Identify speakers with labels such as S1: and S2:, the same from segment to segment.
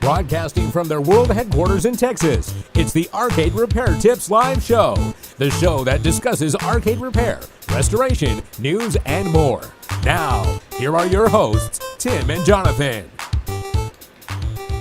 S1: Broadcasting from their world headquarters in Texas, it's the Arcade Repair Tips Live Show. The show that discusses arcade repair, restoration, news, and more. Now, here are your hosts, Tim and Jonathan.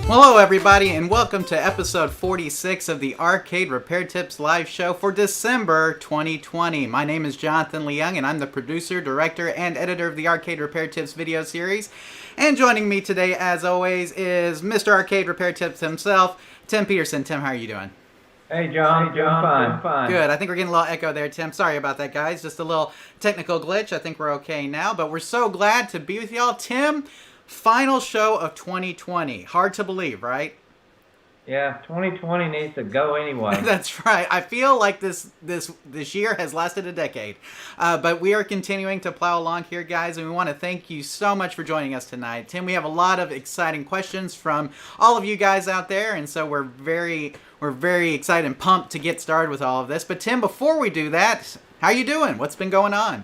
S2: Well, hello everybody, and welcome to episode 46 of the Arcade Repair Tips Live Show for December 2020. My name is Jonathan Leung, and I'm the producer, director, and editor of the Arcade Repair Tips video series. And joining me today, as always, is Mr. Arcade Repair Tips himself, Tim Peterson. Tim, how are you doing?
S3: Hey, John. Fine.
S2: Good. I think we're getting a little echo there, Tim. Sorry about that, guys. Just a little technical glitch. I think we're okay now, but we're so glad to be with y'all. Tim, final show of 2020. Hard to believe, right?
S3: Yeah, 2020 needs to go anyway.
S2: That's right. I feel like this year has lasted a decade. But we are continuing to plow along here, guys, and we want to thank you so much for joining us tonight. Tim, we have a lot of exciting questions from all of you guys out there, and so we're very excited and pumped to get started with all of this. But Tim, before we do that, how you doing? What's been going on?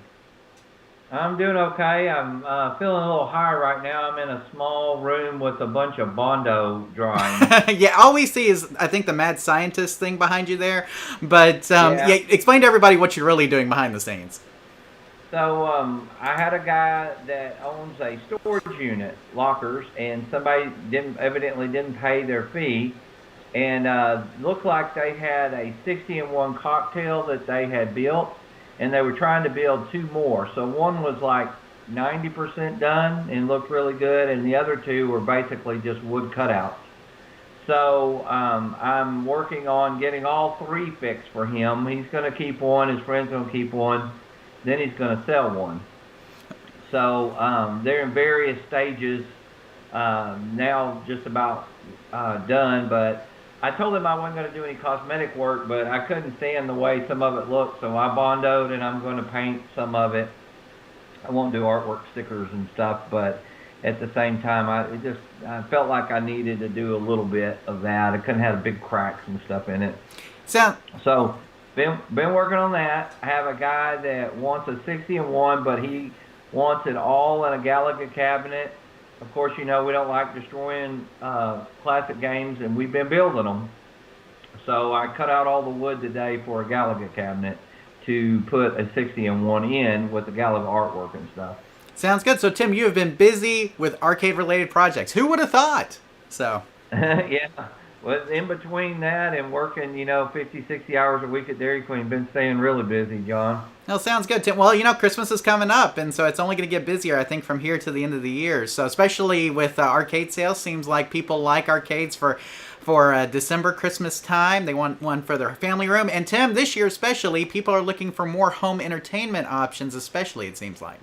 S3: I'm doing okay. I'm feeling a little high right now. I'm in a small room with a bunch of Bondo drawings.
S2: Yeah, all we see is, I think, the mad scientist thing behind you there. But, yeah, explain to everybody what you're really doing behind the scenes.
S3: So, I had a guy that owns a storage unit, lockers, and somebody evidently didn't pay their fee. And looked like they had a 60-in-1 cocktail that they had built. And they were trying to build two more. So one was like 90% done and looked really good, and the other two were basically just wood cutouts. So I'm working on getting all three fixed for him. He's going to keep one, his friend's going to keep one, then he's going to sell one. So they're in various stages, now just about done, but I told him I wasn't going to do any cosmetic work, but I couldn't stand the way some of it looked, so I bondoed and I'm going to paint some of it. I won't do artwork stickers and stuff, but at the same time, I felt like I needed to do a little bit of that. I couldn't have big cracks and stuff in it. So been working on that. I have a guy that wants a 60-in-1, but he wants it all in a Galaxy cabinet. Of course, you know, we don't like destroying classic games, and we've been building them. So I cut out all the wood today for a Galaga cabinet to put a 60-in-1 in with the Galaga artwork and stuff.
S2: Sounds good. So, Tim, you have been busy with arcade-related projects. Who would have thought? So,
S3: yeah. Well, in between that and working, 50, 60 hours a week at Dairy Queen, been staying really busy, John.
S2: Well, sounds good, Tim. Well, Christmas is coming up, and so it's only going to get busier, I think, from here to the end of the year. So especially with arcade sales, seems like people like arcades for December, Christmas time. They want one for their family room. And, Tim, this year especially, people are looking for more home entertainment options, especially, it seems like.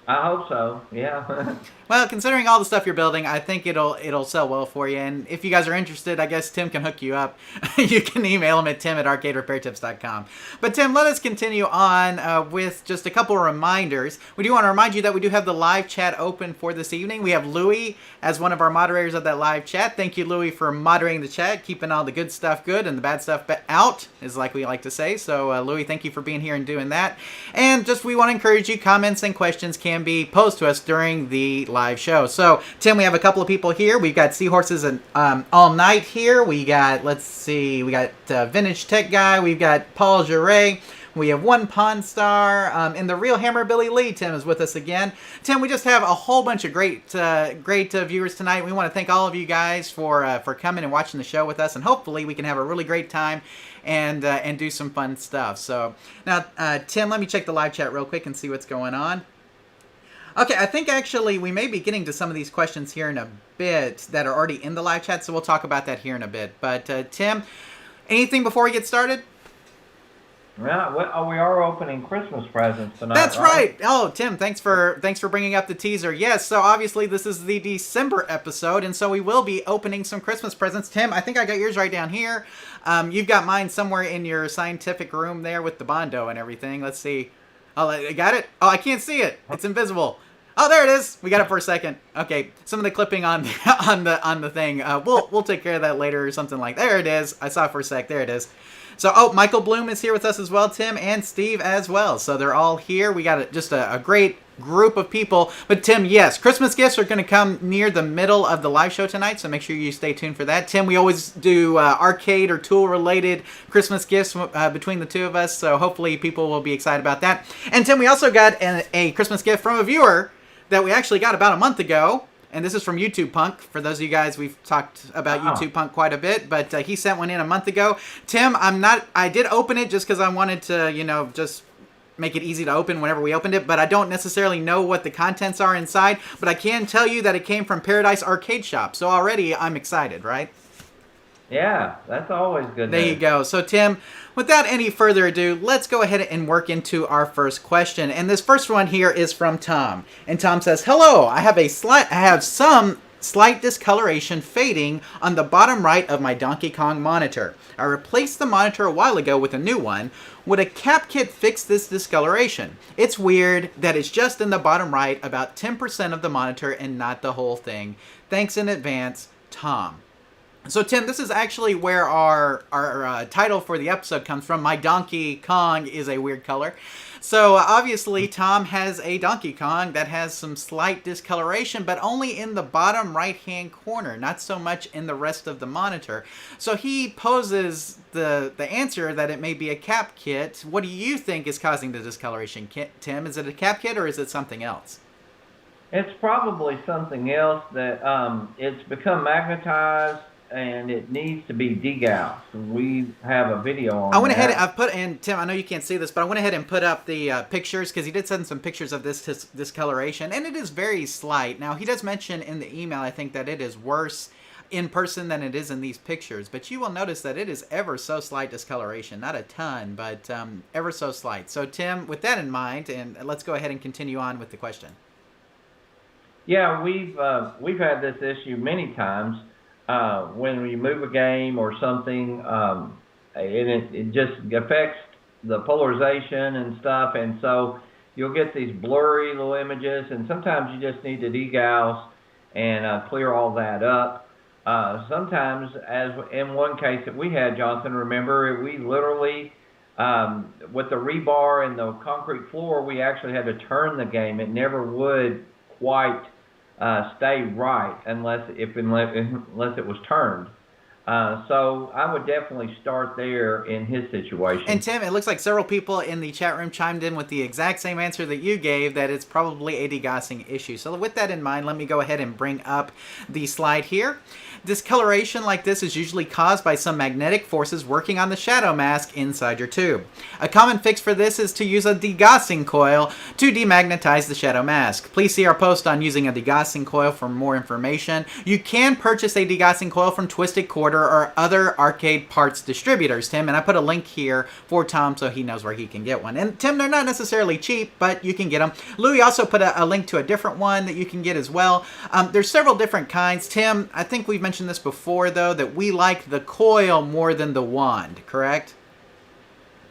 S3: I hope so, yeah.
S2: Well, considering all the stuff you're building, I think it'll sell well for you. And if you guys are interested, I guess Tim can hook you up. You can email him at tim@arcaderepairtips.com. But Tim, let us continue on with just a couple of reminders. We do want to remind you that we do have the live chat open for this evening. We have Louie as one of our moderators of that live chat. Thank you, Louie, for moderating the chat, keeping all the good stuff good and the bad stuff out, is like we like to say. So, Louie, thank you for being here and doing that. And just we want to encourage you, comments and questions can be posed to us during the live show. So, Tim, we have a couple of people here. We've got Seahorses and All Night here. We got, Vintage Tech Guy. We've got Paul Jarret. We have One Pawn Star. And the real Hammer Billy Lee, Tim, is with us again. Tim, we just have a whole bunch of great viewers tonight. We want to thank all of you guys for coming and watching the show with us, and hopefully we can have a really great time and do some fun stuff. So, now, Tim, let me check the live chat real quick and see what's going on. Okay, I think actually we may be getting to some of these questions here in a bit that are already in the live chat, so we'll talk about that here in a bit. But, Tim, anything before we get started?
S3: Yeah, we are opening Christmas presents tonight.
S2: That's right. Oh, Tim, thanks for bringing up the teaser. Yes, so obviously this is the December episode, and so we will be opening some Christmas presents. Tim, I think I got yours right down here. You've got mine somewhere in your scientific room there with the Bondo and everything. Let's see. Oh, I got it? Oh, I can't see it. It's invisible. Oh, there it is. We got it for a second. Okay, some of the clipping on the thing. We'll take care of that later or something like that. There it is. I saw it for a sec. There it is. So, Michael Bloom is here with us as well, Tim, and Steve as well. So they're all here. We got just a great group of people. But Tim, yes, Christmas gifts are going to come near the middle of the live show tonight, so make sure you stay tuned for that. Tim, we always do arcade or tool related Christmas gifts between the two of us, so hopefully people will be excited about that. And Tim, we also got a Christmas gift from a viewer that we actually got about a month ago. And this is from YouTube Punk. For those of you guys, we've talked about YouTube Punk quite a bit, but he sent one in a month ago. Tim, I did open it just because I wanted to, just make it easy to open whenever we opened it, but I don't necessarily know what the contents are inside, but I can tell you that it came from Paradise Arcade Shop. So already I'm excited, right?
S3: Yeah, that's always good.
S2: There you go. So Tim, without any further ado, let's go ahead and work into our first question. And this first one here is from Tom. And Tom says, "Hello, I have some slight discoloration fading on the bottom right of my Donkey Kong monitor. I replaced the monitor a while ago with a new one. Would a cap kit fix this discoloration? It's weird that it's just in the bottom right, about 10% of the monitor and not the whole thing. Thanks in advance, Tom." So Tim, this is actually where our title for the episode comes from. My Donkey Kong is a weird color. So obviously Tom has a Donkey Kong that has some slight discoloration, but only in the bottom right-hand corner, not so much in the rest of the monitor. So he poses the answer that it may be a cap kit. What do you think is causing the discoloration, Tim? Is it a cap kit or is it something else?
S3: It's probably something else that it's become magnetized and it needs to be degaussed. We have a video on that.
S2: I went ahead and I put, and Tim, I know you can't see this, but I went ahead and put up the pictures because he did send some pictures of this discoloration, and it is very slight. Now, he does mention in the email, I think, that it is worse in person than it is in these pictures, but you will notice that it is ever so slight discoloration. Not a ton, but ever so slight. So, Tim, with that in mind, and let's go ahead and continue on with the question.
S3: Yeah, we've had this issue many times. When you move a game or something, and it just affects the polarization and stuff, and so you'll get these blurry little images, and sometimes you just need to degauss and clear all that up. Sometimes, as in one case that we had, Jonathan, remember, we literally, with the rebar and the concrete floor, we actually had to turn the game. It never would quite stay right unless it was turned. So I would definitely start there in his situation.
S2: And Tim, it looks like several people in the chat room chimed in with the exact same answer that you gave, that it's probably a degaussing issue. So with that in mind, let me go ahead and bring up the slide here. Discoloration like this is usually caused by some magnetic forces working on the shadow mask inside your tube. A common fix for this is to use a degaussing coil to demagnetize the shadow mask. Please see our post on using a degaussing coil for more information. You can purchase a degaussing coil from Twisted Quarter or other arcade parts distributors, Tim, and I put a link here for Tom so he knows where he can get one. And Tim, they're not necessarily cheap, but you can get them. Louis also put a link to a different one that you can get as well. There's several different kinds. Tim, I think we've mentioned this before, though, that we like the coil more than the wand, correct?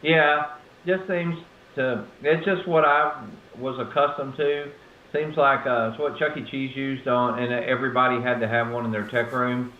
S3: Yeah, just seems to, it's just what I was accustomed to. Seems like it's what Chuck E. Cheese used on, and everybody had to have one in their tech room.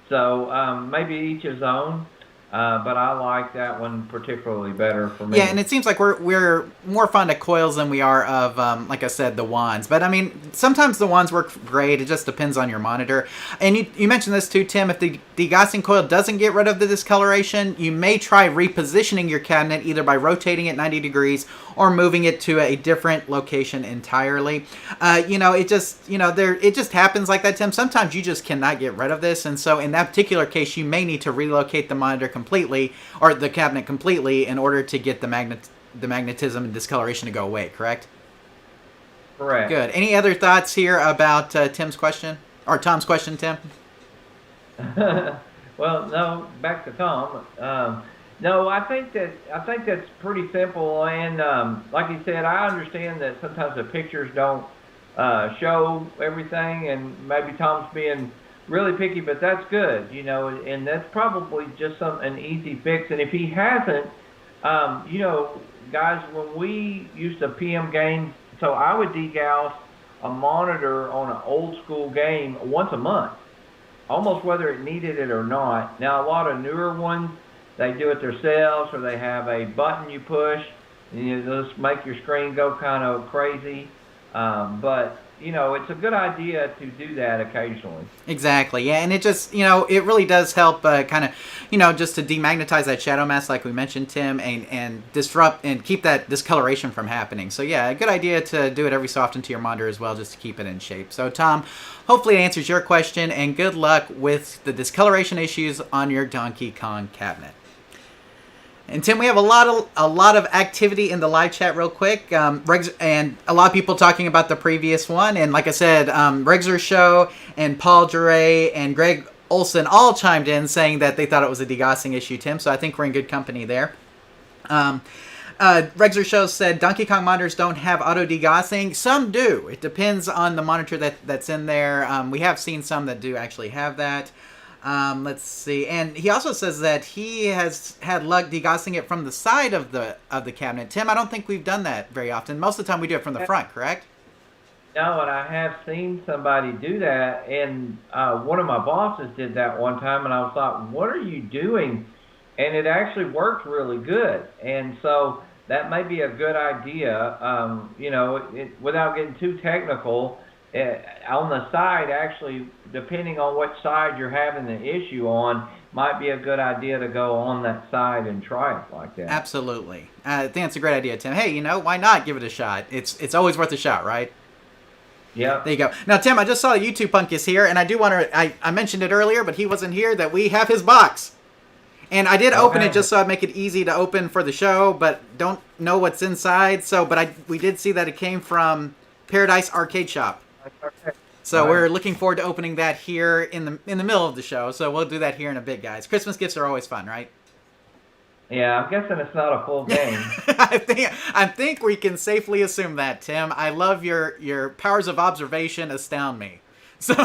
S3: So maybe each his own, but I like that one particularly better for me.
S2: Yeah, and it seems like we're more fond of coils than we are of, like I said, the wands. But I mean, sometimes the wands work great. It just depends on your monitor. And you mentioned this too, Tim. If the degaussing coil doesn't get rid of the discoloration, you may try repositioning your cabinet either by rotating it 90 degrees or moving it to a different location entirely. It just happens like that, Tim. Sometimes you just cannot get rid of this, and so in that particular case, you may need to relocate the monitor completely or the cabinet completely in order to get the magnetism and discoloration to go away. Correct?
S3: Correct.
S2: Good. Any other thoughts here about Tim's question or Tom's question, Tim?
S3: Well, no. Back to Tom. No, I think that's pretty simple, and like you said, I understand that sometimes the pictures don't show everything, and maybe Tom's being really picky, but that's good, and that's probably just an easy fix. And if he hasn't, guys, when we used to PM games, so I would degauss a monitor on an old school game once a month, almost whether it needed it or not. Now, a lot of newer ones, they do it themselves, or they have a button you push, and you just make your screen go kind of crazy. But it's a good idea to do that occasionally.
S2: Exactly, yeah, and it just, it really does help kind of, just to demagnetize that shadow mask like we mentioned, Tim, and disrupt and keep that discoloration from happening. So yeah, a good idea to do it every so often to your monitor as well, just to keep it in shape. So Tom, hopefully it answers your question, and good luck with the discoloration issues on your Donkey Kong cabinet. And Tim, we have a lot of activity in the live chat real quick. Regs, and a lot of people talking about the previous one. And like I said, Regzer Show and Paul Duray and Greg Olson all chimed in saying that they thought it was a degaussing issue, Tim. So I think we're in good company there. Regzer Show said Donkey Kong monitors don't have auto degaussing. Some do. It depends on the monitor that's in there. We have seen some that do actually have that. Let's see, and he also says that he has had luck degaussing it from the side of the cabinet. Tim, I don't think we've done that very often. Most of the time we do it from the front, correct?
S3: No, and I have seen somebody do that, and one of my bosses did that one time, and I was like, what are you doing? And it actually worked really good, and so that may be a good idea, without getting too technical. On the side, actually, depending on what side you're having the issue on, might be a good idea to go on that side and try it like that.
S2: Absolutely. I think that's a great idea, Tim. Hey, why not give it a shot? It's always worth a shot, right?
S3: Yeah.
S2: There you go. Now, Tim, I just saw that YouTube Punk is here, and I do want to, I mentioned it earlier, but he wasn't here, that we have his box. And I did open it just so I'd make it easy to open for the show, but don't know what's inside. So, we did see that it came from Paradise Arcade Shop. So we're looking forward to opening that here in the middle of the show. So we'll do that here in a bit, guys. Christmas gifts are always fun, right?
S3: Yeah, I'm guessing it's not a full game.
S2: I think we can safely assume that, Tim. I love your powers of observation astound me. So,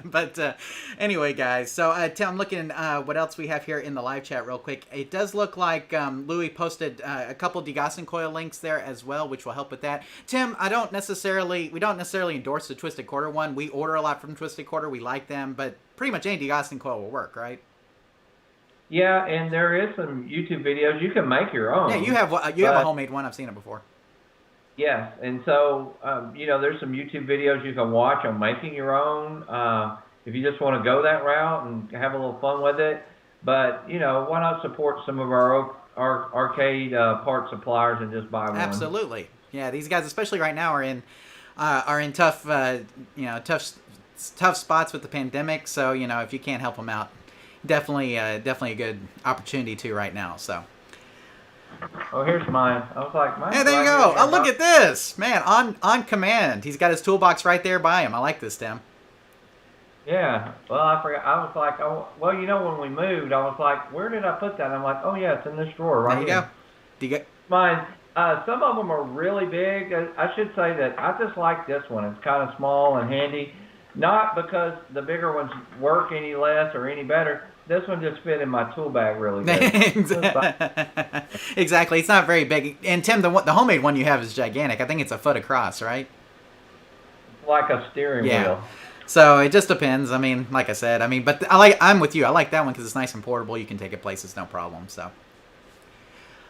S2: but anyway, guys. So, Tim, I'm looking what else we have here in the live chat real quick. It does look like Louis posted a couple degaussing coil links there as well, which will help with that. Tim, we don't necessarily endorse the Twisted Quarter one. We order a lot from Twisted Quarter. We like them, but pretty much any degaussing coil will work, right?
S3: Yeah, and there is some YouTube videos. You can make your own.
S2: Yeah, you have a homemade one. I've seen it before.
S3: Yes, and so, there's some YouTube videos you can watch on making your own if you just want to go that route and have a little fun with it. But, why not support some of our arcade part suppliers and just buy one?
S2: Absolutely. Yeah, these guys, especially right now, are in tough, tough spots with the pandemic. So, if you can't help them out, definitely a good opportunity too right now. So.
S3: Oh, here's mine. I was like, mine.
S2: Hey, there you go. Oh, look at this, man! On command, he's got his toolbox right there by him. I like this, Tim.
S3: Yeah. Well, I forgot. I was like, oh, well, when we moved, I was like, where did I put that? I'm like, oh yeah, it's in this drawer right here.
S2: There you go. Do you get
S3: mine? Some of them are really big. I should say that I just like this one. It's kind of small and handy. Not because the bigger ones work any less or any better. This one just fit in my tool bag really good.
S2: Exactly. It's not very big. And Tim, the homemade one you have is gigantic. I think it's a foot across, right?
S3: Like a steering wheel.
S2: So it just depends. I mean, like I said, but I'm with you. I like that one because it's nice and portable. You can take it places, no problem. So.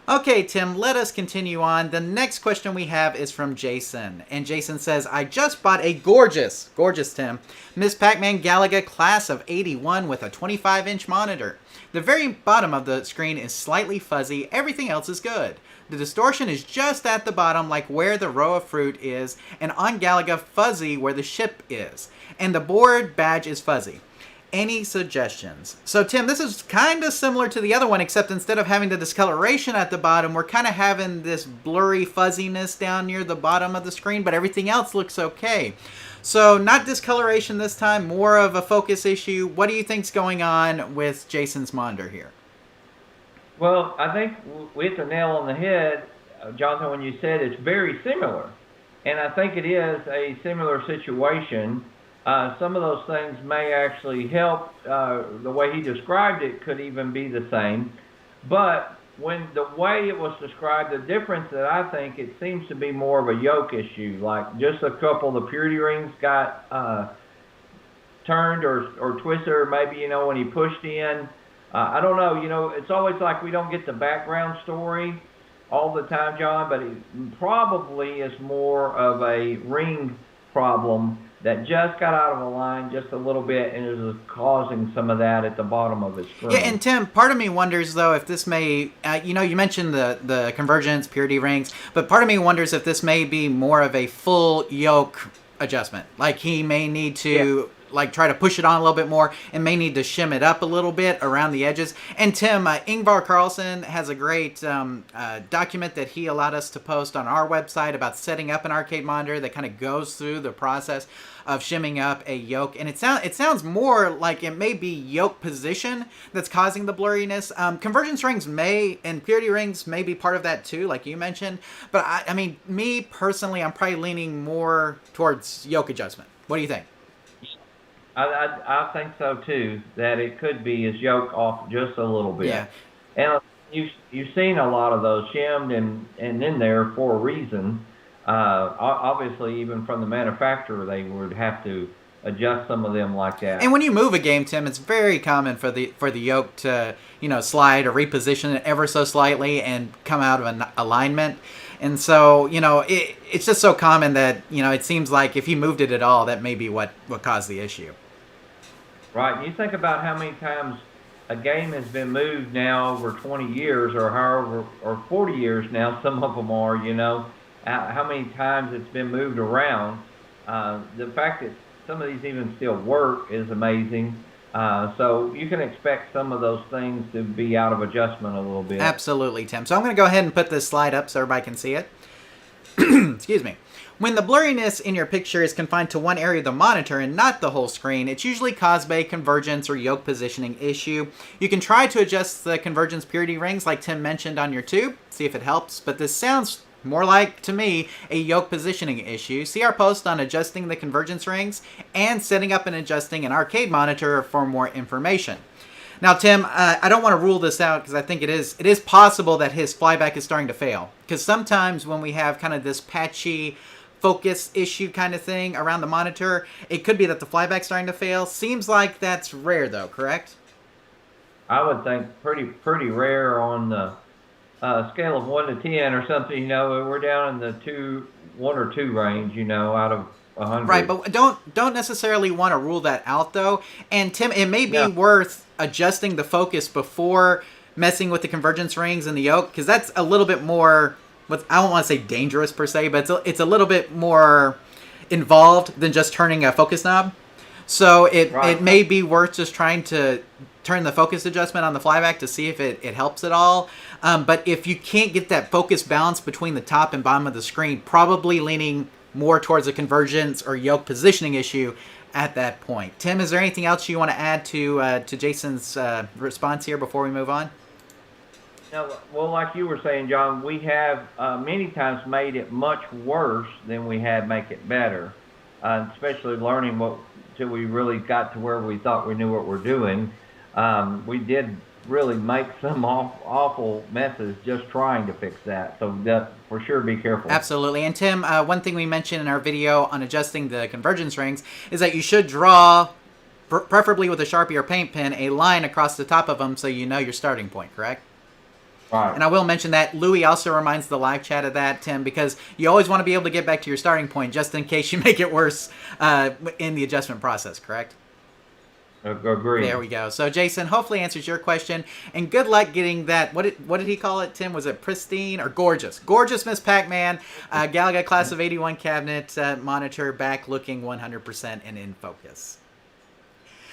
S2: Okay, Tim, let us continue on. The next question we have is from Jason. And Jason says, I just bought a gorgeous, Tim, Miss Pac-Man Galaga class of 81 with a 25-inch monitor. The very bottom of the screen is slightly fuzzy. Everything else is good. The distortion is just at the bottom, like where the row of fruit is, and on Galaga, fuzzy where the ship is. And the board badge is fuzzy. Any suggestions? So, Tim, this is kind of similar to the other one, except instead of having the discoloration at the bottom, we're kind of having this blurry fuzziness down near the bottom of the screen, but everything else looks okay. So, not discoloration this time, more of a focus issue. What do you think's going on with Jason's monitor here?
S3: Well, I think we hit the nail on the head, Jonathan, when you said it's very similar. And I think it is a similar situation. Some of those things may actually help. The way he described it could even be the same. But when the way it was described, the difference that I think, it seems to be more of a yoke issue. Like just a couple of the purity rings got turned or twisted, or maybe, when he pushed in. I don't know. It's always like we don't get the background story all the time, John, but it probably is more of a ring problem that just got out of a line just a little bit and is causing some of that at the bottom of his screen.
S2: Yeah, and Tim, part of me wonders, though, if this may, you mentioned the convergence, purity rings, but part of me wonders if this may be more of a full yoke adjustment. Like, he may need to... like try to push it on a little bit more and may need to shim it up a little bit around the edges. And Tim, Ingvar Carlson has a great document that he allowed us to post on our website about setting up an arcade monitor that kind of goes through the process of shimming up a yoke. And it sounds more like it may be yoke position that's causing the blurriness. Convergence rings and purity rings may be part of that too, like you mentioned. But I mean, me personally, I'm probably leaning more towards yoke adjustment. What do you think?
S3: I think so too, that it could be his yoke off just a little bit.
S2: Yeah.
S3: And you've seen a lot of those shimmed and in there for a reason. Obviously, even from the manufacturer, they would have to adjust some of them like that.
S2: And when you move a game, Tim, it's very common for the yoke to slide or reposition it ever so slightly and come out of an alignment. And so, it's just so common that, it seems like if you moved it at all, that may be what caused the issue.
S3: Right. You think about how many times a game has been moved now over 20 years or however, or 40 years now, some of them are, how many times it's been moved around. The fact that some of these even still work is amazing. So you can expect some of those things to be out of adjustment a little bit.
S2: Absolutely, Tim. So I'm going to go ahead and put this slide up so everybody can see it. Excuse me. When the blurriness in your picture is confined to one area of the monitor and not the whole screen, it's usually caused by a convergence or yoke positioning issue. You can try to adjust the convergence purity rings like Tim mentioned on your tube, see if it helps, but this sounds more like, to me, a yoke positioning issue. See our post on adjusting the convergence rings and setting up and adjusting an arcade monitor for more information. Now, Tim, I don't want to rule this out because I think it is possible that his flyback is starting to fail. Because sometimes when we have kind of this patchy focus issue kind of thing around the monitor, it could be that the flyback's starting to fail. Seems like that's rare, though, correct?
S3: I would think pretty rare on the scale of 1 to 10 or something. We're down in the 1 or 2 range, out of 100.
S2: Right, but don't necessarily want to rule that out, though. And Tim, it may be worth adjusting the focus before messing with the convergence rings and the yoke, because that's a little bit more, I don't want to say dangerous per se, but it's a little bit more involved than just turning a focus knob. So it may be worth just trying to turn the focus adjustment on the flyback to see if it helps at all. But if you can't get that focus balance between the top and bottom of the screen, probably leaning more towards a convergence or yoke positioning issue at that point. Tim, is there anything else you want to add to Jason's response here before we move on?
S3: No, well, like you were saying, John, we have many times made it much worse than we had make it better, especially learning till we really got to where we thought we knew what we're doing. We did really make some awful messes just trying to fix that. So that, for sure, be careful.
S2: Absolutely. And Tim, one thing we mentioned in our video on adjusting the convergence rings is that you should draw, preferably with a Sharpie or paint pen, a line across the top of them so you know your starting point, correct?
S3: Right.
S2: And I will mention that Louis also reminds the live chat of that, Tim, because you always want to be able to get back to your starting point just in case you make it worse in the adjustment process, correct?
S3: Agree.
S2: There we go. So, Jason, hopefully answers your question. And good luck getting that. What did he call it, Tim? Was it pristine or gorgeous? Gorgeous Miss Pac-Man Galaga Class of 81 cabinet monitor back looking 100% and in focus.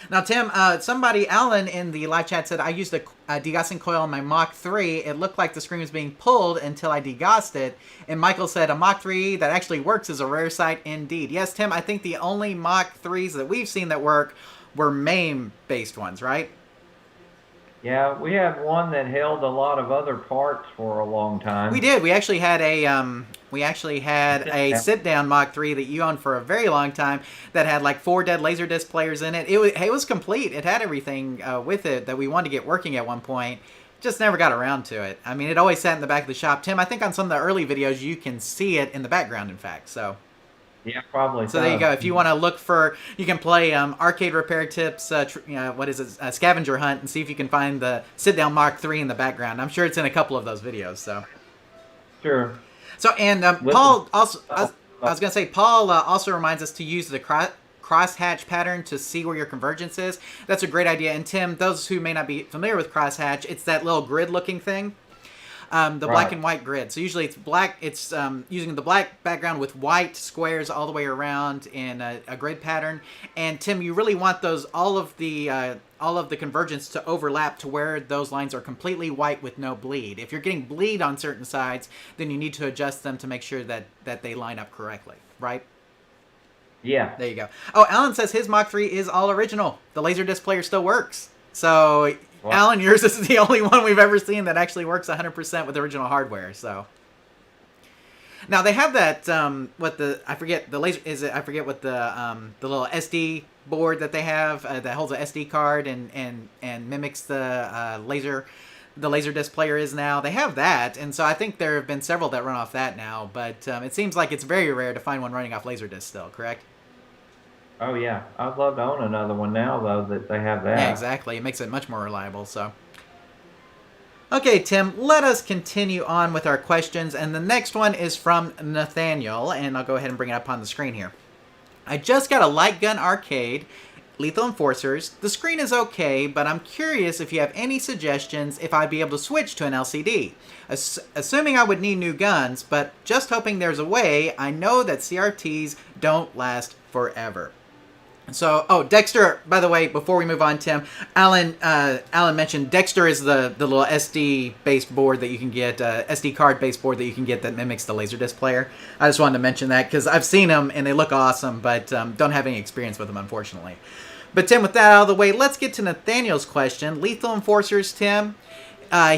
S2: Now, Tim, Alan in the live chat said, I used a degaussing coil on my Mach 3. It looked like the screen was being pulled until I degaussed it. And Michael said, a Mach 3 that actually works is a rare sight indeed. Yes, Tim, I think the only Mach 3s that we've seen that work were MAME-based ones, right?
S3: Yeah, we have one that held a lot of other parts for a long time.
S2: We did. We actually had a sit-down Mach 3 that you owned for a very long time that had like 4 dead Laserdisc players in it. It was complete. It had everything with it that we wanted to get working at one point. Just never got around to it. I mean, it always sat in the back of the shop. Tim, I think on some of the early videos you can see it in the background, in fact. So.
S3: Yeah, probably.
S2: So there you go. If you want to look for, you can play Arcade Repair Tips, Scavenger Hunt, and see if you can find the sit-down Mach 3 in the background. I'm sure it's in a couple of those videos. So.
S3: Sure.
S2: So, and Paul also, I was going to say, Paul also reminds us to use the crosshatch pattern to see where your convergence is. That's a great idea. And Tim, those who may not be familiar with crosshatch, it's that little grid-looking thing. The black and white grid. So usually it's black. It's using the black background with white squares all the way around in a grid pattern. And Tim, you really want those all of the convergence to overlap to where those lines are completely white with no bleed. If you're getting bleed on certain sides, then you need to adjust them to make sure that they line up correctly. Right?
S3: Yeah.
S2: There you go. Oh, Alan says his Mach 3 is all original. The Laserdisc player still works. So. What? Alan, yours is the only one we've ever seen that actually works 100% with original hardware. So now they have that I forget what the little SD board that they have that holds an SD card and mimics the Laserdisc player is now. They have that, and so I think there have been several that run off that now. But it seems like it's very rare to find one running off Laserdisc still. Correct?
S3: Oh, yeah. I'd love to own another one now, though, that they have that.
S2: Yeah, exactly. It makes it much more reliable, so. Okay, Tim, let us continue on with our questions, and the next one is from Nathaniel, and I'll go ahead and bring it up on the screen here. I just got a light gun arcade, Lethal Enforcers. The screen is okay, but I'm curious if you have any suggestions if I'd be able to switch to an LCD. Assuming I would need new guns, but just hoping there's a way. I know that CRTs don't last forever. So, Dexter, by the way, before we move on, Tim, Alan mentioned Dexter is the little SD-based board that you can get, SD card-based board that you can get that mimics the Laserdisc player. I just wanted to mention that because I've seen them and they look awesome, but don't have any experience with them, unfortunately. But, Tim, with that out of the way, let's get to Nathaniel's question. Lethal Enforcers, Tim,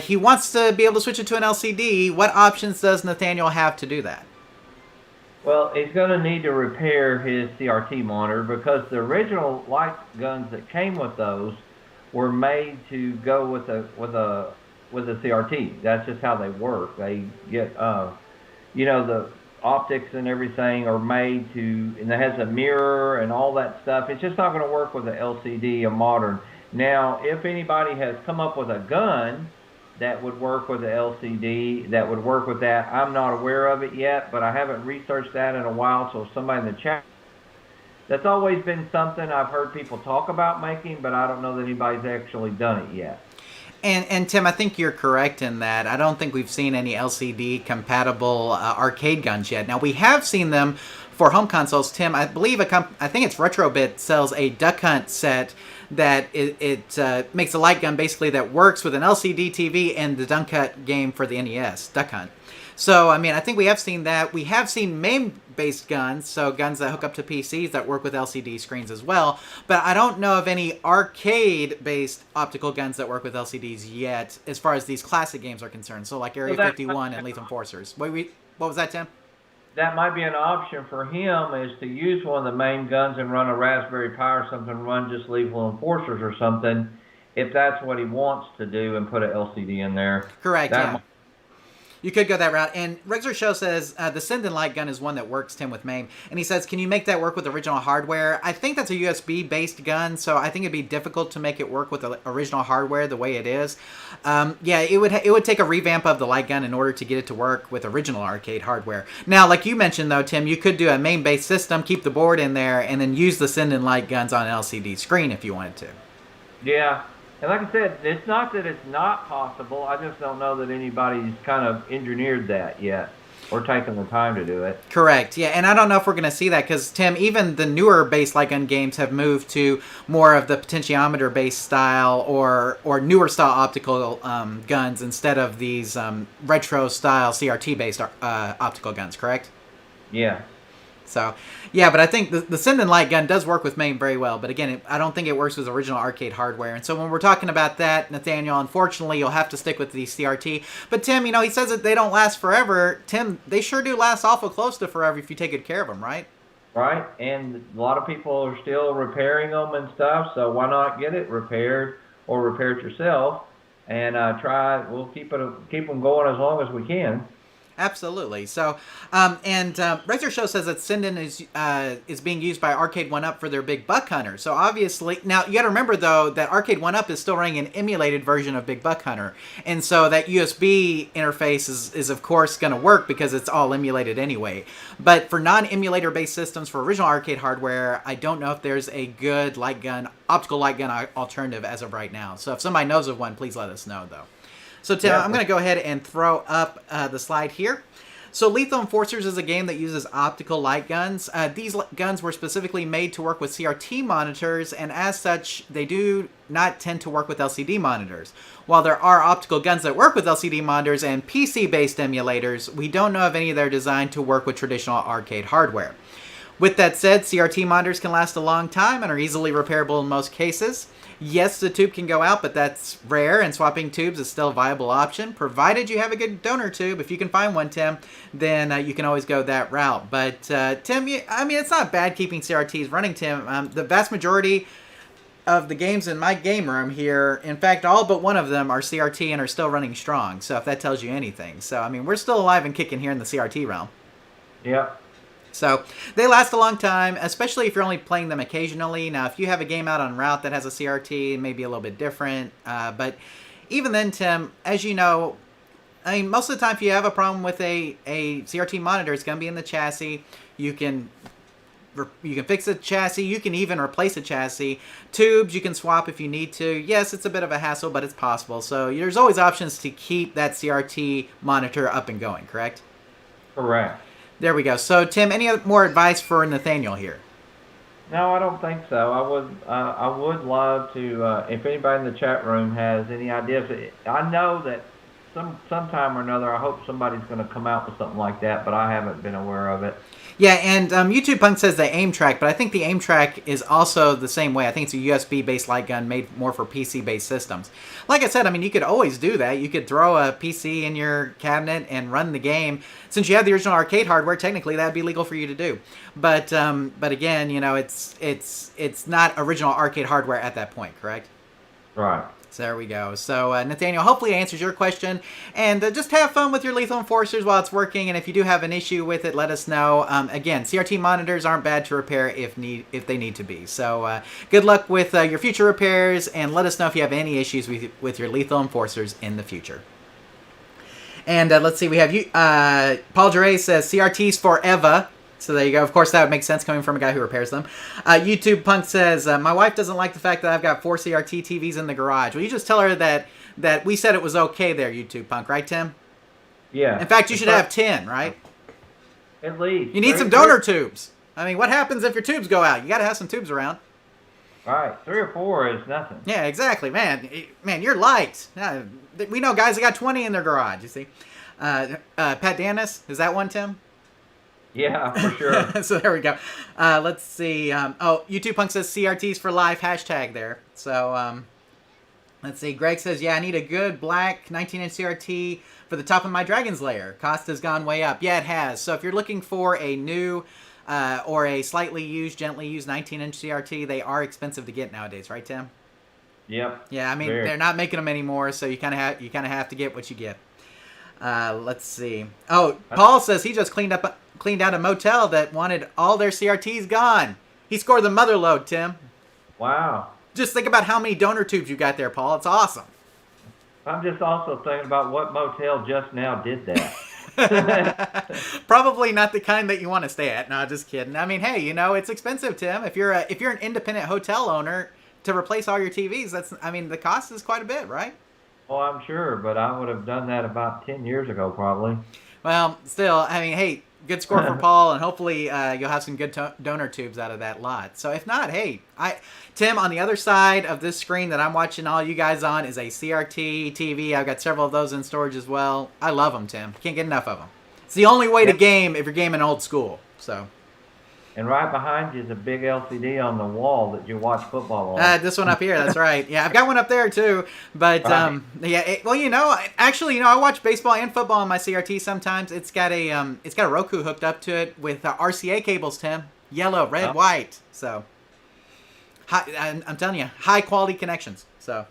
S2: he wants to be able to switch it to an LCD. What options does Nathaniel have to do that?
S3: Well, he's going to need to repair his CRT monitor because the original light guns that came with those were made to go with a CRT. That's just how they work. They get, the optics and everything are made to, and it has a mirror and all that stuff. It's just not going to work with an LCD, a modern. Now, if anybody has come up with a gun that would work with the LCD, that would work with that, I'm not aware of it yet, but I haven't researched that in a while, so somebody in the chat, that's always been something I've heard people talk about making, but I don't know that anybody's actually done it yet.
S2: And Tim, I think you're correct in that. I don't think we've seen any LCD-compatible arcade guns yet. Now, we have seen them for home consoles. Tim, I believe I think it's Retrobit sells a Duck Hunt set that it makes a light gun basically that works with an LCD TV and the Duck Hunt game for the NES, Duck Hunt. So, I mean, I think we have seen that. We have seen MAME-based guns, so guns that hook up to PCs that work with LCD screens as well. But I don't know of any arcade-based optical guns that work with LCDs yet, as far as these classic games are concerned. So, like Area 51 and Lethal Enforcers. What was that, Tim?
S3: That might be an option for him, is to use one of the main guns and run a Raspberry Pi or something, run just Lethal Enforcers or something, if that's what he wants to do, and put an LCD in there.
S2: Correct, yeah. You could go that route. And Rexer Show says the Sinden light gun is one that works, Tim, with MAME. And he says, can you make that work with original hardware? I think that's a USB-based gun, so I think it'd be difficult to make it work with the original hardware the way it is. Yeah, it would take a revamp of the light gun in order to get it to work with original arcade hardware. Now, like you mentioned, though, Tim, you could do a MAME-based system, keep the board in there, and then use the Sinden light guns on an LCD screen if you wanted to.
S3: Yeah. And like I said, it's not that it's not possible. I just don't know that anybody's kind of engineered that yet or taken the time to do it.
S2: Correct. Yeah, and I don't know if we're going to see that because, Tim, even the newer base light gun games have moved to more of the potentiometer-based style or newer style optical guns instead of these retro-style CRT-based optical guns, correct?
S3: Yeah.
S2: So, yeah, but I think the Sinden light gun does work with MAME very well. But again, I don't think it works with original arcade hardware. And so when we're talking about that, Nathaniel, unfortunately, you'll have to stick with the CRT. But Tim, he says that they don't last forever. Tim, they sure do last awful close to forever if you take good care of them, right?
S3: Right, and a lot of people are still repairing them and stuff. So why not get it repaired or repair it yourself and try? We'll keep them going as long as we can.
S2: Absolutely. So, Razor Show says that Sinden is being used by Arcade 1-Up for their Big Buck Hunter. So obviously, now you got to remember though that Arcade 1-Up is still running an emulated version of Big Buck Hunter, and so that USB interface is of course going to work because it's all emulated anyway. But for non-emulator based systems for original arcade hardware, I don't know if there's a good optical light gun alternative as of right now. So if somebody knows of one, please let us know though. So, Tim, I'm going to go ahead and throw up the slide here. So, Lethal Enforcers is a game that uses optical light guns. These guns were specifically made to work with CRT monitors, and as such, they do not tend to work with LCD monitors. While there are optical guns that work with LCD monitors and PC-based emulators, we don't know of any that are designed to work with traditional arcade hardware. With that said, CRT monitors can last a long time and are easily repairable in most cases. Yes, the tube can go out, but that's rare, and swapping tubes is still a viable option, provided you have a good donor tube. If you can find one, Tim, then you can always go that route. But, Tim, it's not bad keeping CRTs running, Tim. The vast majority of the games in my game room here, in fact, all but one of them are CRT and are still running strong, so if that tells you anything. So, we're still alive and kicking here in the CRT realm.
S3: Yep.
S2: So they last a long time, especially if you're only playing them occasionally. Now, if you have a game out on route that has a CRT, it may be a little bit different. But even then, Tim, as you know, most of the time if you have a problem with a CRT monitor, it's going to be in the chassis. You can fix the chassis. You can even replace a chassis. Tubes, you can swap if you need to. Yes, it's a bit of a hassle, but it's possible. So there's always options to keep that CRT monitor up and going, correct?
S3: Correct.
S2: There we go. So, Tim, any more advice for Nathaniel here?
S3: No, I don't think so. I would love to, if anybody in the chat room has any ideas. I know that sometime or another, I hope somebody's going to come out with something like that, but I haven't been aware of it.
S2: Yeah, and YouTube Punk says the aim track, but I think the aim track is also the same way. I think it's a USB-based light gun made more for PC-based systems. Like I said, you could always do that. You could throw a PC in your cabinet and run the game. Since you have the original arcade hardware, technically that would be legal for you to do. But again, it's not original arcade hardware at that point, correct?
S3: Right.
S2: So there we go. So, Nathaniel, hopefully answers your question. And just have fun with your Lethal Enforcers while it's working. And if you do have an issue with it, let us know. Again, CRT monitors aren't bad to repair if they need to be. So good luck with your future repairs. And let us know if you have any issues with your Lethal Enforcers in the future. And let's see. We have you. Paul Duray says CRTs forever. So there you go. Of course, that would make sense coming from a guy who repairs them. YouTube Punk says, my wife doesn't like the fact that I've got 4 CRT TVs in the garage. Will you just tell her that we said it was okay there, YouTube Punk, right, Tim?
S3: Yeah.
S2: In fact, you should have 10, right?
S3: At least.
S2: You need some donor tubes. What happens if your tubes go out? You got to have some tubes around.
S3: Right. 3 or 4 is nothing.
S2: Yeah, exactly. Man, you're light. We know guys that got 20 in their garage, you see. Pat Dennis, is that one, Tim?
S3: Yeah, for sure.
S2: So there we go. Let's see. YouTube Punk says CRTs for life, hashtag there. So let's see. Greg says, yeah, I need a good black 19-inch CRT for the top of my Dragon's Lair. Cost has gone way up. Yeah, it has. So if you're looking for a new or a slightly used, gently used 19-inch CRT, they are expensive to get nowadays, right, Tim?
S3: Yep.
S2: Yeah, they're not making them anymore, so you kind of have to get what you get. Let's see. Oh, Paul says he just cleaned out a motel that wanted all their CRTs gone. He scored the mother load, Tim.
S3: Wow.
S2: Just think about how many donor tubes you got there, Paul. It's awesome.
S3: I'm just also thinking about what motel just now did that.
S2: Probably not the kind that you want to stay at. No, just kidding. Hey, it's expensive, Tim. If you're an independent hotel owner, to replace all your TVs, the cost is quite a bit, right?
S3: Oh, I'm sure, but I would have done that about 10 years ago, probably.
S2: Well, still, hey, good score for Paul, and hopefully you'll have some good donor tubes out of that lot. So if not, hey, Tim, on the other side of this screen that I'm watching all you guys on is a CRT TV. I've got several of those in storage as well. I love them, Tim. Can't get enough of them. It's the only way to game if you're gaming old school. So.
S3: And right behind you is a big LCD on the wall that you watch football on.
S2: This one up here, that's right. Yeah, I've got one up there too. But I watch baseball and football on my CRT sometimes. It's got a Roku hooked up to it with RCA cables, Tim. Yellow, red, white. So I'm telling you, high quality connections. So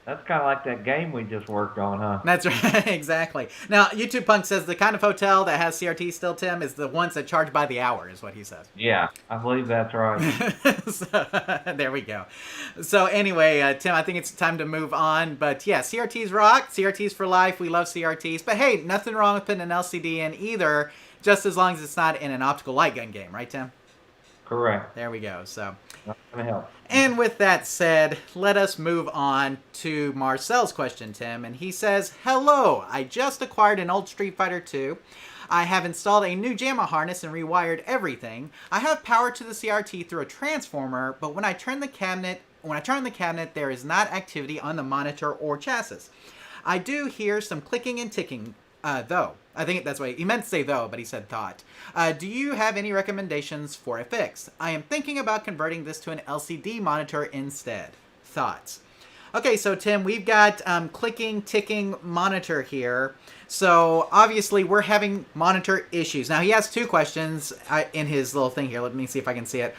S3: That's kind of like that game we just worked on, huh?
S2: That's right, exactly. Now, YouTube Punk says the kind of hotel that has CRT still, Tim, is the ones that charge by the hour, is what he says.
S3: Yeah, I believe that's right.
S2: So, there we go. So anyway, Tim, I think it's time to move on. But yeah, CRTs rock. CRTs for life. We love CRTs. But hey, nothing wrong with putting an LCD in either, just as long as it's not in an optical light gun game, right, Tim?
S3: Correct.
S2: There we go. So.
S3: That's going to help.
S2: And with that said, let us move on to Marcel's question, Tim. And he says, hello, I just acquired an old Street Fighter 2. I have installed a new JAMA harness and rewired everything. I have power to the CRT through a transformer, but when I turn the cabinet, there is not activity on the monitor or chassis. I do hear some clicking and ticking, though. I think that's what he meant to say, though, but he said thought. Do you have any recommendations for a fix? I am thinking about converting this to an LCD monitor instead. Thoughts? Okay, so Tim, we've got clicking, ticking monitor here. So obviously we're having monitor issues. Now he has two questions in his little thing here. Let me see if I can see it.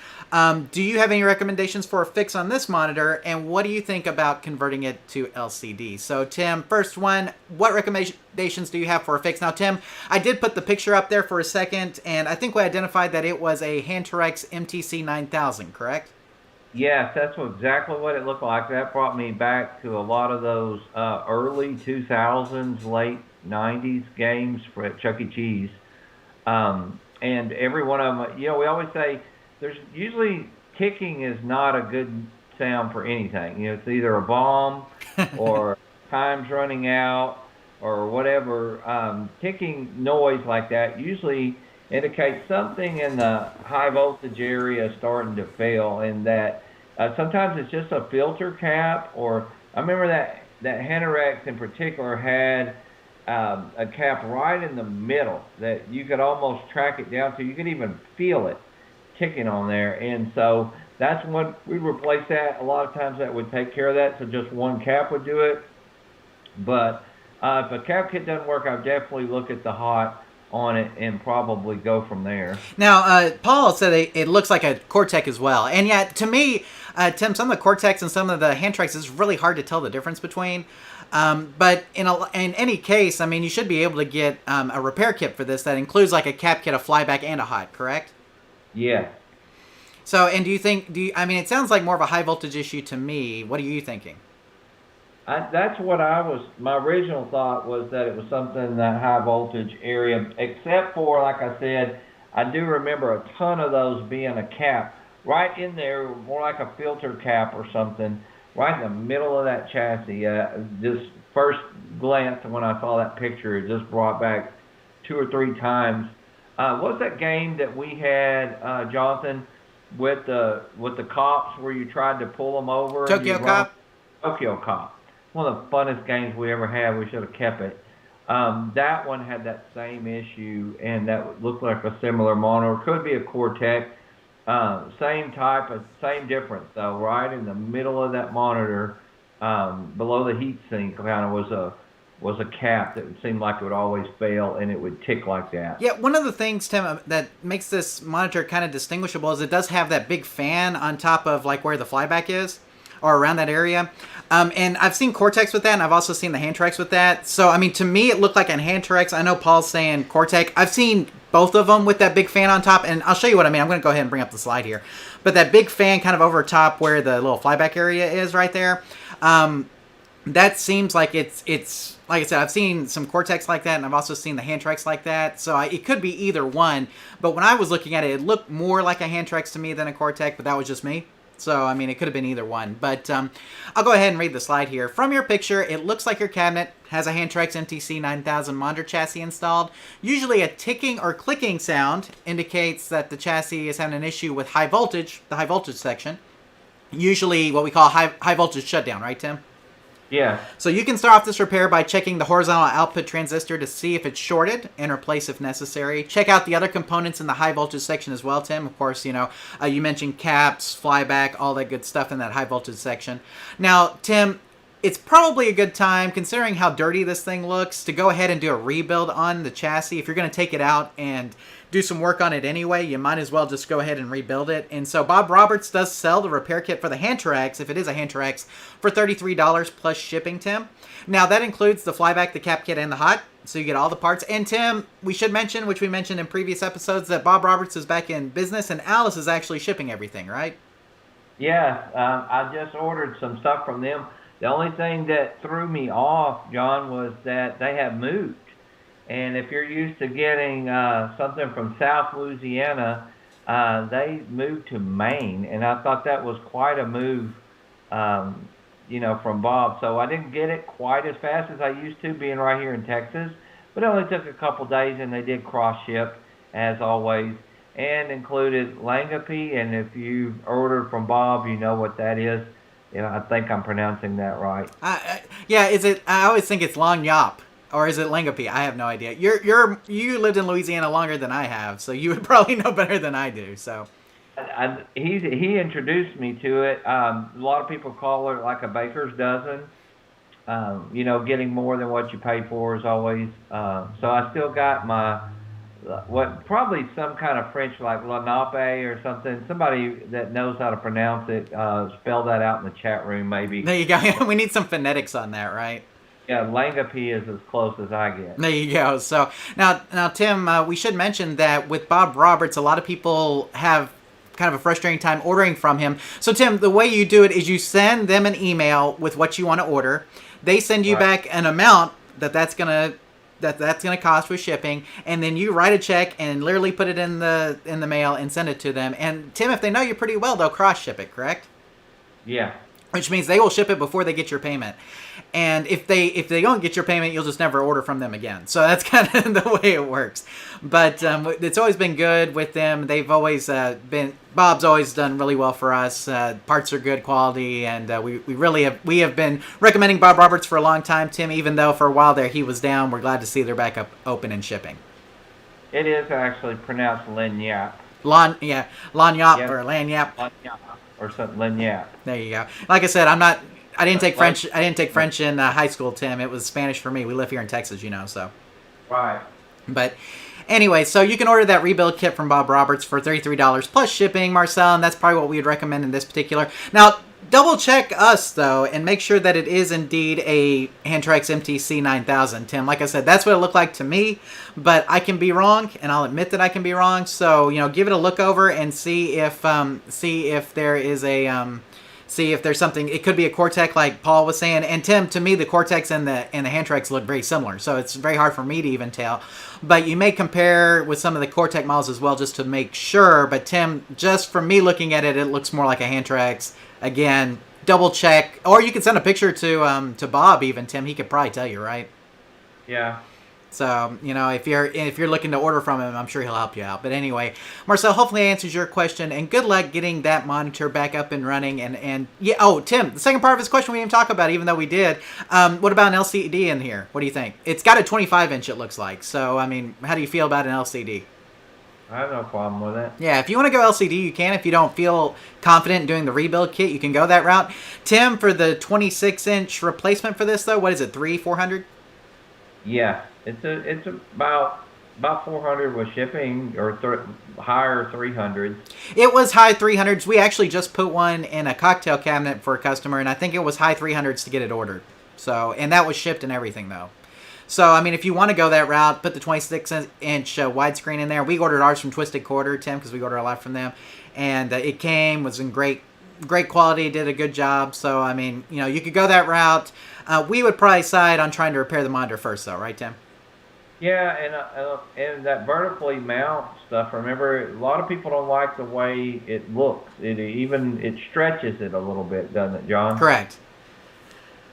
S2: Do you have any recommendations for a fix on this monitor? And what do you think about converting it to LCD? So Tim, first one, what recommendations do you have for a fix? Now Tim, I did put the picture up there for a second, and I think we identified that it was a Hantarex MTC 9000, correct?
S3: Yes, that's exactly what it looked like. That brought me back to a lot of those early 2000s, late 90s games for Chuck E. Cheese. And every one of them, we always say there's usually ticking is not a good sound for anything. It's either a bomb or time's running out or whatever. Ticking noise like that usually indicates something in the high voltage area starting to fail, and that sometimes it's just a filter cap. Or I remember that Hantarex in particular had a cap right in the middle that you could almost track it down to. You could even feel it ticking on there, and so that's when we replace that. A lot of times that would take care of that, so just one cap would do it. But if a cap kit doesn't work, I'd definitely look at the hot on it and probably go from there.
S2: Now, Paul said it looks like a Cortex as well. And yet, to me, Tim, some of the Cortex and some of the Hantarex is really hard to tell the difference between. But in any case, I mean, you should be able to get a repair kit for this that includes like a cap kit, a flyback, and a hot, correct?
S3: Yeah.
S2: So, and I mean, it sounds like more of a high voltage issue to me. What are you thinking?
S3: That's what my original thought was, that it was something in that high voltage area, except for, like I said, I do remember a ton of those being a cap right in there, more like a filter cap or something, right in the middle of that chassis. Just first glance when I saw that picture, it just brought back 2 or 3 times. What was that game that we had, Jonathan, with the cops where you tried to pull them over?
S2: Tokyo Cop?
S3: Tokyo Cop. One of the funnest games we ever had. We should have kept it. That one had that same issue, and that looked like a similar monitor. Could be a Cortex. Same difference though. Right in the middle of that monitor, below the heatsink, kind of was a cap that would seem like it would always fail, and it would tick like that.
S2: Yeah, one of the things, Tim, that makes this monitor kind of distinguishable is it does have that big fan on top of like where the flyback is, or around that area. And I've seen Cortex with that, and I've also seen the Hantarex with that. So, I mean, to me, it looked like a Hantarex. I know Paul's saying Cortex. I've seen both of them with that big fan on top, and I'll show you what I mean. I'm going to go ahead and bring up the slide here. But that big fan kind of over top where the little flyback area is right there, that seems like it's like I said, I've seen some Cortex like that, and I've also seen the Hantarex like that. So it could be either one. But when I was looking at it, it looked more like a Hantarex to me than a Cortex, but that was just me. So, I mean, it could have been either one. But I'll go ahead and read the slide here. From your picture, it looks like your cabinet has a Hantarex MTC 9000 monitor chassis installed. Usually a ticking or clicking sound indicates that the chassis is having an issue with high voltage, the high voltage section. Usually what we call high voltage shutdown, right, Tim?
S3: Yeah.
S2: So you can start off this repair by checking the horizontal output transistor to see if it's shorted and replace if necessary. Check out the other components in the high voltage section as well, Tim. Of course, you mentioned caps, flyback, all that good stuff in that high voltage section. Now, Tim, it's probably a good time, considering how dirty this thing looks, to go ahead and do a rebuild on the chassis. If you're going to take it out and do some work on it anyway, you might as well just go ahead and rebuild it. And so Bob Roberts does sell the repair kit for the Hand-Trax, if it is a Hand-Trax, for $33 plus shipping, Tim. Now, that includes the flyback, the cap kit, and the hot. So you get all the parts. And Tim, we should mention, which we mentioned in previous episodes, that Bob Roberts is back in business and Alice is actually shipping everything, right?
S3: Yeah, I just ordered some stuff from them. The only thing that threw me off, John, was that they have moved. And if you're used to getting something from South Louisiana, they moved to Maine. And I thought that was quite a move, from Bob. So I didn't get it quite as fast as I used to, being right here in Texas. But it only took a couple days, and they did cross-ship, as always, and included Langapi. And if you ordered from Bob, you know what that is. I think I'm pronouncing that right.
S2: Yeah, is it? I always think it's Long Yop. Or is it Langapi? I have no idea. You lived in Louisiana longer than I have, so you would probably know better than I do. So,
S3: he introduced me to it. A lot of people call it like a baker's dozen. Getting more than what you pay for is always. So I still got my probably some kind of French like La Nappe or something. Somebody that knows how to pronounce it, spell that out in the chat room maybe.
S2: There you go. We need some phonetics on that, right?
S3: Yeah, Langapi is as close as I get.
S2: There you go. So now, Tim, we should mention that with Bob Roberts, a lot of people have kind of a frustrating time ordering from him. So, Tim, the way you do it is you send them an email with what you want to order. They send you back an amount that's gonna cost with shipping, and then you write a check and literally put it in the mail and send it to them. And Tim, if they know you pretty well, they'll cross ship it, correct?
S3: Yeah.
S2: Which means they will ship it before they get your payment. And if they don't get your payment, you'll just never order from them again. So that's kind of the way it works. But it's always been good with them. They've always Bob's always done really well for us. Parts are good quality, and we have been recommending Bob Roberts for a long time, Tim. Even though for a while there he was down, we're glad to see they're back up open and shipping.
S3: It is actually pronounced Lanyap.
S2: Lanyap or Lanyap.
S3: Lanyap or something. Lanyap.
S2: There you go. Like I said, I didn't take French. I didn't take French in high school, Tim. It was Spanish for me. We live here in Texas, so.
S3: Right.
S2: But anyway, so you can order that rebuild kit from Bob Roberts for $33 plus shipping, Marcel, and that's probably what we would recommend in this particular. Now, double check us though, and make sure that it is indeed a Hand-Trax MTC 9000, Tim. Like I said, that's what it looked like to me, but I can be wrong, and I'll admit that I can be wrong. So give it a look over and see if there is a. See if there's something. It could be a Cortex, like Paul was saying. And Tim, to me, the Cortex and the Hand-Trax look very similar, so it's very hard for me to even tell. But you may compare with some of the Cortex models as well, just to make sure. But Tim, just from me looking at it, it looks more like a Hand-Trax. Again, double check, or you could send a picture to Bob. Even Tim, he could probably tell you, right?
S3: Yeah.
S2: So, if you're looking to order from him, I'm sure he'll help you out. But anyway, Marcel, hopefully that answers your question, and good luck getting that monitor back up and running. And yeah, Tim, the second part of his question we didn't talk about, even though we did. What about an LCD in here? What do you think? It's got a 25-inch, it looks like. So, how do you feel about an LCD?
S3: I have no problem with it.
S2: Yeah, if you want to go LCD, you can. If you don't feel confident in doing the rebuild kit, you can go that route. Tim, for the 26-inch replacement for this, though, what is it, $400?
S3: Yeah. It's about 400 with shipping, or higher 300s.
S2: It was high 300s. We actually just put one in a cocktail cabinet for a customer, and I think it was high 300s to get it ordered. So, and that was shipped and everything though. So, if you want to go that route, put the 26-inch widescreen in there. We ordered ours from Twisted Quarter, Tim, because we order a lot from them, and it was in great quality, did a good job. So, you could go that route. We would probably side on trying to repair the monitor first, though, right, Tim?
S3: Yeah, and that vertically mount stuff, remember, a lot of people don't like the way it looks. It stretches it a little bit, doesn't it, John?
S2: Correct.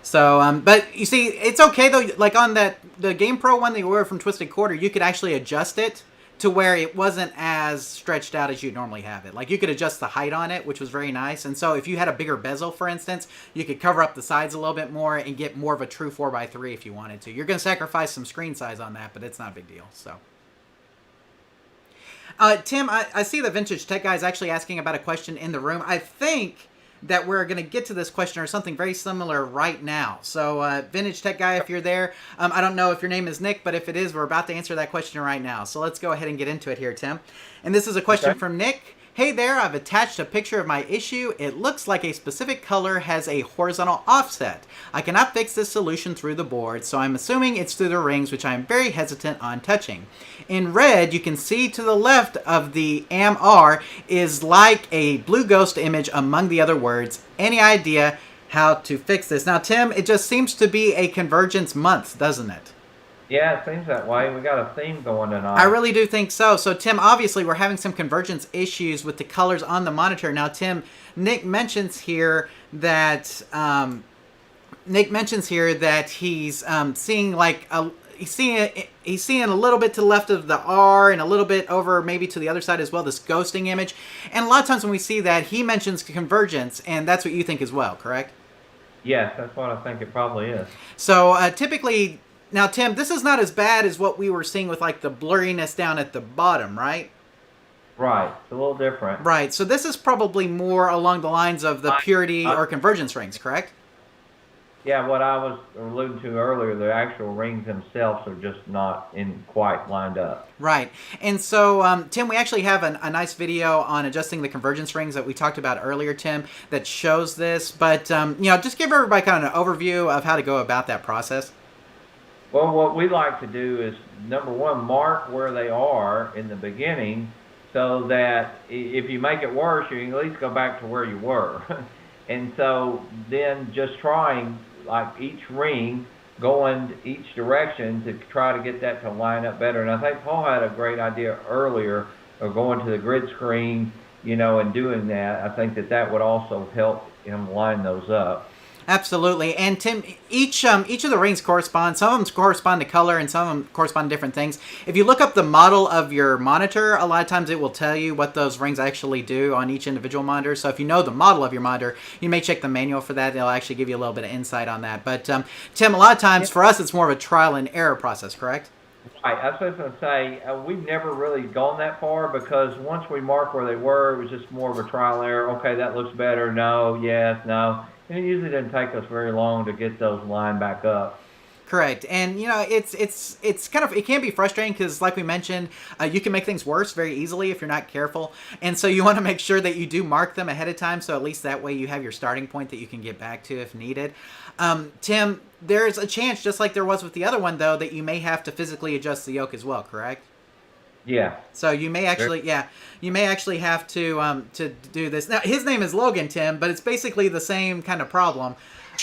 S2: So, but you see, it's okay, though. Like on the Game Pro one that you ordered from Twisted Quarter, you could actually adjust it to where it wasn't as stretched out as you normally have it. Like, you could adjust the height on it, which was very nice. And so if you had a bigger bezel, for instance, you could cover up the sides a little bit more and get more of a true 4x3 if you wanted to. You're going to sacrifice some screen size on that, but it's not a big deal. So, Tim, I see the Vintage Tech guy is actually asking about a question in the room. I think that we're going to get to this question or something very similar right now. So, Vintage Tech Guy, if you're there, I don't know if your name is Nick, but if it is, we're about to answer that question right now. So let's go ahead and get into it here, Tim. And this is a question from Nick. Hey there, I've attached a picture of my issue. It looks like a specific color has a horizontal offset. I cannot fix this solution through the board, so I'm assuming it's through the rings, which I am very hesitant on touching. In red, you can see to the left of the AMR is like a blue ghost image among the other words. Any idea how to fix this? Now, Tim, it just seems to be a convergence month, doesn't it?
S3: Yeah, it seems that way. We got a theme going tonight.
S2: I really do think so. So, Tim, obviously we're having some convergence issues with the colors on the monitor. Now, Tim, Nick mentions here that he's seeing like he's seeing a little bit to the left of the R and a little bit over maybe to the other side as well, this ghosting image. And a lot of times when we see that, he mentions convergence, and that's what you think as well, correct?
S3: Yes, that's what I think it probably is.
S2: So, typically... Now, Tim, this is not as bad as what we were seeing with, like, the blurriness down at the bottom, right?
S3: Right. It's a little different.
S2: Right. So this is probably more along the lines of the purity or convergence rings, correct?
S3: Yeah, what I was alluding to earlier, the actual rings themselves are just not quite lined up.
S2: Right. And so, Tim, we actually have a nice video on adjusting the convergence rings that we talked about earlier, Tim, that shows this. But, just give everybody kind of an overview of how to go about that process.
S3: Well, what we like to do is, number one, mark where they are in the beginning so that if you make it worse, you can at least go back to where you were. And so then just trying, like, each ring, going each direction to try to get that to line up better. And I think Paul had a great idea earlier of going to the grid screen, and doing that. I think that would also help him line those up.
S2: Absolutely. And Tim, each of the rings correspond. Some of them correspond to color and some of them correspond to different things. If you look up the model of your monitor, a lot of times it will tell you what those rings actually do on each individual monitor. So if you know the model of your monitor, you may check the manual for that. It'll actually give you a little bit of insight on that. But Tim, a lot of times for us, it's more of a trial and error process, correct?
S3: Right. I was going to say, we've never really gone that far because once we marked where they were, it was just more of a trial and error. Okay, that looks better. No, yes, no. And it usually doesn't take us very long to get those lined back up.
S2: Correct. And, it's kind of, it can be frustrating because, like we mentioned, you can make things worse very easily if you're not careful. And so you want to make sure that you do mark them ahead of time. So at least that way you have your starting point that you can get back to if needed. Tim, there's a chance, just like there was with the other one, though, that you may have to physically adjust the yoke as well, correct?
S3: Yeah.
S2: So you may actually, have to do this. Now, his name is Logan, Tim, but it's basically the same kind of problem.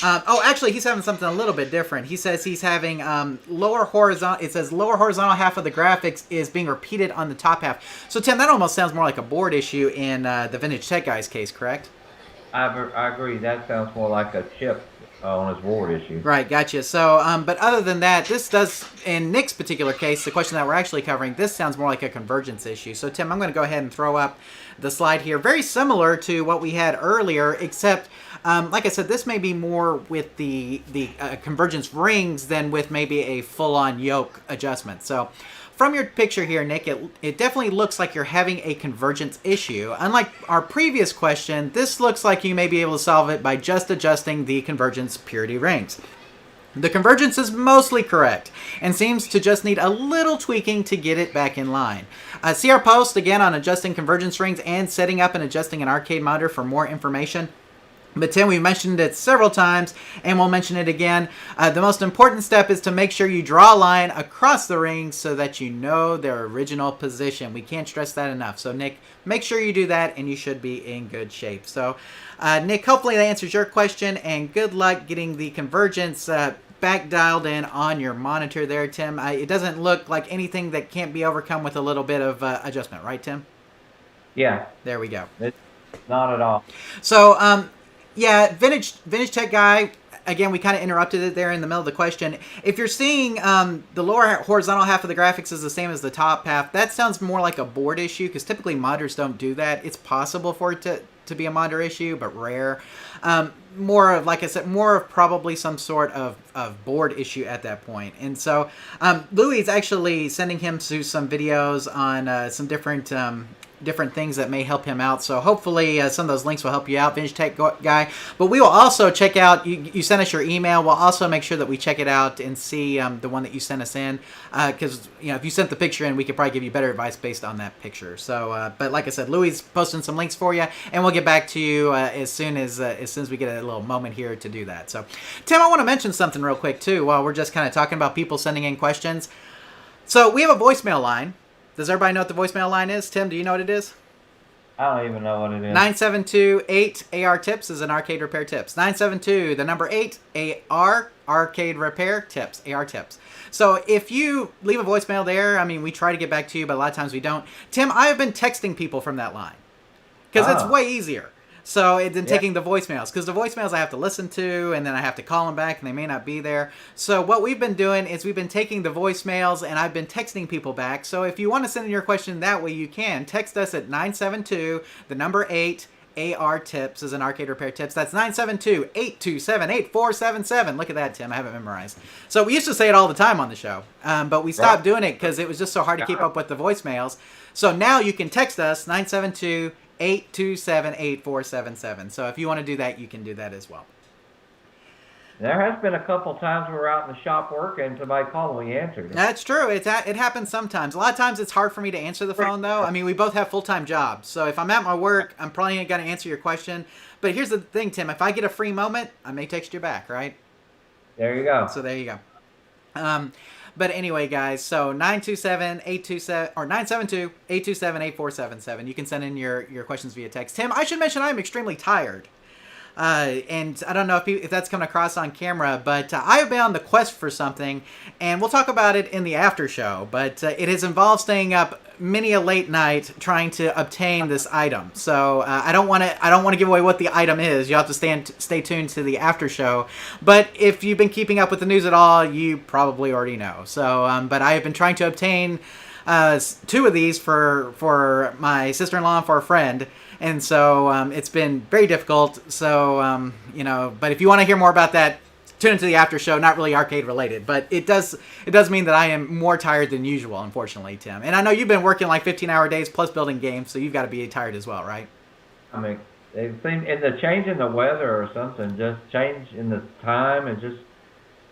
S2: Actually, he's having something a little bit different. He says he's having lower horizontal half of the graphics is being repeated on the top half. So, Tim, that almost sounds more like a board issue in the Vintage Tech Guy's case, correct?
S3: I agree. That sounds more like a chip on his board issue.
S2: Right, gotcha. So, but other than that, this does, in Nick's particular case, the question that we're actually covering, this sounds more like a convergence issue. So, Tim, I'm going to go ahead and throw up the slide here. Very similar to what we had earlier, except, like I said, this may be more with the convergence rings than with maybe a full-on yoke adjustment. So, from your picture here, Nick, it definitely looks like you're having a convergence issue. Unlike our previous question, this looks like you may be able to solve it by just adjusting the convergence purity rings. The convergence is mostly correct and seems to just need a little tweaking to get it back in line. See our post again on adjusting convergence rings and setting up and adjusting an arcade monitor for more information. But Tim, we mentioned it several times, and we'll mention it again. The most important step is to make sure you draw a line across the rings so that you know their original position. We can't stress that enough. So, Nick, make sure you do that, and you should be in good shape. So, Nick, hopefully that answers your question, and good luck getting the convergence back dialed in on your monitor there, Tim. It doesn't look like anything that can't be overcome with a little bit of adjustment, right, Tim?
S3: Yeah.
S2: There we go.
S3: It's not at all.
S2: So, yeah, Vintage Tech Guy, again, we kind of interrupted it there in the middle of the question. If you're seeing the lower horizontal half of the graphics is the same as the top half, that sounds more like a board issue because typically monitors don't do that. It's possible for it to be a monitor issue, but rare. More of, like I said, more of probably some sort of board issue at that point. And so Louis is actually sending him to some videos on some different different things that may help him out. So hopefully some of those links will help you out, Vintage Tech Guy. But we will also check out, you sent us your email. We'll also make sure that we check it out and see the one that you sent us in. Because, if you sent the picture in, we could probably give you better advice based on that picture. So, but like I said, Louis is posting some links for you, and we'll get back to you as soon as we get a little moment here to do that. So, Tim, I want to mention something real quick, too, while we're just kind of talking about people sending in questions. So, we have a voicemail line. Does everybody know what the voicemail line is? Tim, do you know what it is?
S3: I don't even know what it is.
S2: 972-8-AR-TIPS is an arcade repair tips. 972, the number 8, AR, arcade repair tips, AR tips. So if you leave a voicemail there, we try to get back to you, but a lot of times we don't. Tim, I have been texting people from that line because it's way easier. So than taking the voicemails, because the voicemails I have to listen to, and then I have to call them back, and they may not be there. So what we've been doing is we've been taking the voicemails, and I've been texting people back. So if you want to send in your question that way, you can. Text us at 972, the number 8, AR tips is an arcade repair tips. That's 972-827-8477. Look at that, Tim. I have it memorized. So we used to say it all the time on the show, but we stopped doing it because it was just so hard to keep up with the voicemails. So now you can text us 972-827-8477. So if you want to do that, you can do that as well.
S3: There has been a couple times we're out in the shop working, somebody called and we answered it.
S2: That's true. It happens sometimes. A lot of times it's hard for me to answer the phone, though. We both have full-time jobs. So if I'm at my work, I'm probably going to answer your question. But here's the thing, Tim. If I get a free moment, I may text you back, right?
S3: There you go.
S2: So there you go. But anyway, guys, so 972-827-8477. You can send in your questions via text. Tim, I should mention I'm extremely tired. And I don't know if that's coming across on camera, but I have been on the quest for something, and we'll talk about it in the after show. But it has involved staying up many a late night trying to obtain this item. So I don't want to give away what the item is. You have to stay tuned to the after show. But if you've been keeping up with the news at all, you probably already know. So, but I have been trying to obtain 2 of these for my sister-in-law and for a friend. And so it's been very difficult. So, but if you want to hear more about that, tune into the after show. Not really arcade related, but it does mean that I am more tired than usual, unfortunately, Tim. And I know you've been working like 15-hour days plus building games, so you've got to be tired as well, right?
S3: They seem, in the change in the weather or something, just change in the time, it just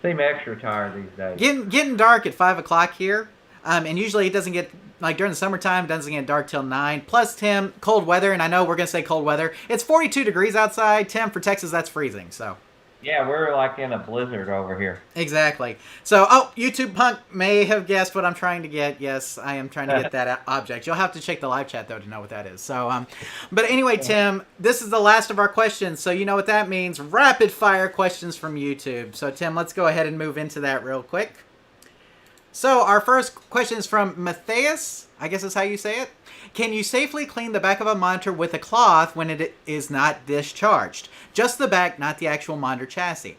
S3: seem extra tired these days.
S2: Getting dark at 5 o'clock here, and usually it doesn't get. Like during the summertime, it doesn't get dark till 9. Plus, Tim, cold weather, and I know we're going to say cold weather. It's 42 degrees outside. Tim, for Texas, that's freezing. So,
S3: yeah, we're like in a blizzard over here.
S2: Exactly. So, YouTube Punk may have guessed what I'm trying to get. Yes, I am trying to get that object. You'll have to check the live chat, though, to know what that is. So, but anyway, Tim, this is the last of our questions. So, you know what that means. Rapid fire questions from YouTube. So, Tim, let's go ahead and move into that real quick. So our first question is from Matthias, I guess is how you say it. Can you safely clean the back of a monitor with a cloth when it is not discharged? Just the back, not the actual monitor chassis.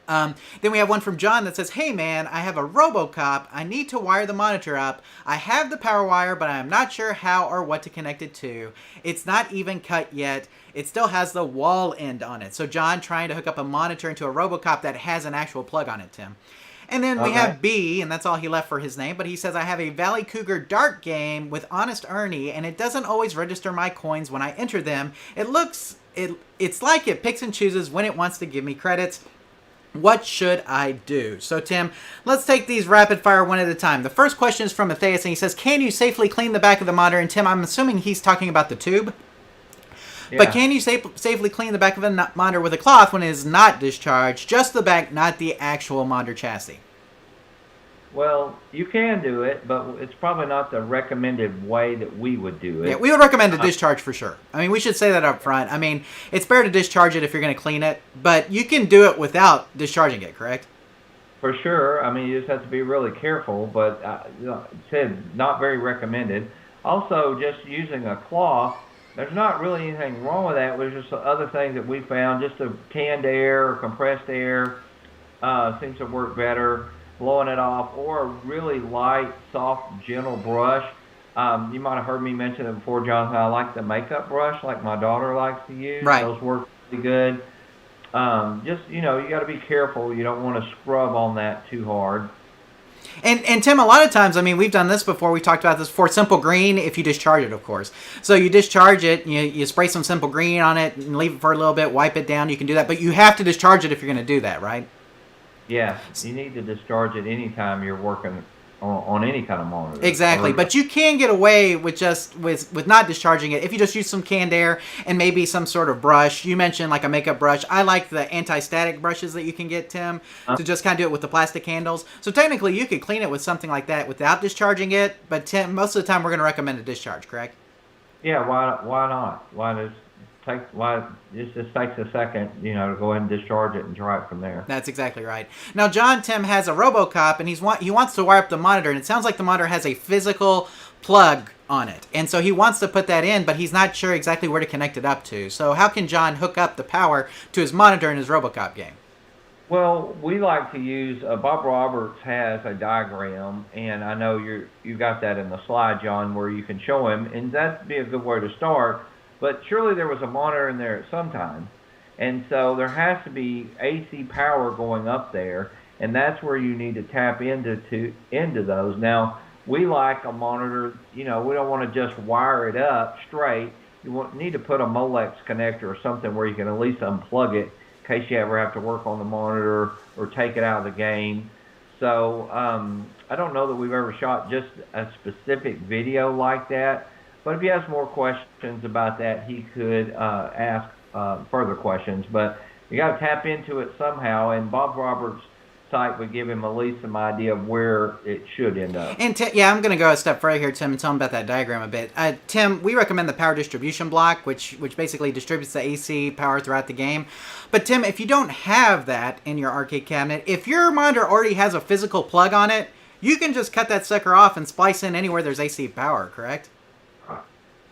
S2: Then we have one from John that says, hey man, I have a RoboCop. I need to wire the monitor up. I have the power wire, but I am not sure how or what to connect it to. It's not even cut yet. It still has the wall end on it. So John trying to hook up a monitor into a RoboCop that has an actual plug on it, Tim. And then we have B, and that's all he left for his name, but he says, I have a Valley Cougar dart game with Honest Ernie, and it doesn't always register my coins when I enter them. It's like it picks and chooses when it wants to give me credits. What should I do? So, Tim, let's take these rapid fire one at a time. The first question is from Matthias, and he says, can you safely clean the back of the monitor? And Tim, I'm assuming he's talking about the tube. Yeah. But can you safely clean the back of a monitor with a cloth when it is not discharged? Just the back, not the actual monitor chassis.
S3: Well, you can do it, but it's probably not the recommended way that we would do it.
S2: Yeah, we would recommend a discharge for sure. We should say that up front. It's better to discharge it if you're going to clean it, but you can do it without discharging it, correct?
S3: For sure. You just have to be really careful, but it said not very recommended. Also, just using a cloth, there's not really anything wrong with that. There's just other things that we found. Just a canned air or compressed air seems to work better, blowing it off, or a really light, soft, gentle brush. You might have heard me mention it before, Jonathan. I like the makeup brush like my daughter likes to use.
S2: Right.
S3: Those work pretty good. You got to be careful. You don't want to scrub on that too hard.
S2: And Tim, a lot of times, I mean, we've done this before. We talked about this for Simple Green. If you discharge it, of course. So you discharge it, you spray some Simple Green on it, and leave it for a little bit. Wipe it down. You can do that, but you have to discharge it if you're going to do that, right?
S3: Yeah, you need to discharge it anytime you're working on any kind of monitor.
S2: Exactly, but you can get away with with not discharging it if you just use some canned air and maybe some sort of brush. You mentioned like a makeup brush. I like the anti-static brushes that you can get, Tim, to just kind of do it with the plastic handles. So technically, you could clean it with something like that without discharging it. But Tim, most of the time, we're going to recommend a discharge, correct?
S3: Yeah, why not? It just takes a second, to go ahead and discharge it and try it from there.
S2: That's exactly right. Now, John Tim has a RoboCop, and he wants to wire up the monitor, and it sounds like the monitor has a physical plug on it. And so he wants to put that in, but he's not sure exactly where to connect it up to. So how can John hook up the power to his monitor in his RoboCop game?
S3: Well, we like to use, Bob Roberts has a diagram, and I know you got that in the slide, John, where you can show him, and that'd be a good way to start. But surely there was a monitor in there at some time, and so there has to be AC power going up there, and that's where you need to tap into those. Now, we like a monitor, we don't want to just wire it up straight. You need to put a Molex connector or something where you can at least unplug it in case you ever have to work on the monitor or take it out of the game. So I don't know that we've ever shot just a specific video like that. But if he has more questions about that, he could ask further questions. But you got to tap into it somehow, and Bob Roberts' site would give him at least some idea of where it should end up.
S2: And I'm going to go a step further here, Tim, and tell him about that diagram a bit. Tim, we recommend the power distribution block, which basically distributes the AC power throughout the game. But Tim, if you don't have that in your arcade cabinet, if your monitor already has a physical plug on it, you can just cut that sucker off and splice in anywhere there's AC power, correct?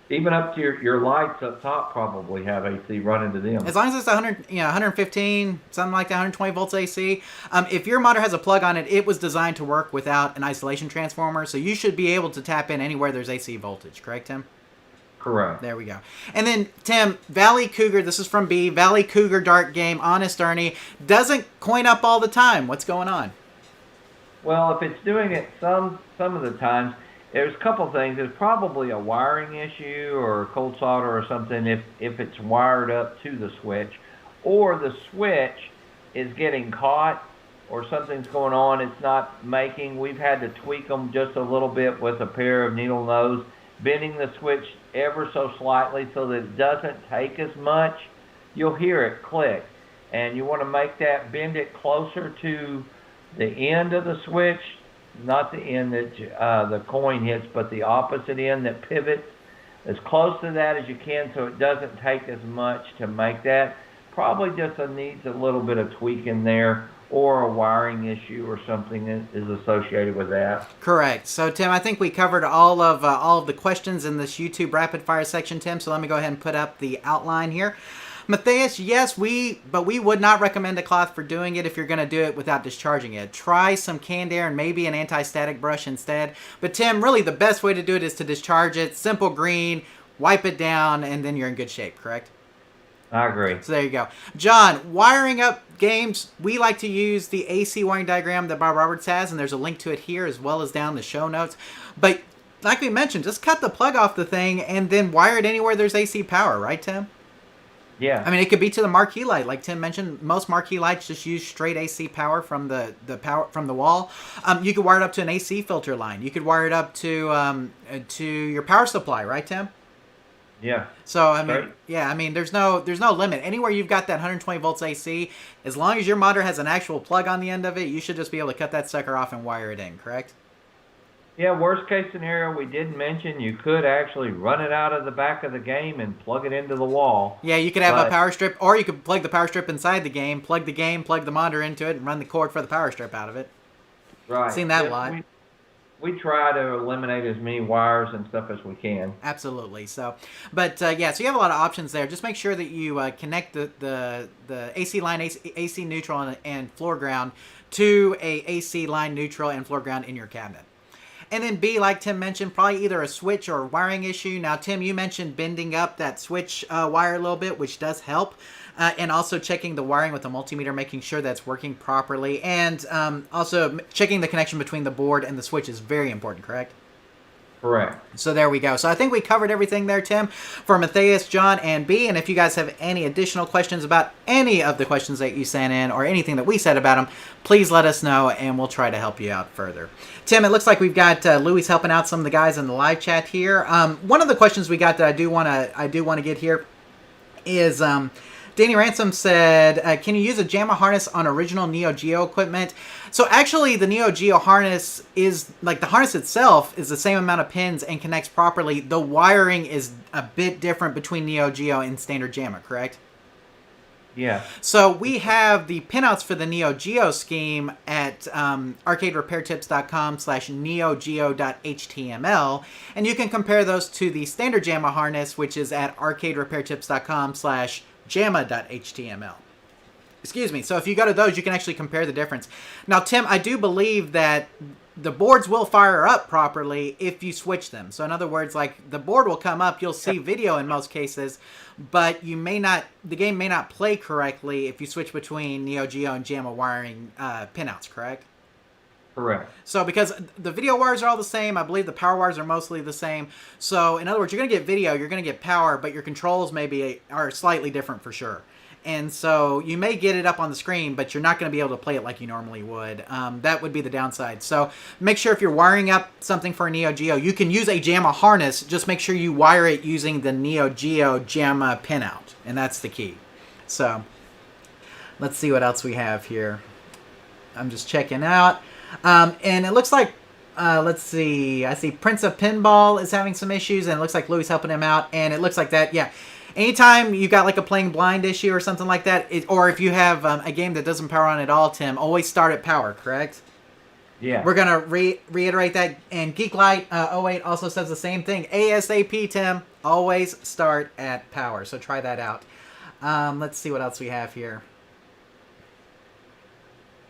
S3: Even up to your lights up top probably have AC running to them.
S2: As long as it's 115, something like that, 120 volts AC. If your monitor has a plug on it, it was designed to work without an isolation transformer, so you should be able to tap in anywhere there's AC voltage. Correct, Tim?
S3: Correct.
S2: There we go. And then, Tim, Valley Cougar, this is from B, Valley Cougar Dart Game, Honest Ernie, doesn't coin up all the time. What's going on?
S3: Well, if it's doing it some of the times, there's a couple things. There's probably a wiring issue or cold solder or something if it's wired up to the switch, or the switch is getting caught or something's going on. It's not making. We've had to tweak them just a little bit with a pair of needle nose, bending the switch ever so slightly so that it doesn't take as much. You'll hear it click, and you want to make that, bend it closer to the end of the switch. Not the end that the coin hits, but the opposite end that pivots. As close to that as you can so it doesn't take as much to make that. Probably just needs a little bit of tweaking there, or a wiring issue or something that is associated with that.
S2: Correct. So, Tim, I think we covered all of the questions in this YouTube rapid fire section, Tim, so let me go ahead and put up the outline here. Matthias, yes, but we would not recommend a cloth for doing it if you're going to do it without discharging it. Try some canned air and maybe an anti-static brush instead. But Tim, really the best way to do it is to discharge it, Simple Green, wipe it down, and then you're in good shape, correct?
S3: I agree.
S2: So there you go. John, wiring up games, we like to use the AC wiring diagram that Bob Roberts has, and there's a link to it here as well as down the show notes. But like we mentioned, just cut the plug off the thing and then wire it anywhere there's AC power, right, Tim?
S3: Yeah.
S2: I mean, it could be to the marquee light, like Tim mentioned. Most marquee lights just use straight AC power from the power from the wall. You could wire it up to an AC filter line. You could wire it up to your power supply, right, Tim?
S3: Yeah.
S2: So I mean,
S3: right.
S2: Yeah, I mean, there's no limit. Anywhere you've got that 120 volts AC, as long as your monitor has an actual plug on the end of it, you should just be able to cut that sucker off and wire it in. Correct?
S3: Yeah, worst case scenario, we did mention you could actually run it out of the back of the game and plug it into the wall.
S2: Yeah, you could have a power strip, or you could plug the power strip inside the game, plug the monitor into it, and run the cord for the power strip out of it.
S3: Right.
S2: Seen that a lot.
S3: We try to eliminate as many wires and stuff as we can.
S2: Absolutely. So, but yeah, so you have a lot of options there. Just make sure that you connect the AC line, AC neutral, and floor ground to a AC line, neutral, and floor ground in your cabinet. And then B, like Tim mentioned, probably either a switch or a wiring issue. Now, Tim, you mentioned bending up that switch wire a little bit, which does help. and also checking the wiring with the multimeter, making sure that's working properly, and also checking the connection between the board and the switch is very important, correct?
S3: Correct.
S2: So there we go. So I think we covered everything there, Tim, for Matthias, John, and B. And if you guys have any additional questions about any of the questions that you sent in or anything that we said about them, please let us know, and we'll try to help you out further. Tim, it looks like we've got Louis helping out some of the guys in the live chat here. One of the questions we got that I do want to get here is Danny Ransom said, can you use a JAMA harness on original Neo Geo equipment? So actually the Neo Geo harness is, like, the harness itself is the same amount of pins and connects properly. The wiring is a bit different between Neo Geo and standard JAMA, correct?
S3: Yeah.
S2: So we have the pinouts for the Neo Geo scheme at arcaderepairtips.com/neogeo.html, and you can compare those to the standard JAMA harness, which is at arcaderepairtips.com/JAMA.html. Excuse me. So if you go to those, you can actually compare the difference. Now, Tim, I do believe that the boards will fire up properly if you switch them. So in other words, like, the board will come up, you'll see video in most cases, but the game may not play correctly if you switch between Neo Geo and JAMA wiring pinouts, correct?
S3: Correct.
S2: So because the video wires are all the same, I believe the power wires are mostly the same. So in other words, you're going to get video, you're going to get power, but your controls are slightly different for sure. And so you may get it up on the screen, but you're not going to be able to play it like you normally would. That would be the downside. So make sure if you're wiring up something for a Neo Geo, you can use a JAMA harness. Just make sure you wire it using the Neo Geo JAMA pinout. And that's the key. So let's see what else we have here. I'm just checking out. And it looks like, let's see. I see Prince of Pinball is having some issues, and it looks like Louis helping him out. And it looks like that, yeah. Anytime you got like a playing blind issue or something like that, or if you have a game that doesn't power on at all, Tim, always start at power, correct?
S3: Yeah.
S2: We're going to reiterate that. And Geeklight08 also says the same thing. ASAP, Tim, always start at power. So try that out. Let's see what else we have here.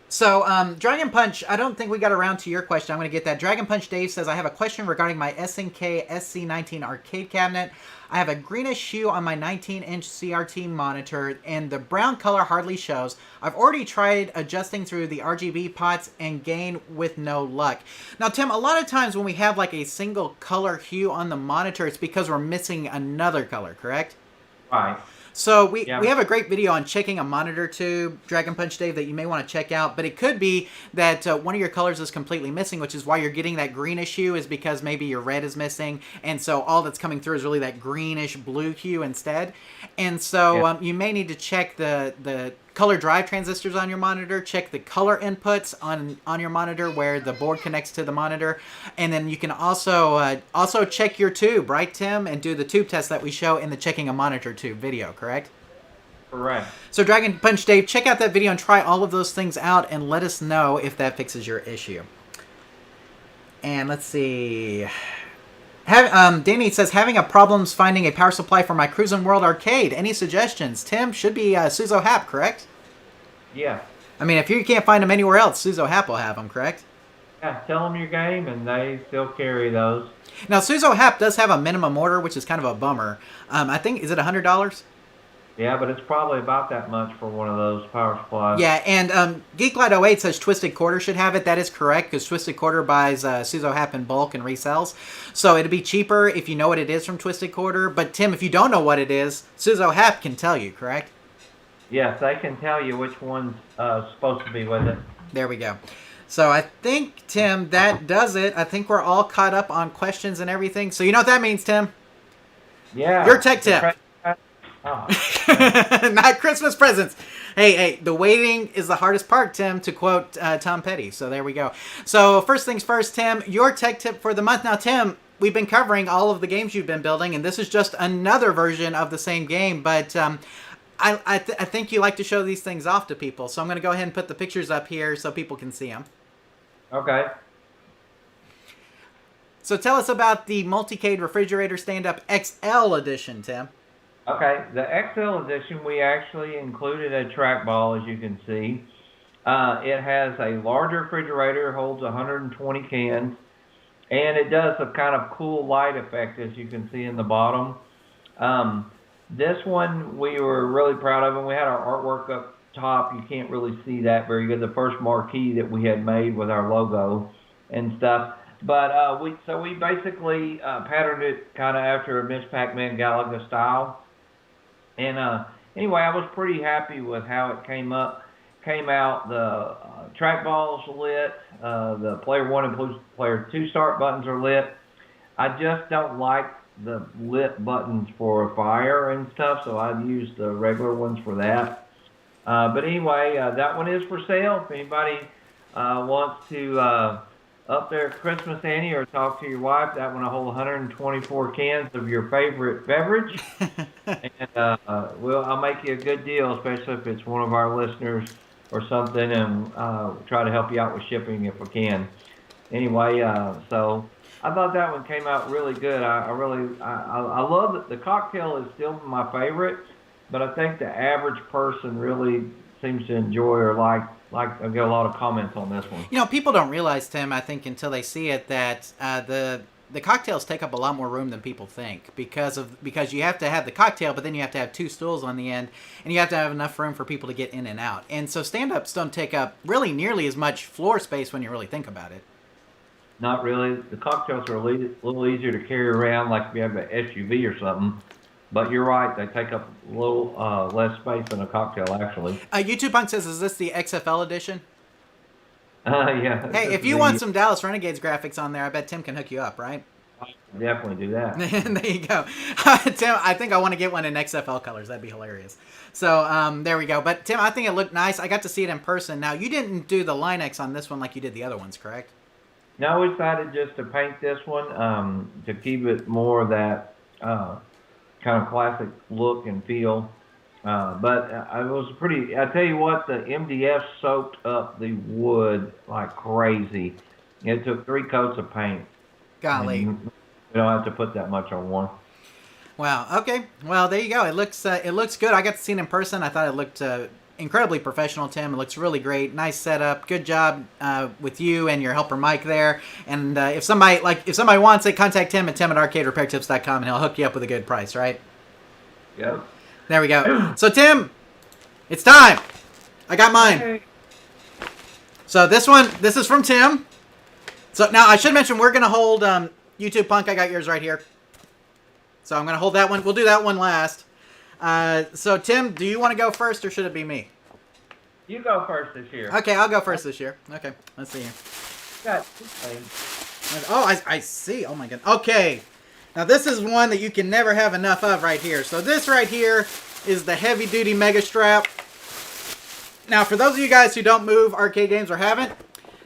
S2: So, Dragon Punch, I don't think we got around to your question. I'm going to get that. Dragon Punch Dave says, I have a question regarding my SNK SC19 arcade cabinet. I have a greenish hue on my 19-inch CRT monitor, and the brown color hardly shows. I've already tried adjusting through the RGB pots and gain with no luck. Now, Tim, a lot of times when we have like a single color hue on the monitor, it's because we're missing another color, correct?
S3: Right.
S2: So we have a great video on checking a monitor tube, Dragon Punch Dave, that you may want to check out. But it could be that one of your colors is completely missing, which is why you're getting that greenish hue, is because maybe your red is missing. And so all that's coming through is really that greenish blue hue instead. And so you may need to check the color drive transistors on your monitor, check the color inputs on your monitor where the board connects to the monitor, and then you can also check your tube, right, Tim, and do the tube test that we show in the checking a monitor tube video, correct?
S3: Correct.
S2: So Dragon Punch Dave, check out that video and try all of those things out and let us know if that fixes your issue. And let's see. Danny says, having a problems finding a power supply for my Cruisin' World arcade. Any suggestions? Tim, should be Suzo Hap, correct?
S3: Yeah.
S2: I mean, if you can't find them anywhere else, Suzo Hap will have them, correct?
S3: Yeah, tell them your game, and they still carry those.
S2: Now, Suzo Hap does have a minimum order, which is kind of a bummer. I think, is it $100?
S3: Yeah, but it's probably about that much for one of those power supplies.
S2: Yeah, and Geeklight08 says Twisted Quarter should have it. That is correct, because Twisted Quarter buys Suzo Hap in bulk and resells. So it'd be cheaper if you know what it is from Twisted Quarter. But, Tim, if you don't know what it is, Suzo Hap can tell you, correct?
S3: Yes, they can tell you which one's supposed to be with it.
S2: There we go. So I think, Tim, that does it. I think we're all caught up on questions and everything. So you know what that means, Tim?
S3: Yeah.
S2: Your tech tip.
S3: Oh.
S2: Not Christmas presents. Hey, the waiting is the hardest part, Tim, to quote Tom Petty. So there we go. So first things first, Tim, your tech tip for the month. Now, Tim, we've been covering all of the games you've been building, and this is just another version of the same game. But I think you like to show these things off to people. So I'm going to go ahead and put the pictures up here so people can see them.
S3: Okay.
S2: So tell us about the Multicade Refrigerator Stand-Up XL Edition, Tim.
S3: Okay, the XL edition, we actually included a trackball, as you can see. It has a larger refrigerator, holds 120 cans, and it does a kind of cool light effect, as you can see in the bottom. This one we were really proud of, and we had our artwork up top. You can't really see that very good. The first marquee that we had made with our logo and stuff. But we basically patterned it kind of after a Miss Pac-Man Galaga style. And anyway, I was pretty happy with how it came out. The trackball's lit. The player 1 and player 2 start buttons are lit. I just don't like the lit buttons for fire and stuff, so I've used the regular ones for that. But anyway, that one is for sale. If anybody wants to up their Christmas ante or talk to your wife, that one will hold 124 cans of your favorite beverage. And I'll make you a good deal, especially if it's one of our listeners or something, and try to help you out with shipping if we can. Anyway, so I thought that one came out really good. I love it. The cocktail is still my favorite, but I think the average person really seems to enjoy or like. I get a lot of comments on this one.
S2: You know, people don't realize, Tim, I think until they see it, that the cocktails take up a lot more room than people think because you have to have the cocktail, but then you have to have 2 stools on the end, and you have to have enough room for people to get in and out. And so stand-ups don't take up really nearly as much floor space when you really think about it.
S3: Not really. The cocktails are a little easier to carry around, like if you have an SUV or something. But you're right, they take up a little less space than a cocktail, actually.
S2: YouTube Punk says, is this the XFL edition?
S3: Yeah.
S2: Hey, if you want some Dallas Renegades graphics on there, I bet Tim can hook you up, right?
S3: I'll definitely do that.
S2: There you go. Tim, I think I want to get one in XFL colors. That'd be hilarious. So there we go. But Tim, I think it looked nice. I got to see it in person. Now, you didn't do the Linex on this one like you did the other ones, correct?
S3: No, we decided just to paint this one to keep it more of that kind of classic look and feel. But it was pretty, I tell you what, the MDF soaked up the wood like crazy. It took 3 coats of paint.
S2: Golly.
S3: You don't have to put that much on one.
S2: Wow. Okay. Well, there you go. It looks good. I got to see it in person. I thought it looked incredibly professional, Tim. It looks really great. Nice setup. Good job with you and your helper Mike there. And if somebody wants it, contact Tim at tim@arcaderepairtips.com, and he'll hook you up with a good price, right?
S3: Yep.
S2: There we go. So Tim, it's time. I got mine.
S3: Okay.
S2: So this is from Tim. So now I should mention we're gonna hold YouTube Punk. I got yours right here. So I'm gonna hold that one. We'll do that one last. So Tim, do you want to go first or should it be me?
S3: You go first this year.
S2: Okay, I'll go first this year. Okay, let's see here.
S3: Got 2 things.
S2: Oh, I see. Oh my god. Okay, now this is one that you can never have enough of right here. So this right here is the heavy duty Mega Strap. Now for those of you guys who don't move arcade games or haven't,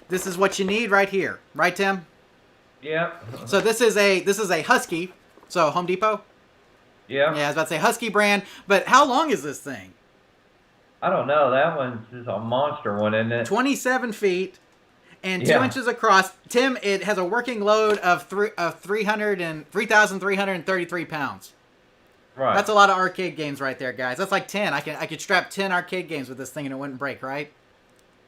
S2: this is what you need right here. Right, Tim?
S3: Yep.
S2: So this is a Husky. So Home Depot?
S3: Yep.
S2: Yeah, I was about to say Husky brand. But how long is this thing?
S3: I don't know. That one's just a monster one, isn't it?
S2: 27 feet and 2 inches across. Tim, it has a working load of 3,333 pounds.
S3: Right.
S2: That's a lot of arcade games right there, guys. That's like 10. I could strap 10 arcade games with this thing and it wouldn't break, right?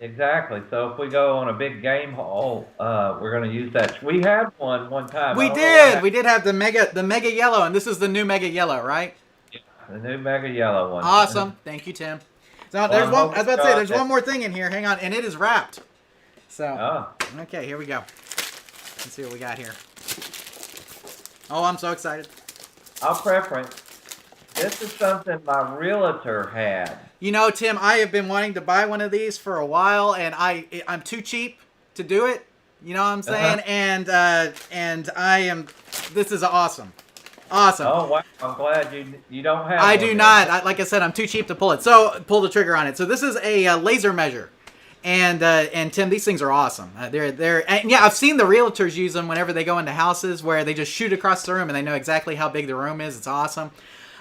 S3: Exactly. So if we go on a big game haul, we're going to use that. We had one time.
S2: We did. We did have the Mega Yellow, and this is the new Mega Yellow, right?
S3: Yeah, the new Mega Yellow one.
S2: Awesome. Thank you, Tim. So there's one. I was about to say there's one more thing in here. Hang on, and it is wrapped. So okay, here we go. Let's see what we got here. Oh, I'm so excited.
S3: I'll preference. This is something my realtor had.
S2: You know, Tim, I have been wanting to buy one of these for a while, and I'm too cheap to do it. You know what I'm saying? And I am. This is awesome. Awesome.
S3: Oh wow! I'm glad you don't have.
S2: I do not. Like I said, I'm too cheap to pull it. So pull the trigger on it. So this is a laser measure, and Tim, these things are awesome. And yeah, I've seen the realtors use them whenever they go into houses where they just shoot across the room and they know exactly how big the room is. It's awesome.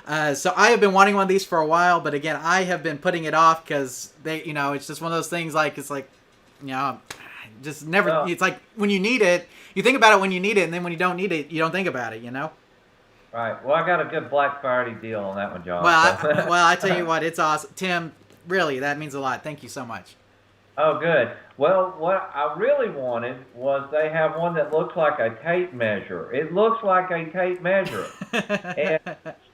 S2: So I have been wanting one of these for a while, but again, I have been putting it off because it's just one of those things. Just never.
S3: Well,
S2: it's like when you need it, you think about it when you need it, and then when you don't need it, you don't think about it.
S3: Right. Well, I got a good Black Friday deal on that one, John.
S2: Well, I tell you what, it's awesome, Tim. Really, that means a lot. Thank you so much.
S3: Oh, good. Well, what I really wanted was they have one that looks like a tape measure. It looks like a tape measure. And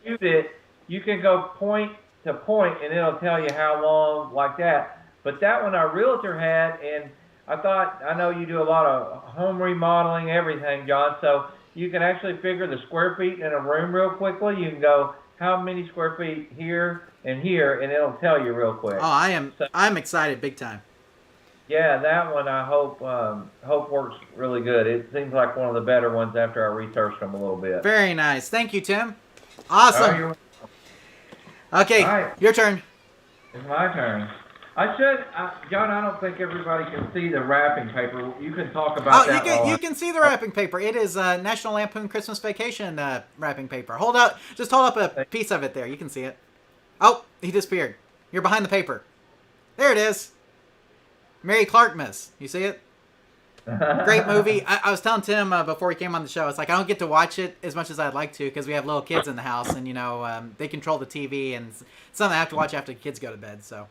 S3: shoot it you can go point to point, and it'll tell you how long, like that. But that one our realtor had, and I know you do a lot of home remodeling, everything, John, so you can actually figure the square feet in a room real quickly. You can go, how many square feet here, and it'll tell you real quick.
S2: Oh, I'm excited big time.
S3: Yeah, that one I hope works really good. It seems like one of the better ones after I researched them a little bit.
S2: Very nice. Thank you, Tim. Awesome. Okay,
S3: right.
S2: Your turn.
S3: It's my turn. John, I don't think everybody can see the wrapping paper. You can talk about that.
S2: You can see the wrapping paper. It is National Lampoon Christmas Vacation wrapping paper. Just hold up a piece of it there. You can see it. Oh, he disappeared. You're behind the paper. There it is. Mary Clarkmas. You see it? Great movie. I was telling Tim before he came on the show, it's like I don't get to watch it as much as I'd like to because we have little kids in the house and, they control the TV and it's something I have to watch after the kids go to bed, so.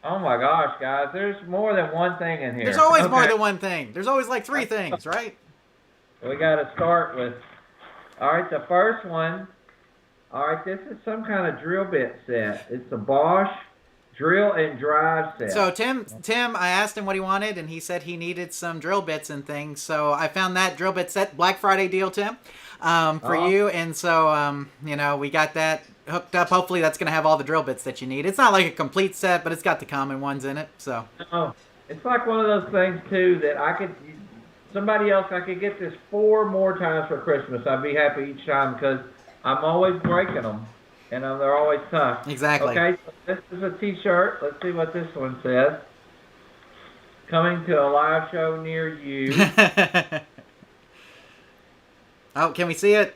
S3: Oh my gosh, guys, there's more than one thing in here.
S2: There's always more than one thing. There's always like 3 things, right?
S3: We got to start with, all right, the first one. All right, this is some kind of drill bit set. It's a Bosch drill and drive set.
S2: So Tim, I asked him what he wanted, and he said he needed some drill bits and things. So I found that drill bit set, Black Friday deal, Tim, for you. And so, we got that hooked up. Hopefully that's going to have all the drill bits that you need. It's not like a complete set, but it's got the common ones in it. So.
S3: Oh, it's like one of those things, too, that I could get this 4 more times for Christmas. I'd be happy each time because I'm always breaking them. And they're always tough.
S2: Exactly.
S3: Okay, so this is a T-shirt. Let's see what this one says. Coming to a live show near you.
S2: Oh, can we see it?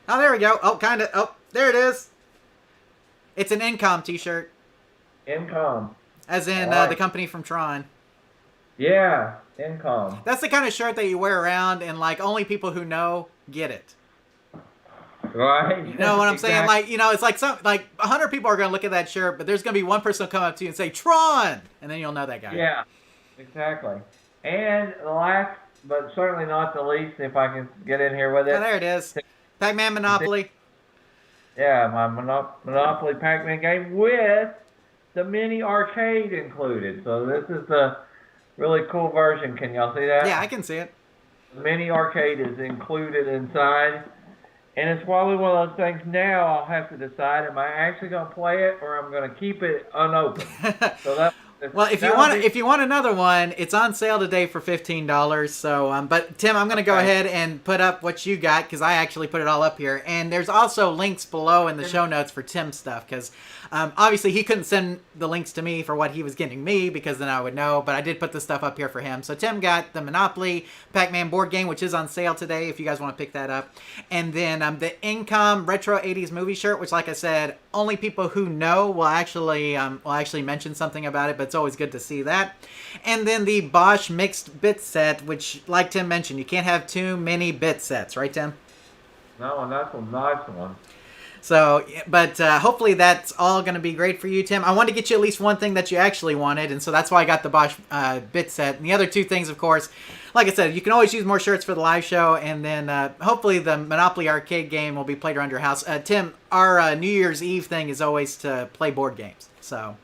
S2: Oh, there we go. Oh, kind of. Oh, there it is. It's an Incom T-shirt.
S3: Incom.
S2: As in the company from Tron.
S3: Yeah, Incom.
S2: That's the kind of shirt that you wear around and, only people who know get it.
S3: Right.
S2: You know what I'm saying? It's like 100 people are going to look at that shirt, but there's going to be one person who'll come up to you and say, Tron! And then you'll know that guy.
S3: Yeah, exactly. And last, but certainly not the least, if I can get in here with it.
S2: Oh, there it is. Pac-Man Monopoly.
S3: Yeah, my Monopoly Pac-Man game with the mini arcade included. So this is the really cool version. Can y'all see that?
S2: Yeah, I can see it.
S3: The mini arcade is included inside. And it's probably one of those things now I'll have to decide, am I actually going to play it or I'm going to keep it unopened? So
S2: well, if you want another one, it's on sale today for $15. So, but Tim, I'm going to go ahead and put up what you got because I actually put it all up here. And there's also links below in the show notes for Tim's stuff because obviously he couldn't send the links to me for what he was getting me because then I would know. But I did put the stuff up here for him. So Tim got the Monopoly Pac-Man board game, which is on sale today if you guys want to pick that up. And then the Incom Retro 80s movie shirt, which, like I said, only people who know will actually mention something about it. But it's always good to see that. And then the Bosch mixed bit set, which, like Tim mentioned, you can't have too many bit sets, right, Tim?
S3: No, and that's a nice one.
S2: So, but hopefully that's all going to be great for you, Tim. I wanted to get you at least one thing that you actually wanted, and so that's why I got the Bosch bit set. And the other 2 things, of course, like I said, you can always use more shirts for the live show, and then hopefully the Monopoly arcade game will be played around your house. Tim, our New Year's Eve thing is always to play board games, so...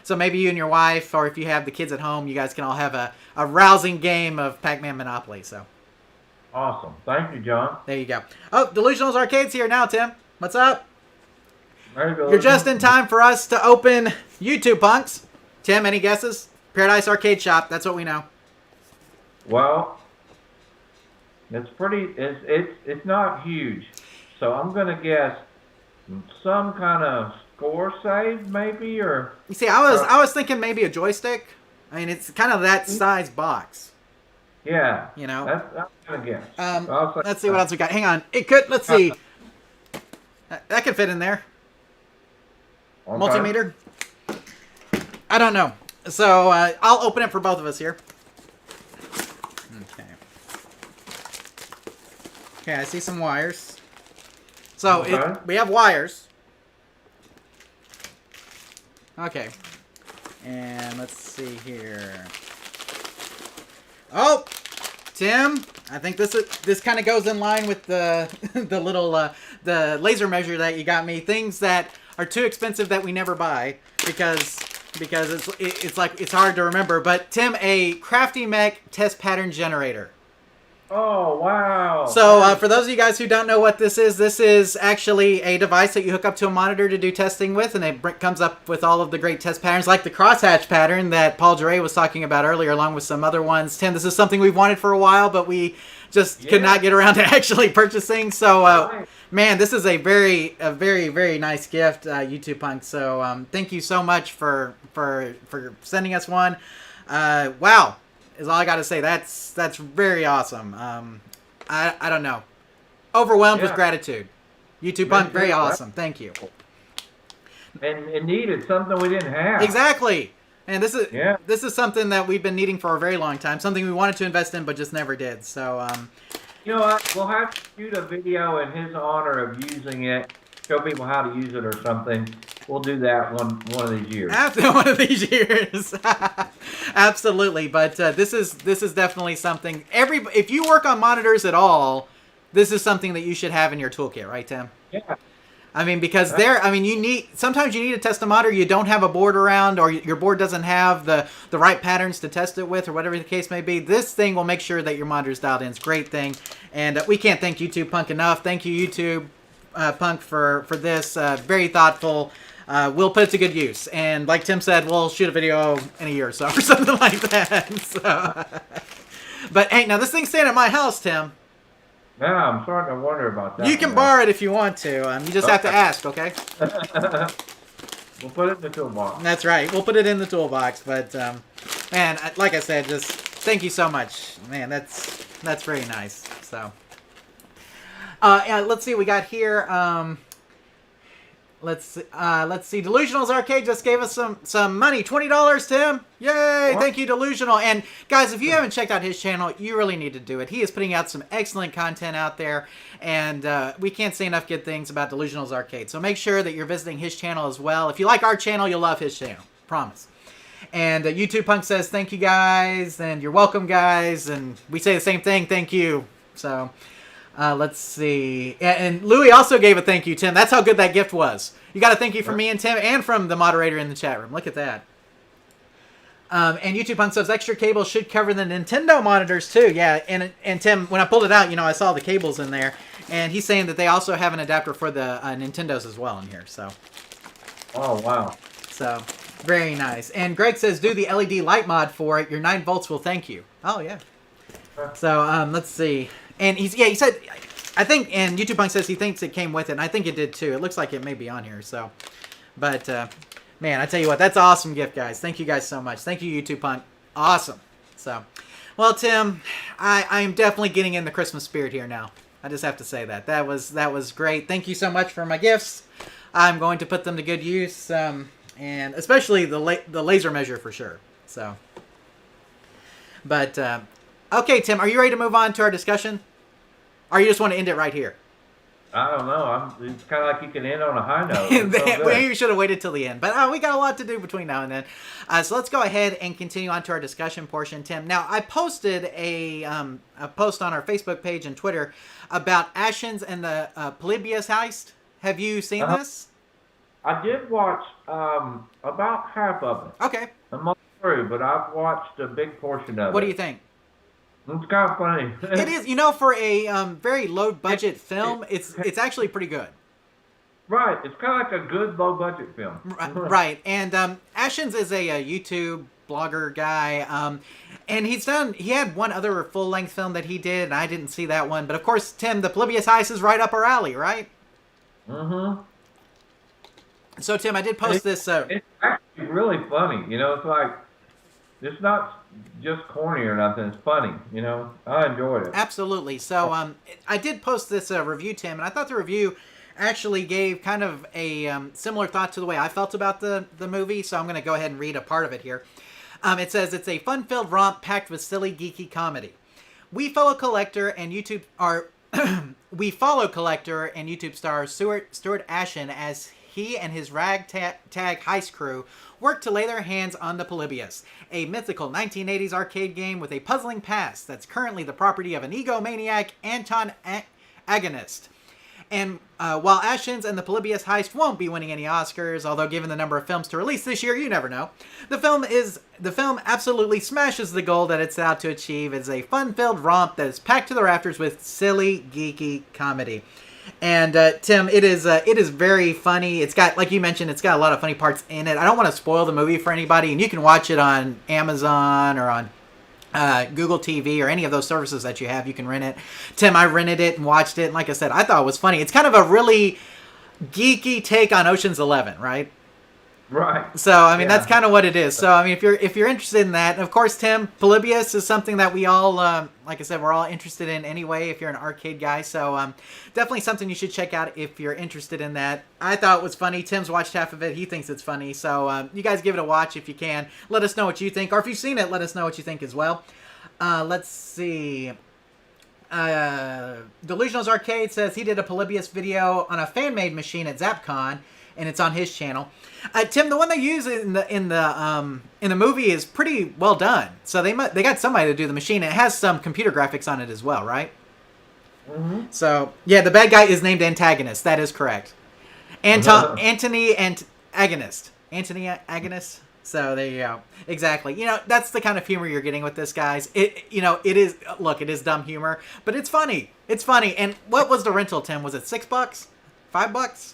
S2: So maybe you and your wife, or if you have the kids at home, you guys can all have a rousing game of Pac-Man Monopoly. So
S3: awesome. Thank you, John.
S2: There you go. Oh, Delusionals Arcade's here now, Tim. What's up?
S3: You're
S2: just in time for us to open YouTube Punks. Tim, any guesses? Paradise Arcade Shop. That's what we know.
S3: Well, it's not huge. So I'm going to guess some kind of score save maybe, or
S2: you see, I was thinking maybe a joystick. I mean, it's kind of that size box.
S3: Yeah,
S2: you know.
S3: That's gonna guess.
S2: Let's see what else we got. Hang on, it could. Let's see. That could fit in there. Okay. Multimeter. I don't know. So I'll open it for both of us here. Okay. Okay, I see some wires. So we have wires. Okay. And let's see here. Oh! Tim, I think this kind of goes in line with the the little the laser measure that you got me. Things that are too expensive that we never buy because it's like it's hard to remember. But Tim, a Crafty Mech test pattern generator.
S3: Oh, wow.
S2: So for those of you guys who don't know what this is actually a device that you hook up to a monitor to do testing with, and it comes up with all of the great test patterns, like the crosshatch pattern that Paul Duray was talking about earlier, along with some other ones. Tim, this is something we've wanted for a while, but we just could not get around to actually purchasing. So, man, this is a very, very nice gift, YouTube Punk. So thank you so much for sending us one. Wow. Is all I got to say. That's very awesome. I don't know. Overwhelmed with gratitude. YouTube Punk, very awesome. Thank you.
S3: And needed something we didn't have.
S2: Exactly. And this is something that we've been needing for a very long time. Something we wanted to invest in but just never did. So
S3: you know what? We'll have to shoot a video in his honor of using it. Show people how to use it or something. We'll do that one of these years.
S2: After one of these years, absolutely. But this is definitely something. If you work on monitors at all, this is something that you should have in your toolkit, right, Tim?
S3: Yeah.
S2: I mean, because sometimes you need to test a monitor. You don't have a board around, or your board doesn't have the right patterns to test it with, or whatever the case may be. This thing will make sure that your monitor's dialed in. It's a great thing, and we can't thank YouTube Punk enough. Thank you, YouTube Punk, for this. Very thoughtful. We'll put it to good use. And like Tim said, we'll shoot a video in a year or so or something like that. So, but hey, now this thing's staying at my house, Tim.
S3: Yeah, I'm starting to wonder about that.
S2: You can borrow it if you want to. You just have to ask, okay?
S3: We'll put it in the toolbox.
S2: That's right. We'll put it in the toolbox. But, man, like I said, just thank you so much. Man, that's very nice. So, yeah, let's see what we got here. Let's see. Delusional's Arcade just gave us some money. $20, Tim. Yay! What? Thank you, Delusional. And guys, if you haven't checked out his channel, you really need to do it. He is putting out some excellent content out there, and we can't say enough good things about Delusional's Arcade. So make sure that you're visiting his channel as well. If you like our channel, you'll love his channel. Promise. And YouTube Punk says, thank you, guys, and you're welcome, guys. And we say the same thing. Thank you. So... let's see. And Louis also gave a thank you, Tim. That's how good that gift was. You got a thank you from me and Tim and from the moderator in the chat room. Look at that. And YouTube Punk says extra cables should cover the Nintendo monitors too. Yeah, and Tim, when I pulled it out, I saw the cables in there. And he's saying that they also have an adapter for the Nintendos as well in here. So.
S3: Oh, wow.
S2: So, very nice. And Greg says do the LED light mod for it. Your 9 volts will thank you. Oh, yeah. So, let's see. And he said, I think, and YouTube Punk says he thinks it came with it, and I think it did too. It looks like it may be on here, so. But, man, I tell you what, that's an awesome gift, guys. Thank you guys so much. Thank you, YouTube Punk. Awesome. So, well, Tim, I'm definitely getting in the Christmas spirit here now. I just have to say that. That was great. Thank you so much for my gifts. I'm going to put them to good use, and especially the laser measure for sure. So, but, okay, Tim, are you ready to move on to our discussion? Or you just want to end it right here?
S3: I don't know. It's kind of like you can end on a high note.
S2: Maybe you should have waited till the end. But we got a lot to do between now and then. So let's go ahead and continue on to our discussion portion, Tim. Now, I posted a post on our Facebook page and Twitter about Ashens and the Polybius Heist. Have you seen this?
S3: I did watch about half of it.
S2: Okay.
S3: I'm not through, but I've watched a big portion of it.
S2: What do you think?
S3: It's kind of funny.
S2: It is, for a very low budget film. It's actually pretty good.
S3: Right, it's kind of like a good low budget film.
S2: Right, and Ashens is a YouTube blogger guy, and he had one other full length film that he did, and I didn't see that one. But of course, Tim, the Polybius Heist is right up our alley, right?
S3: Mm-hmm.
S2: So Tim, I did post this.
S3: It's actually really funny. It's like it's not just corny or nothing. It's funny, I enjoyed it.
S2: Absolutely. So I did post this review, Tim, and I thought the review actually gave kind of a similar thought to the way I felt about the movie. So I'm going to go ahead and read a part of it here. It says, it's a fun-filled romp packed with silly, geeky comedy. We follow collector and YouTube star Stuart Ashen as he and his ragtag heist crew work to lay their hands on the Polybius, a mythical 1980s arcade game with a puzzling past that's currently the property of an egomaniac Anton Agonist. And while Ashens and the Polybius Heist won't be winning any Oscars, although given the number of films to release this year, you never know, the film absolutely smashes the goal that it's out to achieve. It's a fun-filled romp that is packed to the rafters with silly, geeky comedy. And Tim, it is very funny. It's got, like you mentioned, it's got a lot of funny parts in it. I don't want to spoil the movie for anybody, and you can watch it on Amazon or on Google TV or any of those services that you have. You can rent it. Tim, I rented it and watched it, and like I said, I thought it was funny. It's kind of a really geeky take on Ocean's 11, right?
S3: Right.
S2: So, I mean, that's kind of what it is. So, I mean, if you're interested in that, and of course, Tim, Polybius is something that we all, like I said, we're all interested in anyway if you're an arcade guy. So, definitely something you should check out if you're interested in that. I thought it was funny. Tim's watched half of it. He thinks it's funny. So, you guys give it a watch if you can. Let us know what you think. Or if you've seen it, let us know what you think as well. Let's see. Delusional's Arcade says he did a Polybius video on a fan-made machine at ZapCon, and it's on his channel. Tim, the one they use in the movie is pretty well done. So they got somebody to do the machine. It has some computer graphics on it as well, right?
S3: Mm-hmm.
S2: So yeah, the bad guy is named Antagonist. That is correct. Anthony and Agonist. Anthony Agonist. So there you go. Exactly. You know, that's the kind of humor you're getting with this, guys. It is dumb humor, but it's funny. It's funny. And what was the rental, Tim? Was it $6? $5?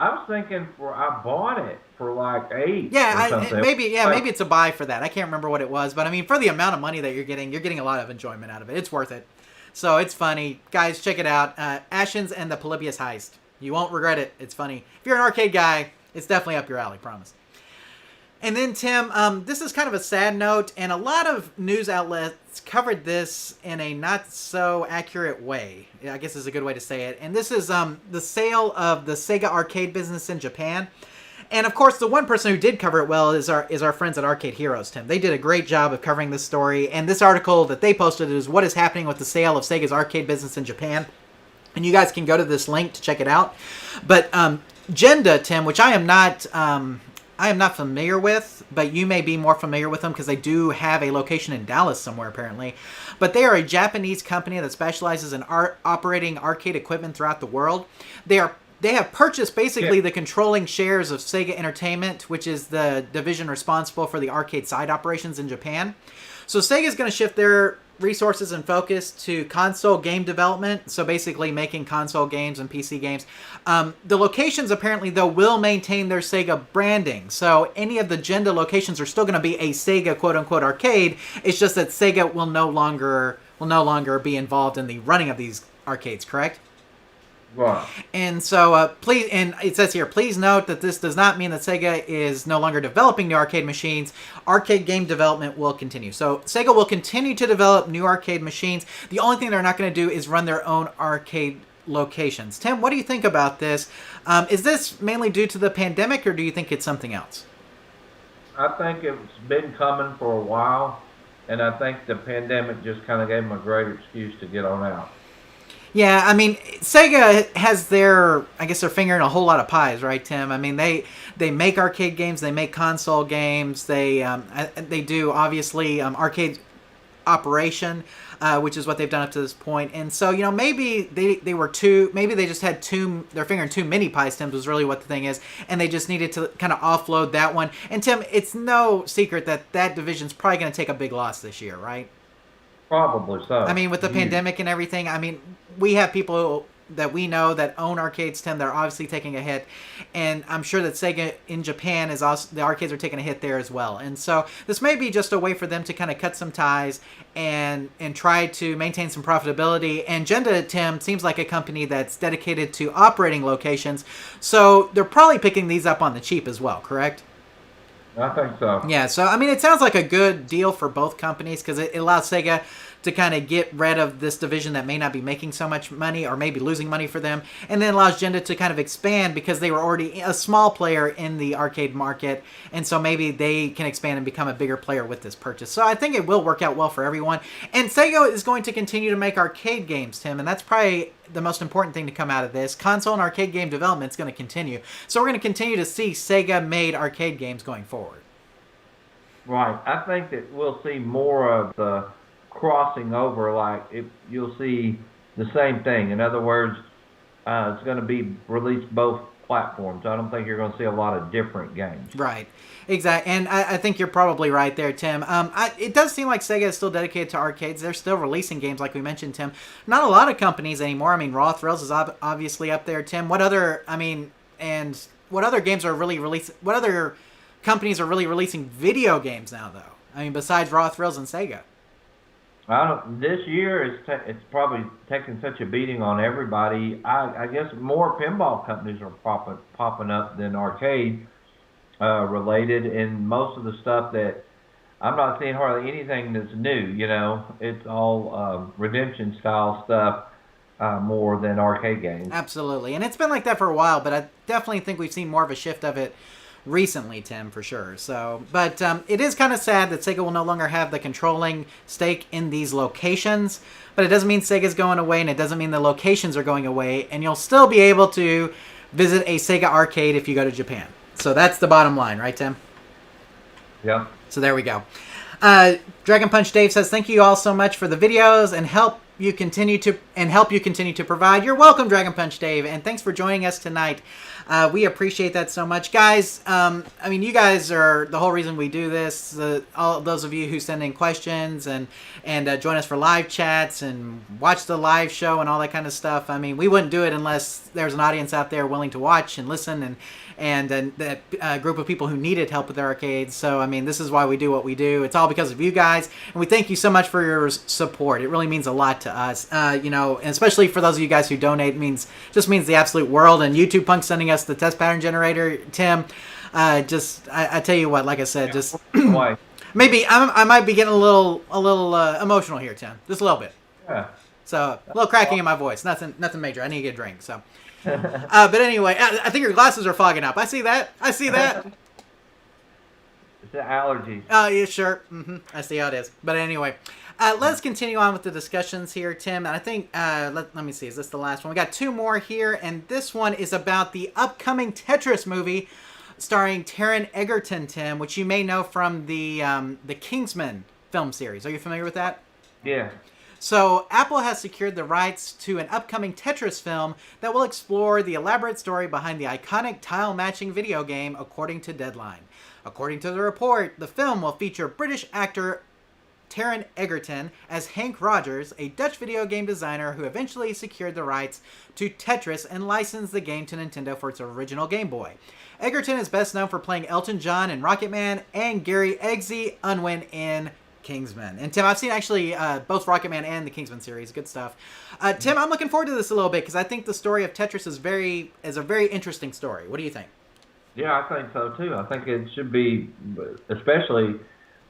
S3: I was thinking I bought it for like $8.
S2: Yeah, maybe it's a buy for that. I can't remember what it was, but I mean, for the amount of money that you're getting a lot of enjoyment out of it. It's worth it. So it's funny, guys. Check it out. Ashens and the Polybius Heist. You won't regret it. It's funny. If you're an arcade guy, it's definitely up your alley. Promise. And then, Tim, this is kind of a sad note, and a lot of news outlets covered this in a not-so-accurate way, I guess is a good way to say it. And this is the sale of the Sega arcade business in Japan. And, of course, the one person who did cover it well is our friends at Arcade Heroes, Tim. They did a great job of covering this story, and this article that they posted is what is happening with the sale of Sega's arcade business in Japan. And you guys can go to this link to check it out. But Genda, Tim, which I am not familiar with, but you may be more familiar with them because they do have a location in Dallas somewhere apparently. But they are a Japanese company that specializes in operating arcade equipment throughout the world. They have purchased basically the controlling shares of Sega Entertainment, which is the division responsible for the arcade side operations in Japan. So Sega is going to shift their resources and focus to console game development, so basically making console games and PC games. The locations apparently, though, will maintain their Sega branding, so any of the Genda locations are still going to be a Sega quote-unquote arcade. It's just that Sega will no longer be involved in the running of these arcades, correct?
S3: Right.
S2: And so, please, and it says here, please note that this does not mean that Sega is no longer developing new arcade machines. Arcade game development will continue. So, Sega will continue to develop new arcade machines. The only thing they're not going to do is run their own arcade locations. Tim, what do you think about this? Is this mainly due to the pandemic, or do you think it's something else?
S3: I think it's been coming for a while, and I think the pandemic just kind of gave them a great excuse to get on out.
S2: Yeah, I mean, Sega has their finger in a whole lot of pies, right, Tim? I mean, they make arcade games, they make console games, they do, obviously, arcade operation, which is what they've done up to this point. And so, you know, maybe they just had their finger in too many pies, Tim, was really what the thing is, and they just needed to kind of offload that one. And, Tim, it's no secret that division's probably going to take a big loss this year, right?
S3: Probably so.
S2: I mean, with the pandemic and everything, I mean, we have people that we know that own arcades, Tim, they're obviously taking a hit. And I'm sure that Sega in Japan is also, the arcades are taking a hit there as well. And so this may be just a way for them to kind of cut some ties and try to maintain some profitability. And Genda, Tim, seems like a company that's dedicated to operating locations. So they're probably picking these up on the cheap as well, correct?
S3: I think so.
S2: Yeah, so, I mean, it sounds like a good deal for both companies because it allows Sega to kind of get rid of this division that may not be making so much money or maybe losing money for them, and then allows Genda to kind of expand because they were already a small player in the arcade market, and so maybe they can expand and become a bigger player with this purchase. So I think it will work out well for everyone, and Sega is going to continue to make arcade games, Tim, and that's probably the most important thing to come out of this. Console and arcade game development is going to continue. So we're going to continue to see Sega-made arcade games going forward.
S3: Right. I think that we'll see more of the crossing over. Like you'll see the same thing. In other words, it's going to be released both platforms. I don't think you're going to see a lot of different games.
S2: Right. Exactly. And I think you're probably right there, Tim. It does seem like Sega is still dedicated to arcades. They're still releasing games, like we mentioned, Tim. Not a lot of companies anymore. I mean, Raw Thrills is obviously up there, Tim. What other games are really releasing? What other companies are really releasing video games now, though? I mean, besides Raw Thrills and Sega.
S3: This year it's probably taking such a beating on everybody. I guess more pinball companies are popping up than arcade related, and most of the stuff that I'm not seeing hardly anything that's new. You know, it's all redemption style stuff more than arcade games.
S2: Absolutely, and it's been like that for a while, but I definitely think we've seen more of a shift of it recently, Tim, for sure. So, but it is kind of sad that Sega will no longer have the controlling stake in these locations, but it doesn't mean Sega's going away, and it doesn't mean the locations are going away, and you'll still be able to visit a Sega arcade if you go to Japan. So that's the bottom line, right, Tim?
S3: Yeah.
S2: So there we go. Dragon Punch Dave says, thank you all so much for the videos and help you continue to provide. You're welcome, Dragon Punch Dave, and thanks for joining us tonight. We appreciate that so much, guys. I mean, you guys are the whole reason we do this. All those of you who send in questions and join us for live chats and watch the live show and all that kind of stuff. I mean, we wouldn't do it unless there's an audience out there willing to watch and listen and that group of people who needed help with their arcades. So, I mean, this is why we do what we do. It's all because of you guys, and we thank you so much for your support. It really means a lot to us, and especially for those of you guys who donate. Just means the absolute world. And YouTube Punk sending us the test pattern generator, Tim. I tell you what, like I said, just maybe I might be getting a little emotional here, Tim, just a little bit.
S3: Yeah.
S2: So a little cracking in my voice. Nothing major. I need to get a drink. So. But anyway, I think your glasses are fogging up. I see that.
S3: It's the allergies.
S2: Yeah, sure. I see how it is. But anyway, let's continue on with the discussions here, Tim. And I think, let me see, is this the last one? We got two more here, and this one is about the upcoming Tetris movie starring Taron Egerton, Tim, which you may know from the Kingsman film series. Are you familiar with that?
S3: Yeah.
S2: So, Apple has secured the rights to an upcoming Tetris film that will explore the elaborate story behind the iconic tile-matching video game, according to Deadline. According to the report, the film will feature British actor Taron Egerton as Hank Rogers, a Dutch video game designer who eventually secured the rights to Tetris and licensed the game to Nintendo for its original Game Boy. Egerton is best known for playing Elton John in Rocket Man and Gary Eggsy Unwin in Kingsman. And Tim, I've seen actually both Rocket Man and the Kingsman series. Good stuff. Tim, I'm looking forward to this a little bit because I think the story of Tetris is a very interesting story. What do you think?
S3: Yeah, I think so too. I think it should be, especially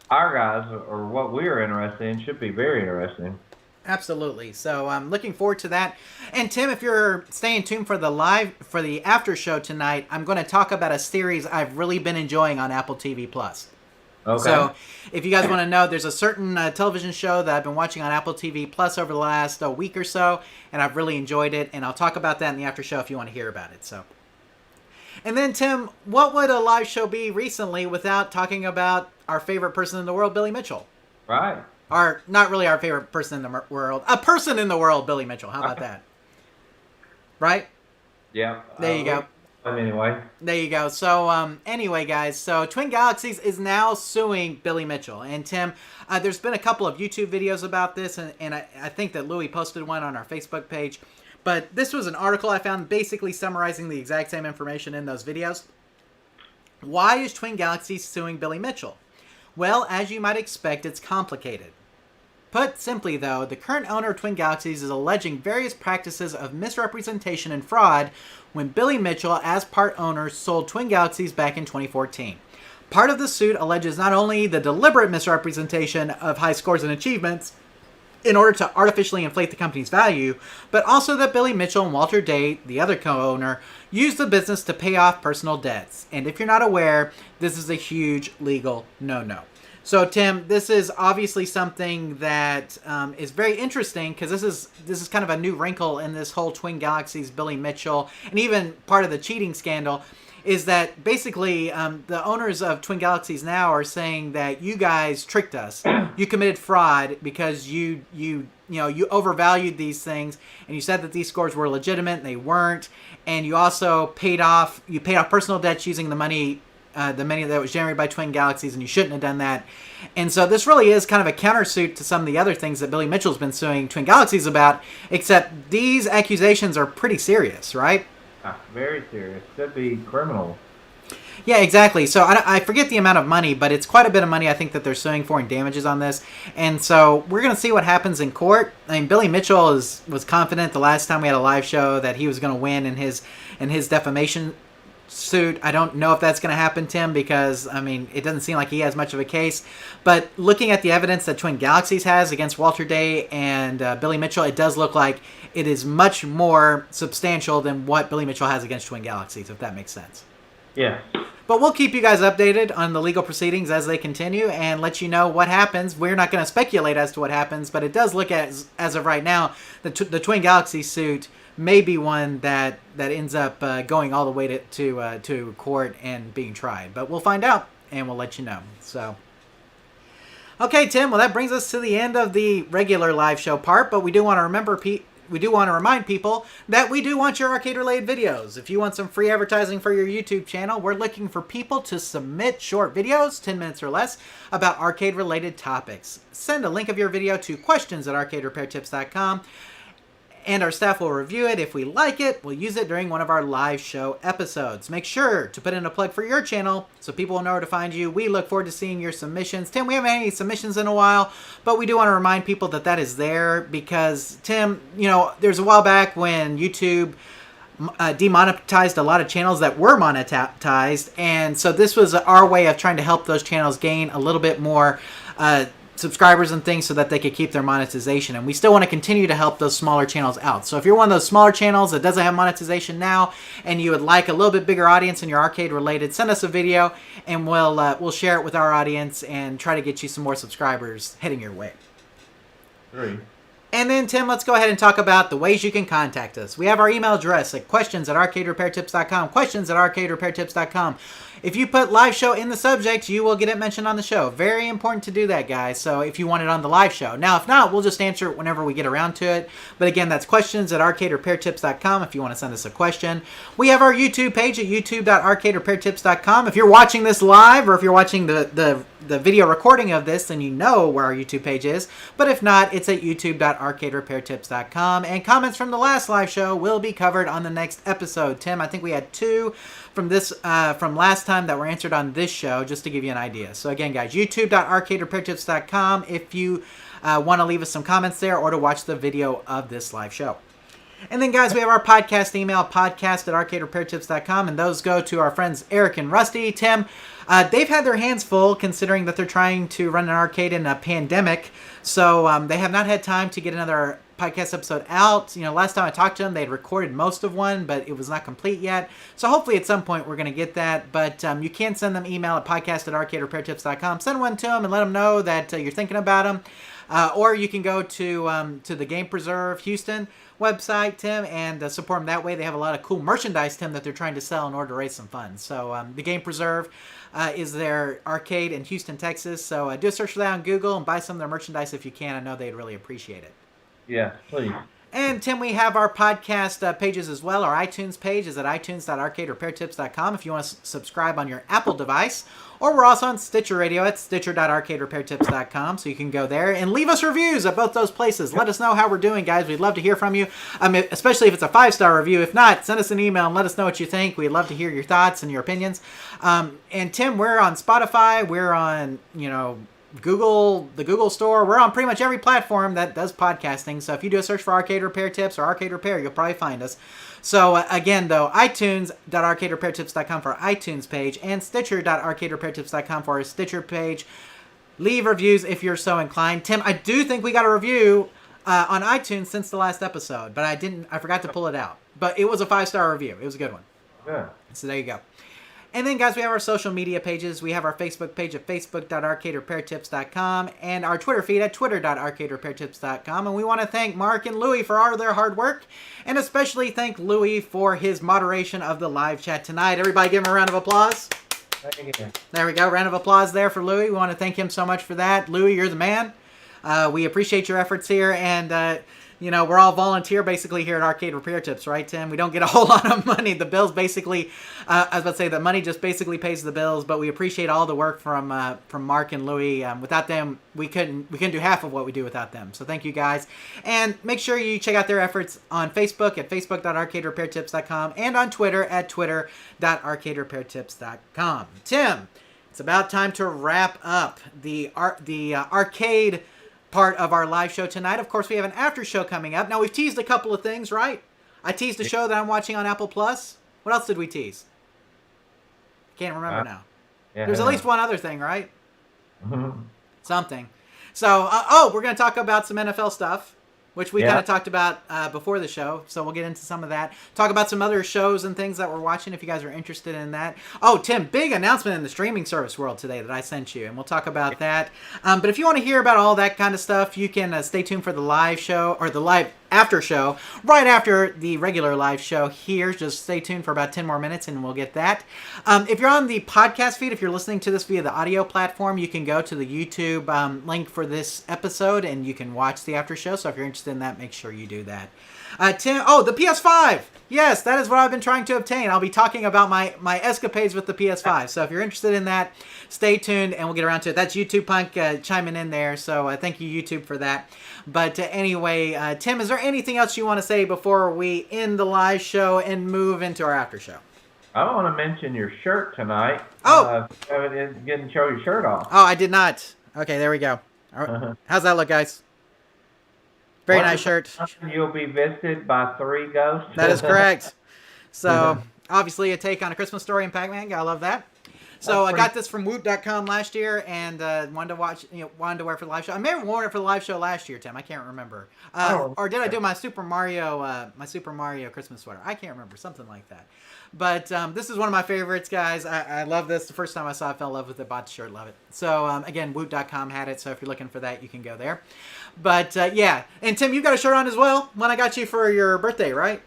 S3: our guys or what we're interested in, should be very interesting.
S2: Absolutely. So I'm looking forward to that. And Tim, if you're staying tuned for the after show tonight, I'm going to talk about a series I've really been enjoying on Apple TV Plus.
S3: Okay.
S2: So, if you guys want to know, there's a certain television show that I've been watching on Apple TV Plus over the last week or so, and I've really enjoyed it, and I'll talk about that in the after show if you want to hear about it. So, and then Tim, what would a live show be recently without talking about our favorite person in the world, Billy Mitchell?
S3: Right.
S2: Or not really our favorite person in the world, a person in the world, Billy Mitchell. How about that? Right?
S3: Yeah.
S2: There you go.
S3: Anyway.
S2: There you go. So, anyway, guys, so Twin Galaxies is now suing Billy Mitchell. And, Tim, there's been a couple of YouTube videos about this, and I think that Louis posted one on our Facebook page. But this was an article I found basically summarizing the exact same information in those videos. Why is Twin Galaxies suing Billy Mitchell? Well, as you might expect, it's complicated. Put simply, though, the current owner of Twin Galaxies is alleging various practices of misrepresentation and fraud when Billy Mitchell, as part owner, sold Twin Galaxies back in 2014. Part of the suit alleges not only the deliberate misrepresentation of high scores and achievements in order to artificially inflate the company's value, but also that Billy Mitchell and Walter Day, the other co-owner, used the business to pay off personal debts. And if you're not aware, this is a huge legal no-no. So, Tim, this is obviously something that is very interesting because this is kind of a new wrinkle in this whole Twin Galaxies, Billy Mitchell, and even part of the cheating scandal is that basically the owners of Twin Galaxies now are saying that you guys tricked us. You committed fraud because you overvalued these things, and you said that these scores were legitimate, and they weren't. And you also paid off personal debts using the money that was generated by Twin Galaxies, and you shouldn't have done that. And so this really is kind of a countersuit to some of the other things that Billy Mitchell's been suing Twin Galaxies about, except these accusations are pretty serious, right?
S3: Very serious. Could be criminal.
S2: Yeah, exactly. So I forget the amount of money, but it's quite a bit of money I think that they're suing for in damages on this. And so we're going to see what happens in court. I mean, Billy Mitchell was confident the last time we had a live show that he was going to win in his defamation suit. I don't know if that's going to happen, Tim, because, I mean, it doesn't seem like he has much of a case. But looking at the evidence that Twin Galaxies has against Walter Day and Billy Mitchell, it does look like it is much more substantial than what Billy Mitchell has against Twin Galaxies, if that makes sense.
S3: Yeah.
S2: But we'll keep you guys updated on the legal proceedings as they continue and let you know what happens. We're not going to speculate as to what happens, but it does look as of right now, the Twin Galaxies suit may be one that ends up going all the way to court and being tried. But we'll find out, and we'll let you know. So, okay, Tim. Well, that brings us to the end of the regular live show part. But we do want to remind people that we do want your arcade-related videos. If you want some free advertising for your YouTube channel, we're looking for people to submit short videos, 10 minutes or less, about arcade-related topics. Send a link of your video to questions@arcaderepairtips.com, and our staff will review it. If we like it, we'll use it during one of our live show episodes. Make sure to put in a plug for your channel so people will know where to find you. We look forward to seeing your submissions. Tim, we haven't had any submissions in a while, but we do want to remind people that is there because, Tim, there's a while back when YouTube demonetized a lot of channels that were monetized, and so this was our way of trying to help those channels gain a little bit more subscribers and things so that they could keep their monetization. And we still want to continue to help those smaller channels out. So if you're one of those smaller channels that doesn't have monetization now and you would like a little bit bigger audience in your arcade related, send us a video and we'll share it with our audience and try to get you some more subscribers heading your way.
S3: Great.
S2: And then, Tim, let's go ahead and talk about the ways you can contact us. We have our email address at questions@arcaderepairtips.com, questions@arcaderepairtips.com. If you put live show in the subject, you will get it mentioned on the show. Very important to do that, guys. So if you want it on the live show. Now, if not, we'll just answer it whenever we get around to it. But again, that's questions@arcaderepairtips.com if you want to send us a question. We have our YouTube page at youtube.arcaderepairtips.com. If you're watching this live or if you're watching the video recording of this, then you know where our YouTube page is. But if not, it's at youtube.arcaderepairtips.com. And comments from the last live show will be covered on the next episode. Tim, I think we had 2 from last time that were answered on this show, just to give you an idea. So again, guys, youtube.arcaderepairtips.com if you want to leave us some comments there or to watch the video of this live show. And then, guys, we have our podcast email, podcast@arcaderepairtips.com, and those go to our friends Eric and Rusty. Tim, they've had their hands full considering that they're trying to run an arcade in a pandemic, so they have not had time to get another podcast episode out. Last time I talked to them, they had recorded most of one, but it was not complete yet. So hopefully at some point we're going to get that. But you can send them email at podcast@arcaderepairtips.com. Send one to them and let them know that you're thinking about them. Or you can go to the Game Preserve Houston website, Tim, and support them that way. They have a lot of cool merchandise, Tim, that they're trying to sell in order to raise some funds. So the Game Preserve is their arcade in Houston, Texas. So do a search for that on Google and buy some of their merchandise if you can. I know they'd really appreciate it.
S3: Yeah, please.
S2: And, Tim, we have our podcast pages as well. Our iTunes page is at itunes.arcaderepairtips.com if you want to subscribe on your Apple device. Or we're also on Stitcher Radio at stitcher.arcaderepairtips.com, so you can go there and leave us reviews at both those places. Let us know how we're doing, guys. We'd love to hear from you, especially if it's a 5-star review. If not, send us an email and let us know what you think. We'd love to hear your thoughts and your opinions. And, Tim, we're on Spotify. We're on, Google, the Google store. We're on pretty much every platform that does podcasting. So if you do a search for Arcade Repair Tips or Arcade Repair, you'll probably find us. So again, though, itunes.arcaderepairtips.com for our iTunes page and stitcher.arcaderepairtips.com for our Stitcher page. Leave reviews if you're so inclined. Tim, I do think we got a review on iTunes since the last episode, but I forgot to pull it out. But it was a 5-star review. It was a good one.
S3: Good.
S2: So there you go. And then, guys, we have our social media pages. We have our Facebook page at facebook.arcaderepairtips.com and our Twitter feed at twitter.arcaderepairtips.com. And we want to thank Mark and Louie for all their hard work, and especially thank Louie for his moderation of the live chat tonight. Everybody give him a round of applause. There we go. Round of applause there for Louie. We want to thank him so much for that. Louie, you're the man. We appreciate your efforts here, and we're all volunteer basically here at Arcade Repair Tips, right, Tim? We don't get a whole lot of money. The bills basically, I was about to say, the money just basically pays the bills, but we appreciate all the work from Mark and Louie. Without them, we couldn't do half of what we do without them. So thank you, guys. And make sure you check out their efforts on Facebook at facebook.arcaderepairtips.com and on Twitter at twitter.arcaderepairtips.com. Tim, it's about time to wrap up the arcade part of our live show tonight. Of course, we have an after show coming up. Now, we've teased a couple of things, right? I teased a show that I'm watching on Apple Plus. What else did we tease? Can't remember now.
S3: Yeah.
S2: There's at least one other thing, right?
S3: Mm-hmm.
S2: Something. So, we're going to talk about some NFL stuff, which we kind of talked about before the show. So we'll get into some of that. Talk about some other shows and things that we're watching if you guys are interested in that. Oh, Tim, big announcement in the streaming service world today that I sent you, and we'll talk about that. But if you want to hear about all that kind of stuff, you can stay tuned for the live show, or the live after show, right after the regular live show here. Just stay tuned for about 10 more minutes and we'll get that. If you're on the podcast feed, if you're listening to this via the audio platform, you can go to the YouTube link for this episode and you can watch the after show. So if you're interested in that, make sure you do that. Tim, the PS5. Yes, that is what I've been trying to obtain. I'll be talking about my escapades with the PS5. So if you're interested in that, stay tuned and we'll get around to it. That's YouTube Punk chiming in there. So thank you, YouTube, for that. But anyway, Tim, is there anything else you want to say before we end the live show and move into our after show?
S3: I want to mention your shirt tonight. Didn't show your shirt off.
S2: Oh, I did not. Okay, there we go. How's that look, guys? Very nice shirt.
S3: You'll be visited by 3 ghosts.
S2: That is correct. So, obviously a take on A Christmas Story and Pac-Man. I love that. So I got this from Woot.com last year and wanted to wear it for the live show. I may have worn it for the live show last year, Tim. I can't remember. Or did I do my Super Mario Christmas sweater? I can't remember. Something like that. But this is one of my favorites, guys. I love this. The first time I saw it, I fell in love with it. Bought the shirt. Love it. So, again, Woot.com had it. So if you're looking for that, you can go there. But, yeah. And, Tim, you got a shirt on as well. One I got you for your birthday, right?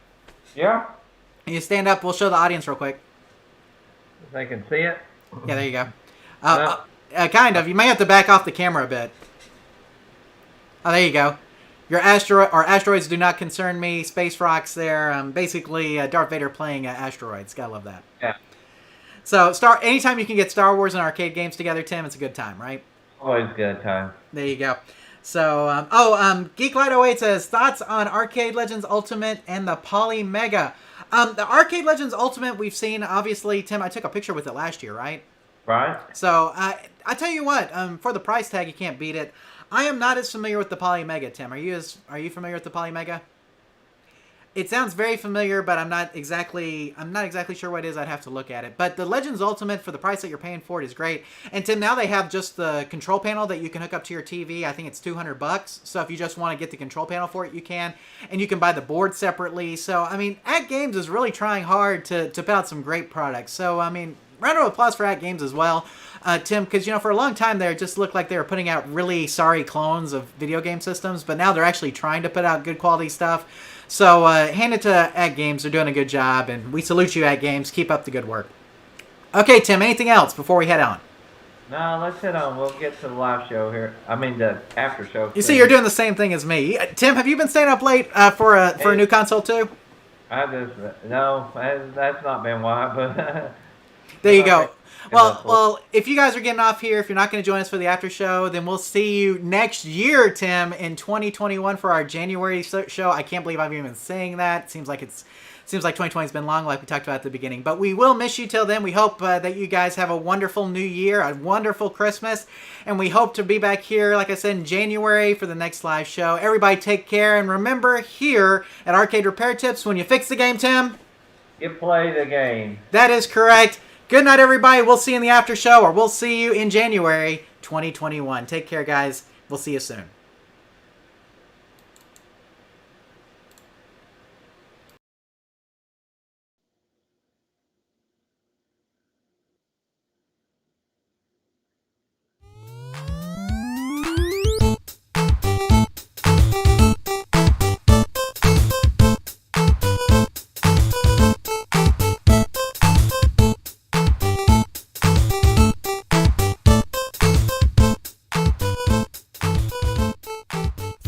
S3: Yeah.
S2: And you stand up. We'll show the audience real quick.
S3: If they can see it.
S2: Yeah, there you go. Kind of. You may have to back off the camera a bit. Oh, there you go. Your asteroids do not concern me. Space rocks there. Basically, Darth Vader playing asteroids. Gotta love that.
S3: Yeah.
S2: So, anytime you can get Star Wars and arcade games together, Tim, it's a good time, right?
S3: Always a good time.
S2: There you go. So, Geeklight08 says, thoughts on Arcade Legends Ultimate and the Poly Mega. The Arcade Legends Ultimate we've seen, obviously, Tim, I took a picture with it last year, right?
S3: Right.
S2: So, I tell you what, for the price tag, you can't beat it. I am not as familiar with the Poly Mega, Tim. Are you familiar with the Poly Mega? It sounds very familiar, but I'm not exactly sure what it is. I'd have to look at it. But the Legends Ultimate, for the price that you're paying for it, is great. And Tim, now they have just the control panel that you can hook up to your TV. I think it's $200. So if you just want to get the control panel for it, you can. And you can buy the board separately. So, I mean, At Games is really trying hard to put out some great products. So, I mean, round of applause for At Games as well, Tim, because, for a long time there, it just looked like they were putting out really sorry clones of video game systems. But now they're actually trying to put out good quality stuff. So, hand it to At Games. They're doing a good job, and we salute you, At Games. Keep up the good work. Okay, Tim, anything else before we head on?
S3: No, let's head on. We'll get to the live show here. I mean, the after show.
S2: You see, you're doing the same thing as me. Tim, have you been staying up late for a new console, too?
S3: No, that's not been why, but...
S2: There you go. Well, if you guys are getting off here, if you're not going to join us for the after show, then we'll see you next year, Tim, in 2021 for our January show. I can't believe I've even been saying that. Seems like 2020 has been long, like we talked about at the beginning. But we will miss you till then. We hope that you guys have a wonderful New Year, a wonderful Christmas, and we hope to be back here, like I said, in January for the next live show. Everybody take care, and remember, here at Arcade Repair Tips, when you fix the game, Tim,
S3: you play the game.
S2: That is correct. Good night, everybody. We'll see you in the after show, or we'll see you in January 2021. Take care, guys. We'll see you soon.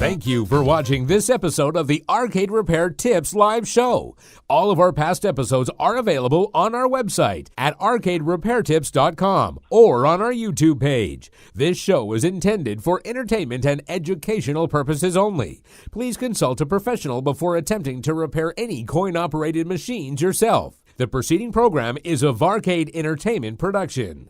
S1: Thank you for watching this episode of the Arcade Repair Tips live show. All of our past episodes are available on our website at arcaderepairtips.com or on our YouTube page. This show is intended for entertainment and educational purposes only. Please consult a professional before attempting to repair any coin-operated machines yourself. The preceding program is a Varcade Entertainment production.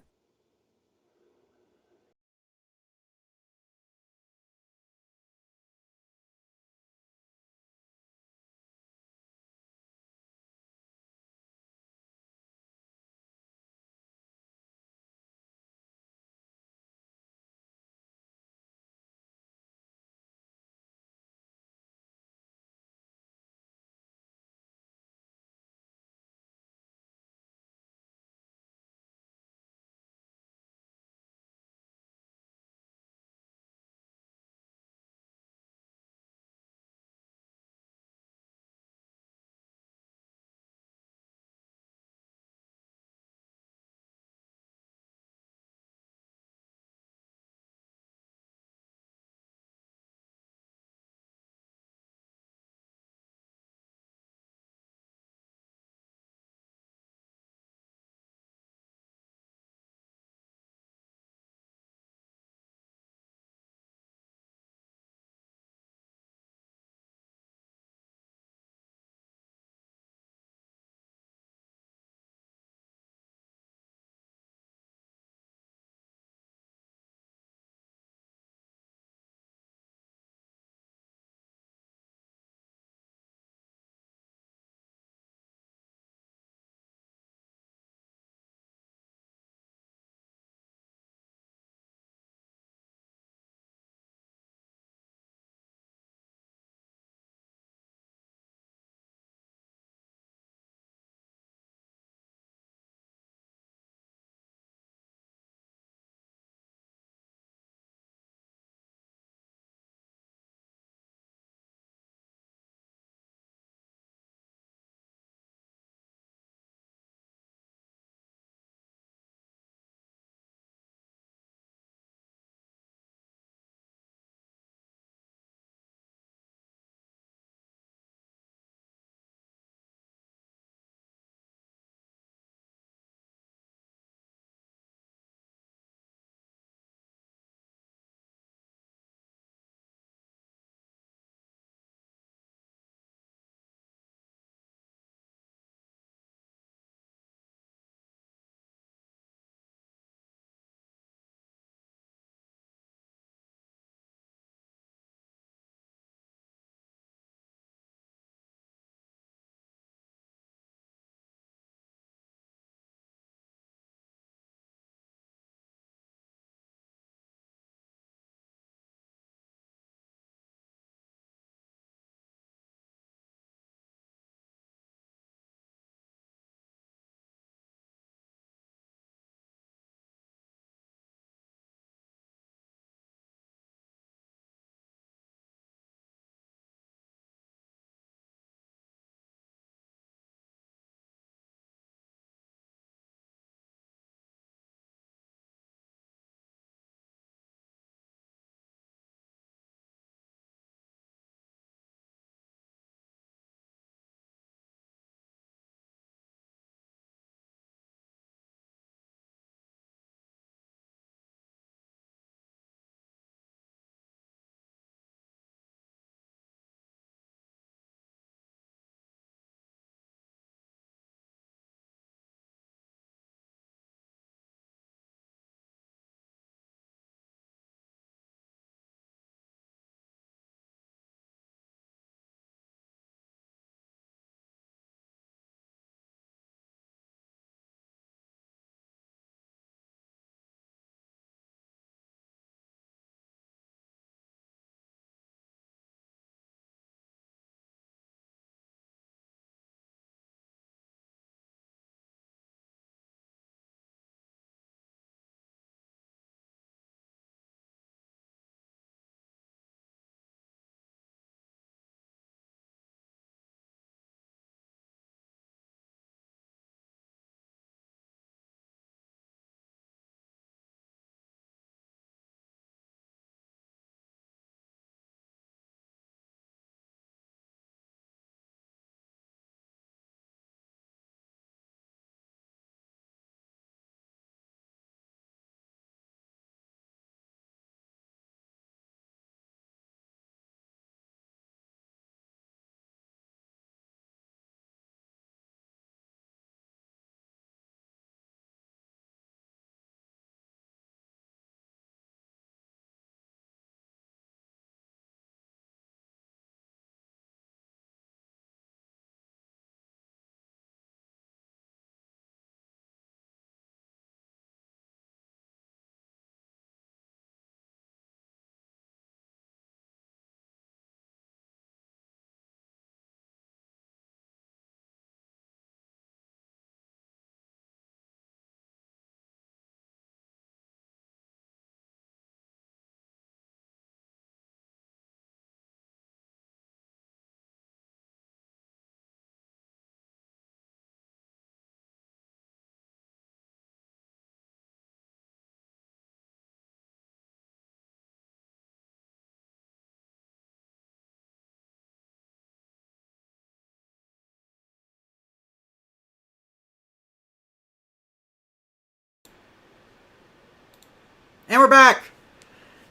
S2: we're back.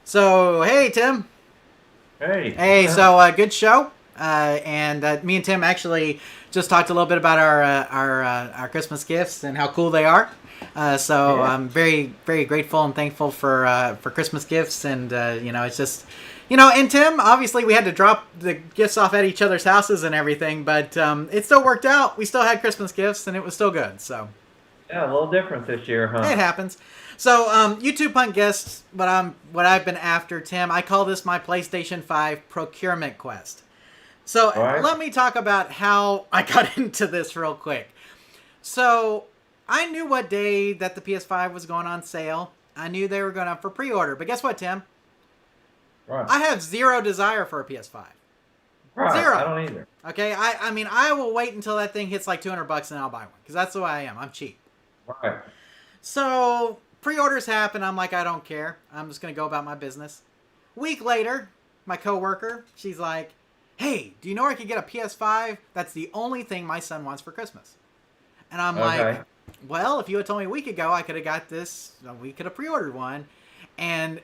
S2: So, hey, Tim.
S3: Hey.
S2: Hey, so good show. And me and Tim actually just talked a little bit about our Christmas gifts and how cool they are. So I'm very, very grateful and thankful for Christmas gifts. And, it's just, and Tim, obviously we had to drop the gifts off at each other's houses and everything, but it still worked out. We still had Christmas gifts and it was still good. So.
S3: Yeah, a little different this year, huh?
S2: It happens. So, YouTube Punt guests, what I've been after, Tim, I call this my PlayStation 5 procurement quest. So, Let me talk about how I got into this real quick. So, I knew what day that the PS5 was going on sale. I knew they were going up for pre-order. But guess what, Tim?
S3: Right.
S2: I have zero desire for a PS5.
S3: Right.
S2: Zero.
S3: I don't either.
S2: Okay? I mean, I will wait until that thing hits like $200 and I'll buy one. Because that's the way I am. I'm cheap.
S3: Right.
S2: So, pre-orders happen. I'm like, I don't care. I'm just going to go about my business. Week later, my coworker, she's like, hey, do you know where I could get a PS5? That's the only thing my son wants for Christmas. And I'm like, well, if you had told me a week ago, I could have got this. We could have pre-ordered one. And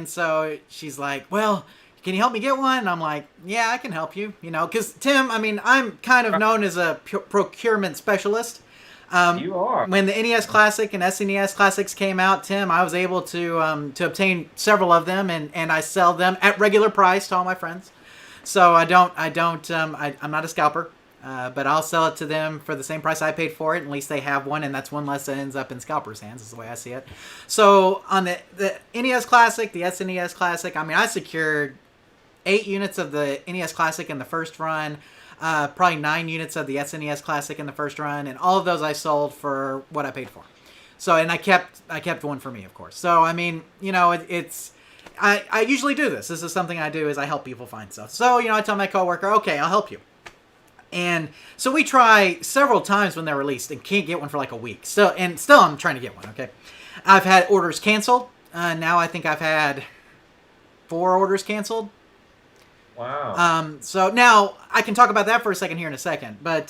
S2: so she's like, well, can you help me get one? And I'm like, yeah, I can help you. Because Tim, I mean, I'm kind of known as a procurement specialist.
S3: You are.
S2: When the NES Classic and SNES Classics came out, Tim, I was able to obtain several of them, and I sell them at regular price to all my friends. So I'm not a scalper, but I'll sell it to them for the same price I paid for it. At least they have one, and that's one less that ends up in scalpers' hands, is the way I see it. So on the NES Classic, the SNES Classic, I mean, I secured 8 units of the NES Classic in the first run. Probably 9 units of the SNES Classic in the first run, and all of those I sold for what I paid for. So, and I kept one for me, of course. So, I mean, I usually do this. This is something I do, is I help people find stuff. So, I tell my coworker, okay, I'll help you. And so we try several times when they're released and can't get one for like a week. Still I'm trying to get one, okay? I've had orders canceled. Now I think I've had 4 orders canceled.
S3: Wow.
S2: So now I can talk about that for a second here in a second, but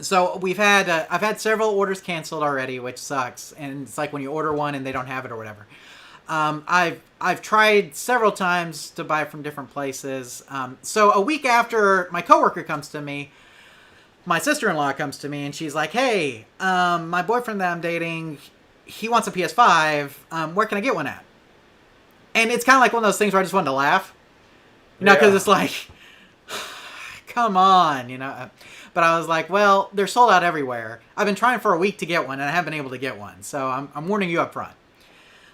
S2: so I've had several orders canceled already, which sucks, and it's like when you order one and they don't have it or whatever. I've tried several times to buy from different places. So a week after my coworker comes to me, my sister-in-law comes to me and she's like, hey, my boyfriend that I'm dating, he wants a PS5. Where can I get one at? And it's kind of like one of those things where I just wanted to laugh. Because it's like, come on, But I was like, well, they're sold out everywhere. I've been trying for a week to get one, and I haven't been able to get one. So I'm warning you up front.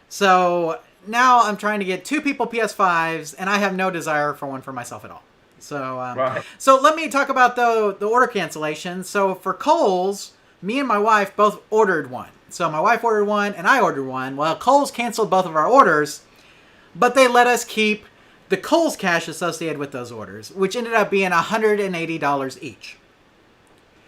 S2: So now I'm trying to get 2 people PS5s, and I have no desire for one for myself at all. So so let me talk about the order cancellation. So for Kohl's, me and my wife both ordered one. So my wife ordered one, and I ordered one. Well, Kohl's canceled both of our orders, but they let us keep the Kohl's cash associated with those orders, which ended up being $180 each.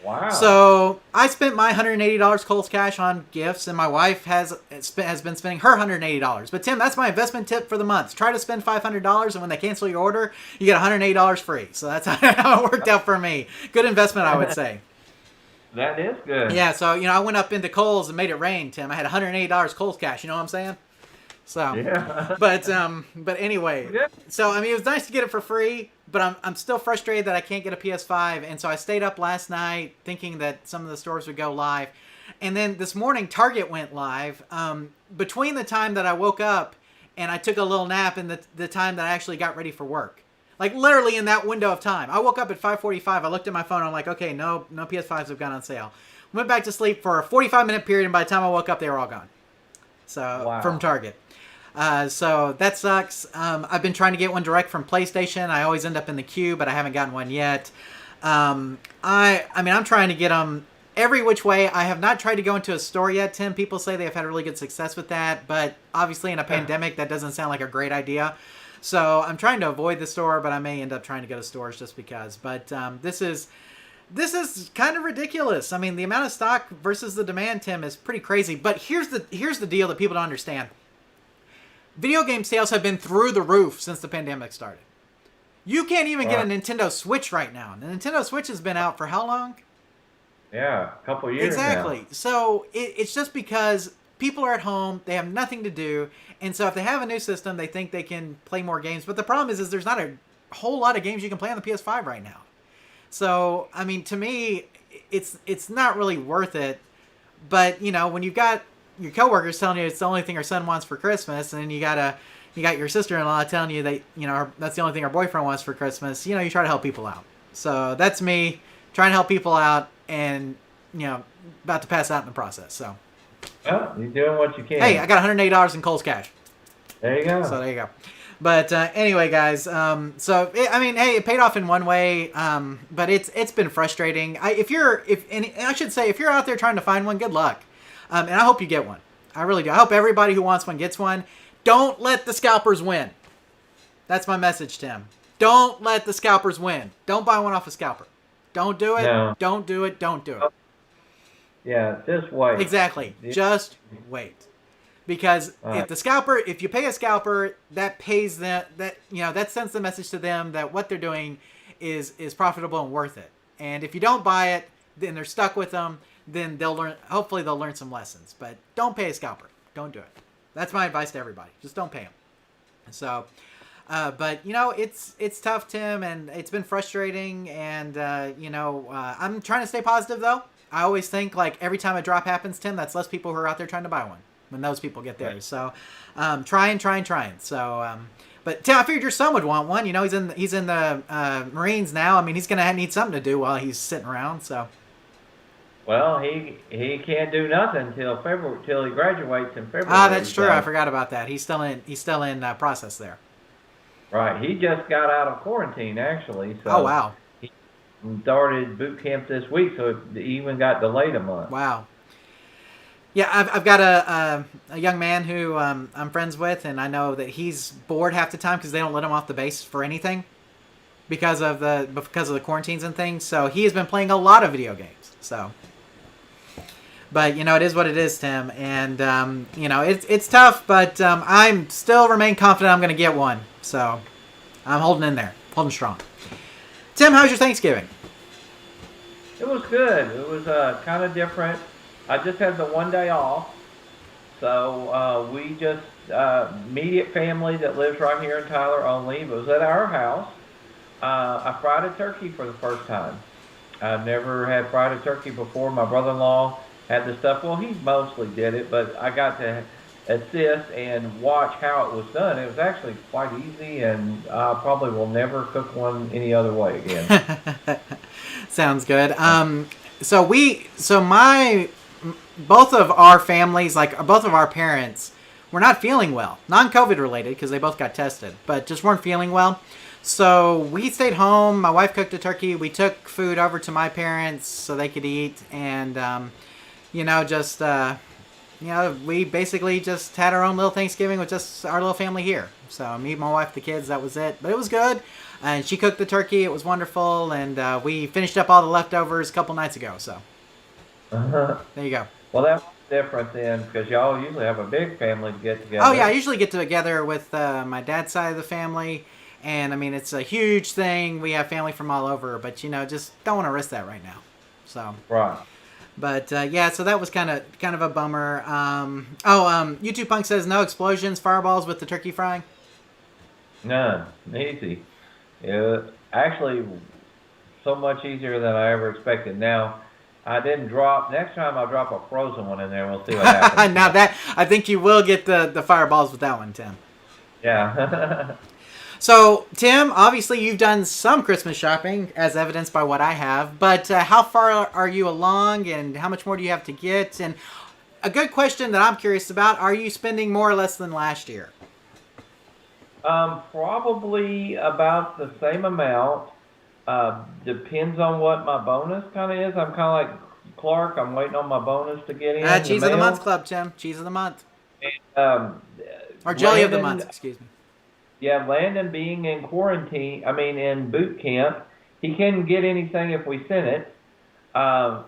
S3: Wow.
S2: So I spent my $180 Kohl's cash on gifts, and my wife has been spending her $180. But Tim, that's my investment tip for the month. Try to spend $500, and when they cancel your order, you get $180 free. So that's how it worked out for me. Good investment, I would say.
S3: That is good.
S2: Yeah, so I went up into Kohl's and made it rain, Tim. I had $180 Kohl's cash. You know what I'm saying? So,
S3: yeah.
S2: but anyway, so I mean, it was nice to get it for free, but I'm still frustrated that I can't get a PS5, and so I stayed up last night thinking that some of the stores would go live, and then this morning Target went live. Between the time that I woke up and I took a little nap and the time that I actually got ready for work, like literally in that window of time, I woke up at 5:45. I looked at my phone. I'm like, okay, no PS5s have gone on sale. Went back to sleep for a 45-minute period, and by the time I woke up, they were all gone. So from Target. So that sucks. I've been trying to get one direct from PlayStation. I always end up in the queue, but I haven't gotten one yet. I mean, I'm trying to get them every which way. I have not tried to go into a store yet, Tim. People say they have had really good success with that, but obviously in a pandemic, that doesn't sound like a great idea. So I'm trying to avoid the store, but I may end up trying to go to stores just because. But this is kind of ridiculous. I mean, the amount of stock versus the demand, Tim, is pretty crazy. But here's the deal that people don't understand. Video game sales have been through the roof since the pandemic started. You can't even get a Nintendo Switch right now. The Nintendo Switch has been out for how long?
S3: Yeah, a couple years
S2: Exactly.
S3: now.
S2: So it's just because people are at home, they have nothing to do, and so if they have a new system, they think they can play more games. But the problem is there's not a whole lot of games you can play on the PS5 right now. So, I mean, to me, it's not really worth it. But, you know, when you've got your coworkers telling you it's the only thing our son wants for Christmas, and then you got your sister-in-law telling you that, you know, that's the only thing her boyfriend wants for Christmas, you know, you try to help people out. So that's me trying to help people out and, you know, about to pass out in the process. So,
S3: well, you're doing what you can.
S2: Hey, I got $108 in Kohl's cash.
S3: There you go.
S2: So there you go. But anyway, guys, so I mean, hey, it paid off in one way, but it's been frustrating. If you're out there trying to find one, good luck, and I hope you get one. I really do. I hope everybody who wants one gets one. Don't let the scalpers win. That's my message, Tim. Don't let the scalpers win. Don't buy one off a scalper. Don't do it.
S3: No.
S2: Don't do it. Don't do it.
S3: Yeah, just wait.
S2: Exactly. Just wait. Because if you pay a scalper, that pays that sends the message to them that what they're doing is profitable and worth it. And if you don't buy it, then they're stuck with them. Then hopefully they'll learn some lessons. But don't pay a scalper. Don't do it. That's my advice to everybody. Just don't pay them. So, but you know, it's tough, Tim, and it's been frustrating. And I'm trying to stay positive though. I always think like every time a drop happens, Tim, that's less people who are out there trying to buy one when those people get theirs. So, trying. So, but Tim, I figured your son would want one. You know, he's in the Marines now. I mean, he's gonna need something to do while he's sitting around. So.
S3: Well, he can't do nothing till February, till he graduates in February.
S2: Ah, that's true. I forgot about that. He's still in process there.
S3: Right. He just got out of quarantine actually. So
S2: oh wow.
S3: He started boot camp this week, so it even got delayed a month.
S2: Wow. Yeah, I've got a young man who I'm friends with, and I know that he's bored half the time because they don't let him off the base for anything because of the quarantines and things. So he has been playing a lot of video games. So, but you know, it is what it is, Tim, and you know, it's tough, but I'm still remain confident I'm going to get one. So I'm holding in there, holding strong. Tim, how was your Thanksgiving?
S3: It was good. It was kind of different. I just had the one day off, so we just immediate family that lives right here in Tyler only. It was at our house. I fried a turkey for the first time. I've never had fried a turkey before. My brother-in-law had the stuff. Well, he mostly did it, but I got to assist and watch how it was done. It was actually quite easy, and I probably will never cook one any other way again.
S2: Sounds good. Both of our families, like both of our parents, were not feeling well. Non-COVID related because they both got tested, but just weren't feeling well. So we stayed home. My wife cooked a turkey. We took food over to my parents so they could eat, and we basically just had our own little Thanksgiving with just our little family here. So me, my wife, the kids, that was it. But it was good. And she cooked the turkey. It was wonderful, and we finished up all the leftovers a couple nights ago. So there you go.
S3: Well, that's different then, because y'all usually have a big family to get together.
S2: Oh yeah, I usually get together with my dad's side of the family, and I mean it's a huge thing. We have family from all over, but just don't want to risk that right now. So
S3: right.
S2: But yeah, so that was kind of a bummer. YouTube Punk says no explosions, fireballs with the turkey frying.
S3: None, easy. Yeah, actually, so much easier than I ever expected. Now. I didn't drop. Next time I'll drop a frozen one in there and we'll see what happens.
S2: Now that, I think you will get the fireballs with that one, Tim.
S3: Yeah.
S2: So, Tim, obviously you've done some Christmas shopping, as evidenced by what I have. But how far are you along, and how much more do you have to get? And a good question that I'm curious about, are you spending more or less than last year?
S3: Probably about the same amount. Depends on what my bonus kind of is. I'm kind of like Clark. I'm waiting on my bonus to get in.
S2: Cheese of the month club, Tim. Cheese of the month.
S3: And,
S2: or jelly of the month, excuse me.
S3: Yeah, Landon being in quarantine, in boot camp, he couldn't get anything if we sent it.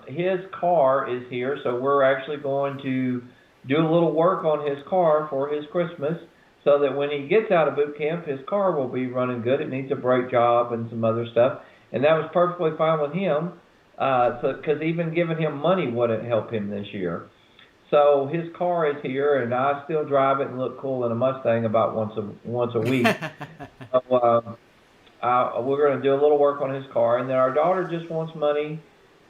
S3: His car is here, so we're actually going to do a little work on his car for his Christmas, so that when he gets out of boot camp, his car will be running good. It needs a brake job and some other stuff. And that was perfectly fine with him, because even giving him money wouldn't help him this year. So his car is here, and I still drive it and look cool in a Mustang about once a week. So, we're going to do a little work on his car, and then our daughter just wants money,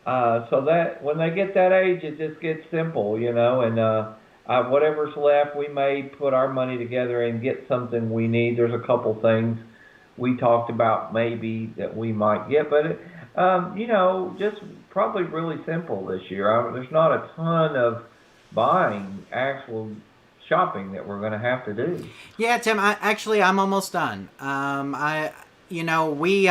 S3: so that when they get that age, it just gets simple, and whatever's left, we may put our money together and get something we need. There's a couple things we talked about maybe that we might get, but just probably really simple this year. There's not a ton of buying, actual shopping that we're going to have to do.
S2: Yeah, Tim, I'm almost done. We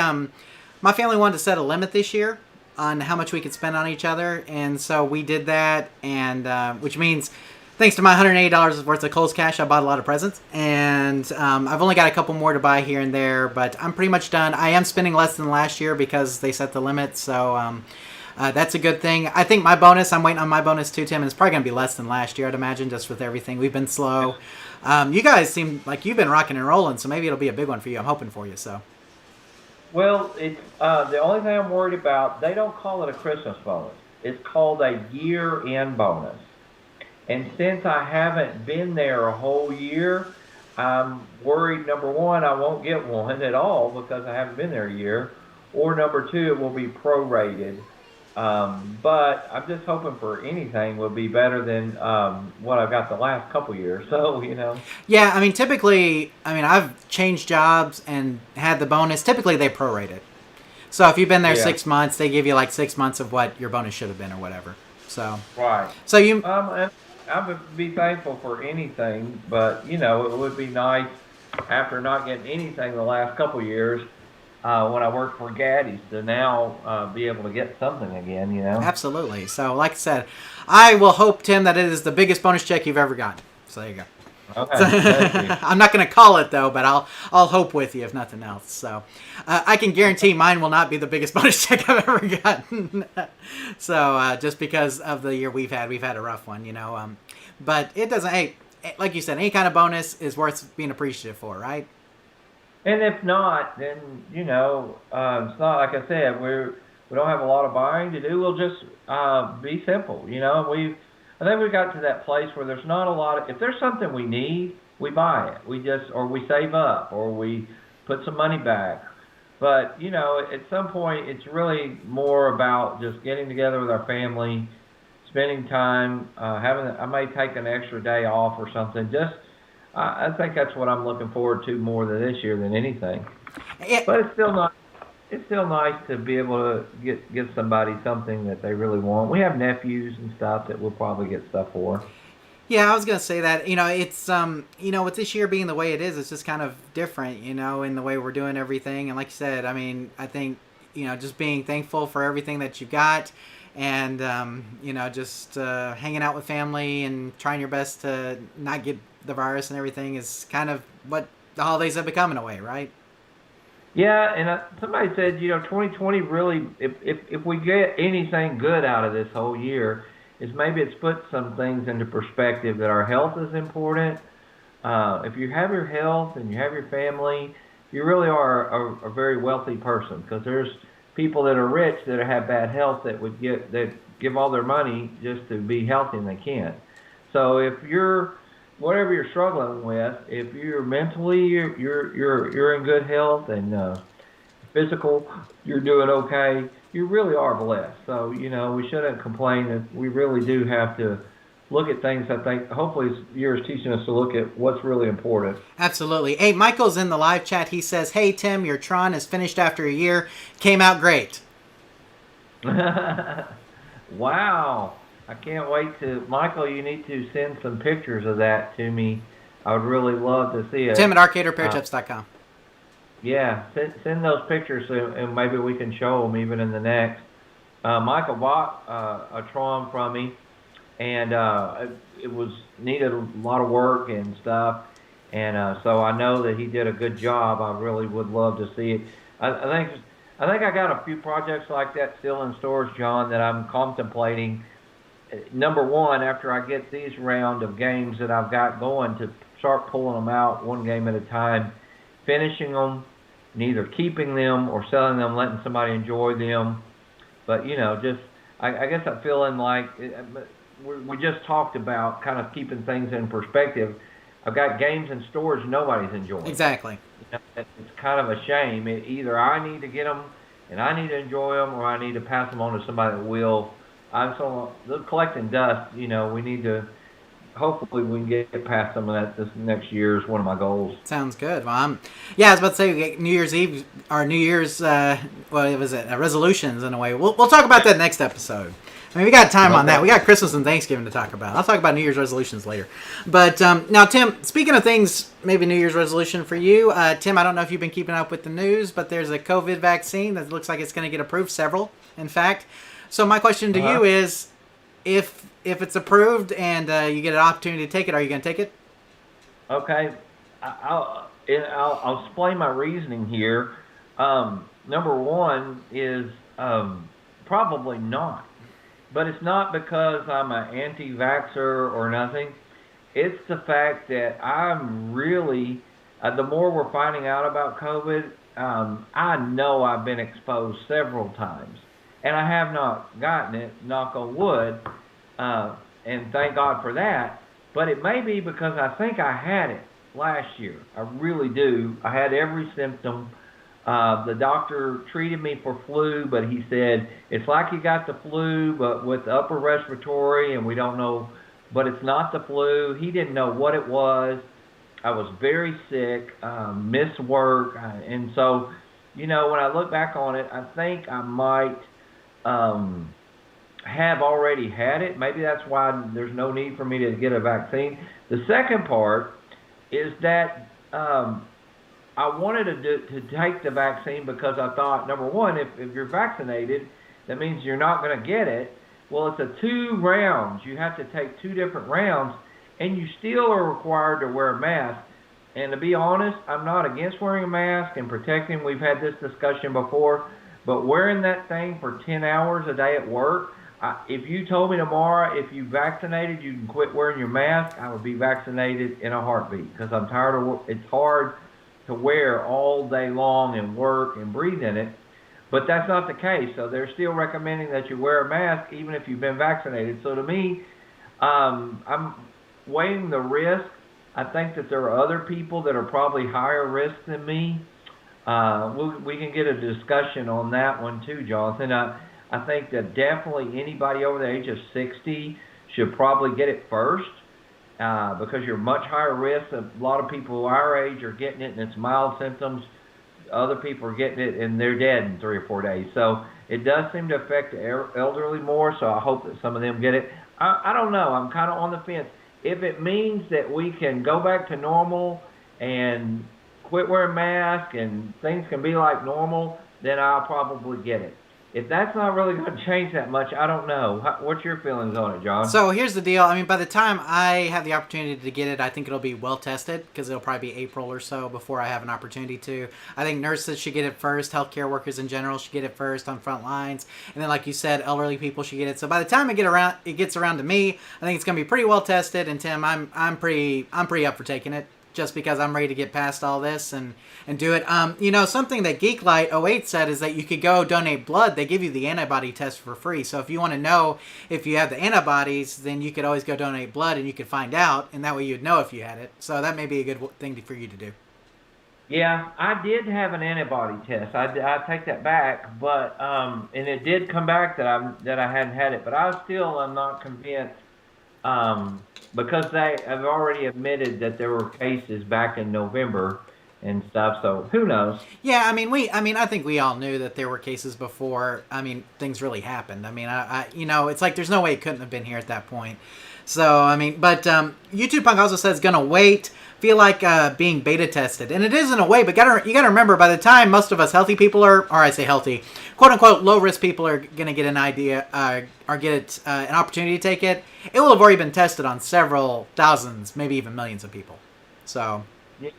S2: my family wanted to set a limit this year on how much we could spend on each other, and so we did that, and which means thanks to my $180 worth of Kohl's cash, I bought a lot of presents, and I've only got a couple more to buy here and there, but I'm pretty much done. I am spending less than last year because they set the limit, so that's a good thing. I think I'm waiting on my bonus too, Tim, and it's probably going to be less than last year, I'd imagine, just with everything. We've been slow. You guys seem like you've been rocking and rolling, so maybe it'll be a big one for you. I'm hoping for you, so.
S3: Well, it's the only thing I'm worried about, they don't call it a Christmas bonus. It's called a year-end bonus. And since I haven't been there a whole year, I'm worried, number one, I won't get one at all because I haven't been there a year. Or number two, it will be prorated. But I'm just hoping for anything will be better than what I've got the last couple years. So,
S2: Yeah, typically, I've changed jobs and had the bonus. Typically, they prorate it. So if you've been there 6 months, they give you like 6 months of what your bonus should have been or whatever. So
S3: right.
S2: So you.
S3: I would be thankful for anything, but it would be nice after not getting anything the last couple years when I worked for Gaddy's to now be able to get something again.
S2: Absolutely. So, like I said, I will hope, Tim, that it is the biggest bonus check you've ever gotten. So there you go.
S3: Okay. Thank you.
S2: I'm not going to call it though, but I'll hope with you if nothing else. So I can guarantee mine will not be the biggest bonus check I've ever gotten. So just because of the year we've had a rough one, but it doesn't. Hey, like you said, any kind of bonus is worth being appreciative for, right?
S3: And if not, then it's not like I said. We don't have a lot of buying to do. We'll just be simple. I think we got to that place where there's not a lot of. If there's something we need, we buy it. Or we save up, or we put some money back. But at some point, it's really more about just getting together with our family, spending time, I may take an extra day off or something. I think that's what I'm looking forward to more than this year than anything. But it's still not. It's still nice to be able to get somebody something that they really want. We have nephews and stuff that we'll probably get stuff for.
S2: Yeah, I was gonna say that. It's with this year being the way it is, it's just kind of different. In the way we're doing everything. And like you said, I think just being thankful for everything that you've got, and just hanging out with family and trying your best to not get the virus and everything is kind of what the holidays have become in a way, right?
S3: Yeah, and somebody said, 2020 really, if we get anything good out of this whole year, is maybe it's put some things into perspective that our health is important. If you have your health and you have your family, you really are a very wealthy person, because there's people that are rich that have bad health that give all their money just to be healthy and they can't. So if whatever you're struggling with, if you're mentally you're in good health and physical, you're doing okay, you really are blessed. So we shouldn't complain. That we really do have to look at things. I think hopefully this year is teaching us to look at what's really important.
S2: Absolutely. Hey, Michael's in the live chat. He says, "Hey Tim, your Tron is finished after a year. Came out great."
S3: Wow. I can't wait to... Michael, you need to send some pictures of that to me. I would really love to see it.
S2: Tim at arcaderepairtips.com.
S3: Yeah, send those pictures and maybe we can show them even in the next. Michael bought a Tron from me, and it needed a lot of work and stuff. And so I know that he did a good job. I really would love to see it. I think I got a few projects like that still in storage, John, that I'm contemplating. Number one, after I get these round of games that I've got going, to start pulling them out one game at a time, finishing them, and either keeping them or selling them, letting somebody enjoy them. But, I guess I'm feeling like we just talked about kind of keeping things in perspective. I've got games in storage nobody's enjoying.
S2: Exactly.
S3: It's kind of a shame. Either I need to get them and I need to enjoy them, or I need to pass them on to somebody that will. They're collecting dust. We need to. Hopefully, we can get past some of that this next year. Is one of my goals.
S2: Sounds good. Well, I was about to say New Year's Eve or New Year's. What was it? Resolutions in a way. We'll talk about that next episode. I mean, we got time on that. We got Christmas and Thanksgiving to talk about. I'll talk about New Year's resolutions later. But now, Tim, speaking of things, maybe New Year's resolution for you. Tim, I don't know if you've been keeping up with the news, but there's a COVID vaccine that looks like it's going to get approved, several, in fact. So my question to you is, if it's approved and you get an opportunity to take it, are you going to take it?
S3: Okay. I'll explain my reasoning here. Number one is probably not. But it's not because I'm an anti-vaxxer or nothing. It's the fact that I'm really, the more we're finding out about COVID, I know I've been exposed several times. And I have not gotten it, knock on wood, and thank God for that. But it may be because I think I had it last year. I really do. I had every symptom. The doctor treated me for flu, but he said, it's like you got the flu, but with upper respiratory, and we don't know, but it's not the flu. He didn't know what it was. I was very sick, missed work, and so, when I look back on it, I think I might have already had it. Maybe that's why there's no need for me to get a vaccine. The second part is that I wanted to take the vaccine because I thought, number one, if you're vaccinated, that means you're not going to get it. Well, it's 2 rounds. You have to take 2 different rounds, and you still are required to wear a mask. And to be honest, I'm not against wearing a mask and protecting. We've had this discussion before. But wearing that thing for 10 hours a day at work, if you told me tomorrow, if you vaccinated, you can quit wearing your mask, I would be vaccinated in a heartbeat because I'm tired of it's hard to wear all day long and work and breathe in it. But that's not the case. So they're still recommending that you wear a mask even if you've been vaccinated. So to me, I'm weighing the risk. I think that there are other people that are probably higher risk than me. We can get a discussion on that one too, Jonathan. I think that definitely anybody over the age of 60 should probably get it first. Because you're much higher risk. A lot of people our age are getting it and it's mild symptoms. Other people are getting it and they're dead in 3 or 4 days. So it does seem to affect the elderly more, so I hope that some of them get it. I don't know. I'm kind of on the fence. If it means that we can go back to normal and quit wearing masks and things can be like normal, then I'll probably get it. If that's not really going to change that much, I don't know. What's your feelings on it, John?
S2: So here's the deal. I mean, by the time I have the opportunity to get it, I think it'll be well tested because it'll probably be April or so before I have an opportunity to. I think nurses should get it first. Healthcare workers in general should get it first on front lines. And then, like you said, elderly people should get it. So by the time it gets around to me, I think it's going to be pretty well tested. And Tim, I'm pretty up for taking it. Just because I'm ready to get past all this and do it. Something that Geeklight08 said is that you could go donate blood. They give you the antibody test for free. So if you want to know if you have the antibodies, then you could always go donate blood and you could find out. And that way you'd know if you had it. So that may be a good thing for you to do.
S3: Yeah, I did have an antibody test. I take that back. But and it did come back that I hadn't had it. But I still am not convinced. Because they have already admitted that there were cases back in November and stuff, so who knows?
S2: Yeah, I think we all knew that there were cases before. Things really happened. It's like there's no way it couldn't have been here at that point. So, but YouTube Punk also says gonna wait. Feel like being beta tested, and it is in a way. But you gotta remember, by the time most of us healthy people or I say healthy, quote unquote low risk people are gonna get an idea or get an opportunity to take it, it will have already been tested on several thousands, maybe even millions of people. So.
S3: Yeah.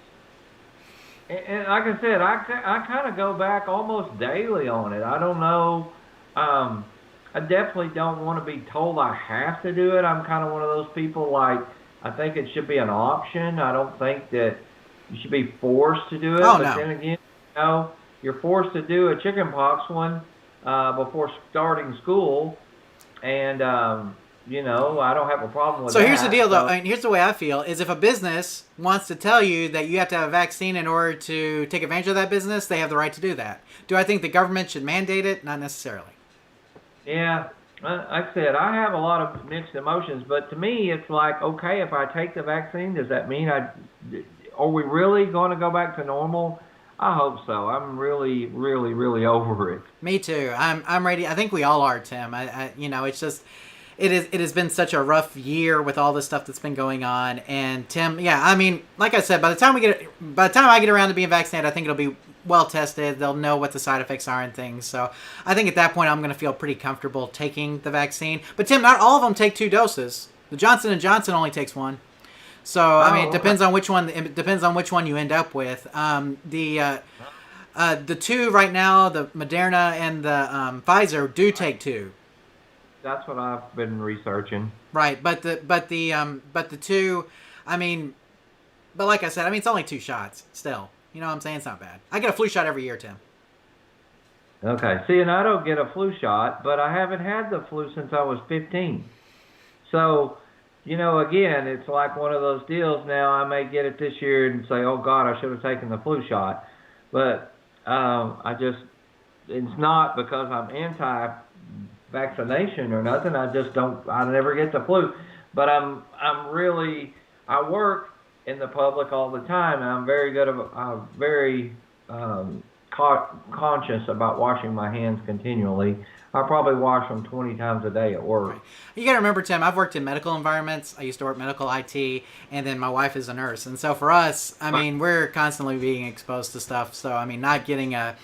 S3: And like I said, I kind of go back almost daily on it. I don't know. I definitely don't want to be told I have to do it. I'm kind of one of those people like. I think it should be an option. I don't think that you should be forced to do it.
S2: Oh,
S3: but
S2: no.
S3: Then again, you're forced to do a chickenpox one before starting school. And, I don't have a problem with that.
S2: So here's the deal, though, and here's the way I feel, is if a business wants to tell you that you have to have a vaccine in order to take advantage of that business, they have the right to do that. Do I think the government should mandate it? Not necessarily.
S3: Yeah, like I said, I have a lot of mixed emotions, but to me, it's like, okay, if I take the vaccine, does that mean are we really going to go back to normal? I hope so. I'm really, really, really over it.
S2: Me too. I'm ready. I think we all are, Tim. It's just it has been such a rough year with all the stuff that's been going on. And Tim, yeah, I mean, like I said, by the time I get around to being vaccinated, I think it'll be well tested. They'll know what the side effects are and things. So I think at that point, I'm going to feel pretty comfortable taking the vaccine. But Tim, not all of them take 2 doses. The Johnson & Johnson only takes 1. So I mean, it depends on which one. It depends on which one you end up with. The 2 right now, the Moderna and the Pfizer, do take 2.
S3: That's what I've been researching.
S2: Right, but the 2, I mean, but like I said, I mean, it's only 2 shots. Still, you know what I'm saying? It's not bad. I get a flu shot every year, Tim.
S3: Okay, see, and I don't get a flu shot, but I haven't had the flu since I was 15. So, again, it's like one of those deals. Now I may get it this year and say, oh God, I should have taken the flu shot, but it's not because I'm anti-vaccination or nothing. I never get the flu, but I work in the public all the time, and I'm very conscious about washing my hands continually. I probably wash them 20 times a day at work.
S2: Right. You got to remember, Tim, I've worked in medical environments. I used to work medical IT, and then my wife is a nurse. And so for us, I mean, we're constantly being exposed to stuff. So, I mean, not getting a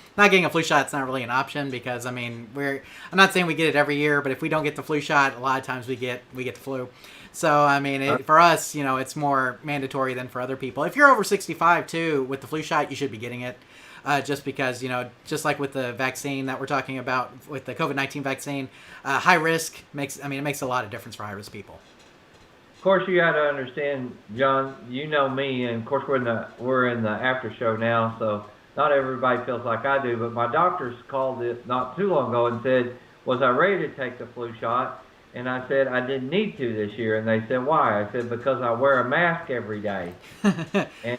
S2: flu shot is not really an option because, I mean, I'm not saying we get it every year, but if we don't get the flu shot, a lot of times we get the flu. So, I mean, for us, it's more mandatory than for other people. If you're over 65, too, with the flu shot, you should be getting it. Just because, just like with the vaccine that we're talking about, with the COVID-19 vaccine, high risk makes a lot of difference for high-risk people.
S3: Of course, you got to understand, John, you know me, and of course we're in the after show now, so not everybody feels like I do, but my doctors called it not too long ago and said, was I ready to take the flu shot? And I said, I didn't need to this year. And they said, why? I said, because I wear a mask every day. And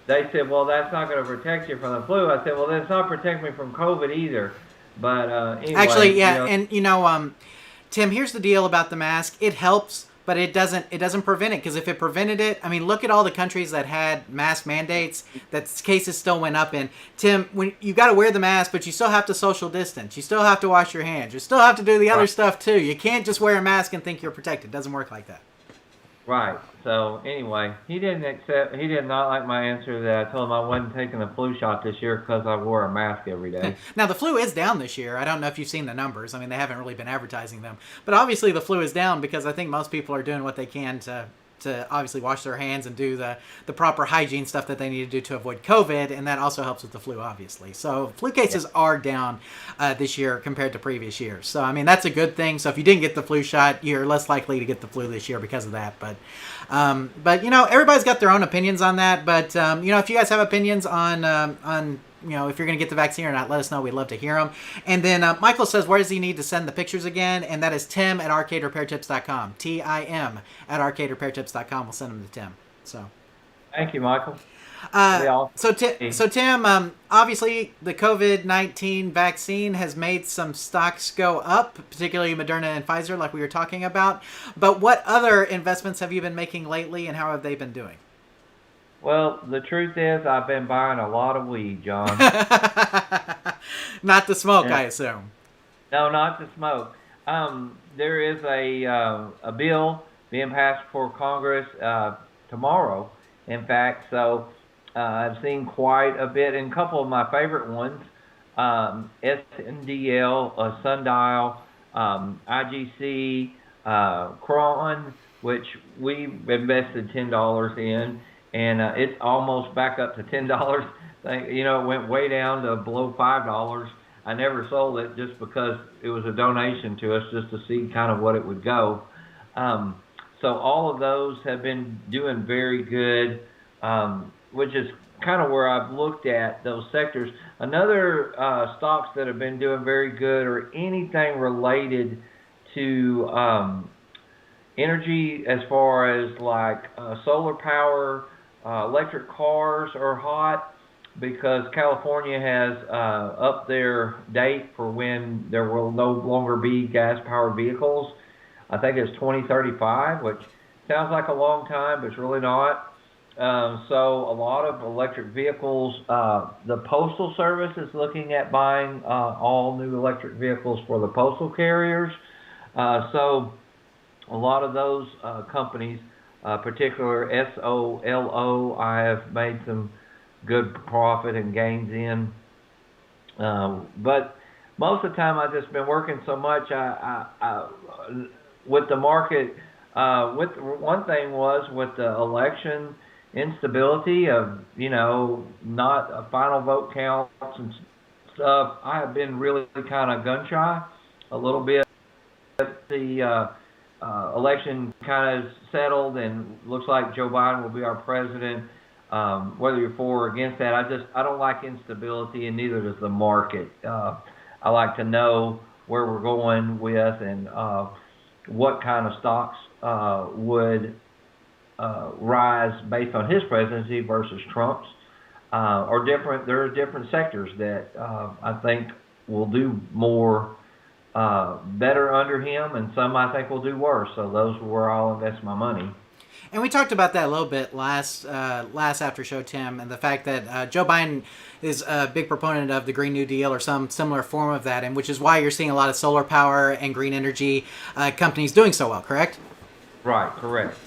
S3: they said, well, that's not going to protect you from the flu. I said, well, that's not protect me from COVID either. But anyway.
S2: Actually, yeah, and Tim, here's the deal about the mask. It helps, but it doesn't prevent it, because if it prevented it, I mean, look at all the countries that had mask mandates that cases still went up in. Tim, when you got to wear the mask, but you still have to social distance. You still have to wash your hands. You still have to do the other stuff too. You can't just wear a mask and think you're protected. It doesn't work like that.
S3: Right. So anyway, he did not like my answer that I told him I wasn't taking the flu shot this year because I wore a mask every day.
S2: Now, the flu is down this year. I don't know if you've seen the numbers. I mean, they haven't really been advertising them. But obviously the flu is down because I think most people are doing what they can to obviously wash their hands and do the proper hygiene stuff that they need to do to avoid COVID, and that also helps with the flu, obviously. So flu cases are down this year compared to previous years. So, I mean, that's a good thing. So if you didn't get the flu shot, you're less likely to get the flu this year because of that. But everybody's got their own opinions on that. But, if you guys have opinions on if you're going to get the vaccine or not, let us know. We'd love to hear them. And then Michael says, where does he need to send the pictures again? And that is tim@arcaderepairtips.com. tim@arcaderepairtips.com. We'll send them to Tim. So,
S3: thank you, Michael.
S2: So Tim, obviously the COVID-19 vaccine has made some stocks go up, particularly Moderna and Pfizer, like we were talking about. But what other investments have you been making lately, and how have they been doing?
S3: Well, the truth is, I've been buying a lot of weed, John.
S2: Not to smoke, yeah. I assume.
S3: No, not to smoke. There is a bill being passed for Congress tomorrow, in fact. So I've seen quite a bit, and a couple of my favorite ones, SNDL, Sundial, IGC, Cron, which we invested $10 in. And it's almost back up to $10. It went way down to below $5. I never sold it just because it was a donation to us, just to see kind of what it would go. So all of those have been doing very good, which is kind of where I've looked at those sectors. Another stocks that have been doing very good are anything related to energy as far as like solar power, electric cars are hot because California has upped their date for when there will no longer be gas-powered vehicles. I think it's 2035, which sounds like a long time, but it's really not. So a lot of electric vehicles, the Postal Service is looking at buying all new electric vehicles for the postal carriers. So a lot of those companies, particular SOLO, I have made some good profit and gains in. But most of the time I've just been working so much with the market. With one thing was with the election instability of, not a final vote counts and stuff, I have been really kind of gun shy a little bit. The election kind of settled and looks like Joe Biden will be our president. Whether you're for or against that, I don't like instability, and neither does the market. I like to know where we're going with and what kind of stocks would rise based on his presidency versus Trump's, or different. There are different sectors that I think will do more better under him, and some I think will do worse. So those are where I'll invest my money.
S2: And we talked about that a little bit last after show, Tim, and the fact that Joe Biden is a big proponent of the Green New Deal or some similar form of that, and which is why you're seeing a lot of solar power and green energy companies doing so well, correct?
S3: Right, correct.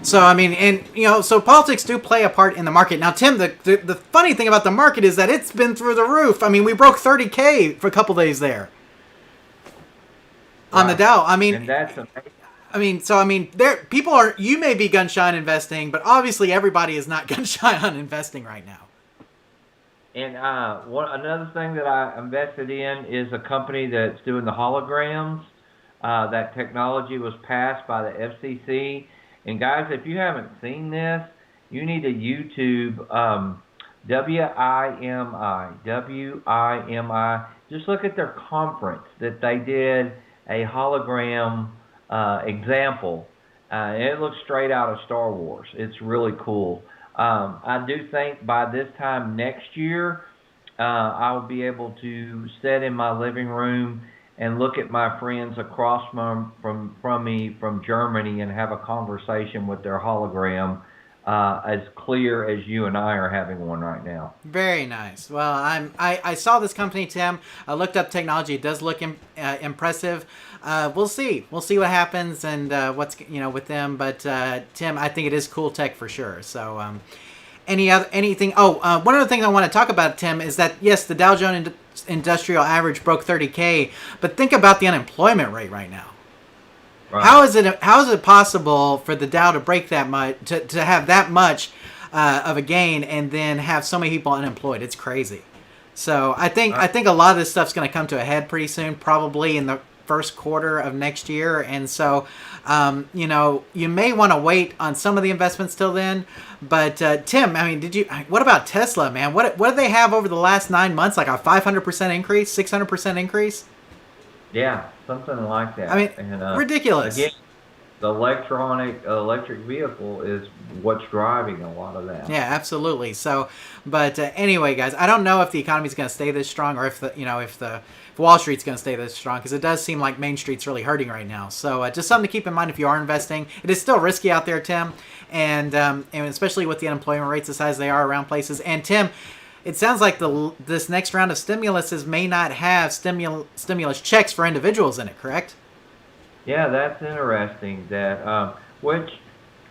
S2: So, I mean, and, so politics do play a part in the market. Now, Tim, the funny thing about the market is that it's been through the roof. I mean, we broke 30K for a couple days there on the Dow. I mean,
S3: and that's amazing.
S2: People are, you may be gun shy on investing, but obviously everybody is not gun shy on investing right now.
S3: And another thing that I invested in is a company that's doing the holograms. That technology was passed by the FCC. And guys, if you haven't seen this, you need to YouTube WIMI. Just look at their conference that they did a hologram example. It looks straight out of Star Wars. It's really cool. I do think by this time next year, I'll be able to sit in my living room and look at my friends across from me from Germany and have a conversation with their hologram as clear as you and I are having one right now.
S2: Very nice. Well, I saw this company, Tim. I looked up technology. It does look impressive. We'll see. We'll see what happens and what's with them. But Tim, I think it is cool tech for sure. So anything? One other thing I want to talk about, Tim, is that yes, the Dow Jones Industrial Average broke 30K, but think about the unemployment rate right now. Right. How is it possible for the Dow to break that much, to have that much of a gain, and then have so many people unemployed? It's crazy. So I think a lot of this stuff's going to come to a head pretty soon, probably in the first quarter of next year. And so, you may want to wait on some of the investments till then. But Tim, I mean, what about Tesla, man? What did they have over the last 9 months? Like a 500% increase, 600% increase?
S3: Yeah, something like that.
S2: I mean, ridiculous.
S3: Again, the electric vehicle is what's driving a lot of that.
S2: Yeah, absolutely. So, but anyway, guys, I don't know if the economy is going to stay this strong, or if Wall Street's going to stay this strong, because it does seem like Main Street's really hurting right now. So, just something to keep in mind if you are investing. It is still risky out there, Tim, and especially with the unemployment rates as high as they are around places. And Tim, it sounds like this next round of stimuluses may not have stimulus checks for individuals in it, correct?
S3: Yeah, that's interesting. That which,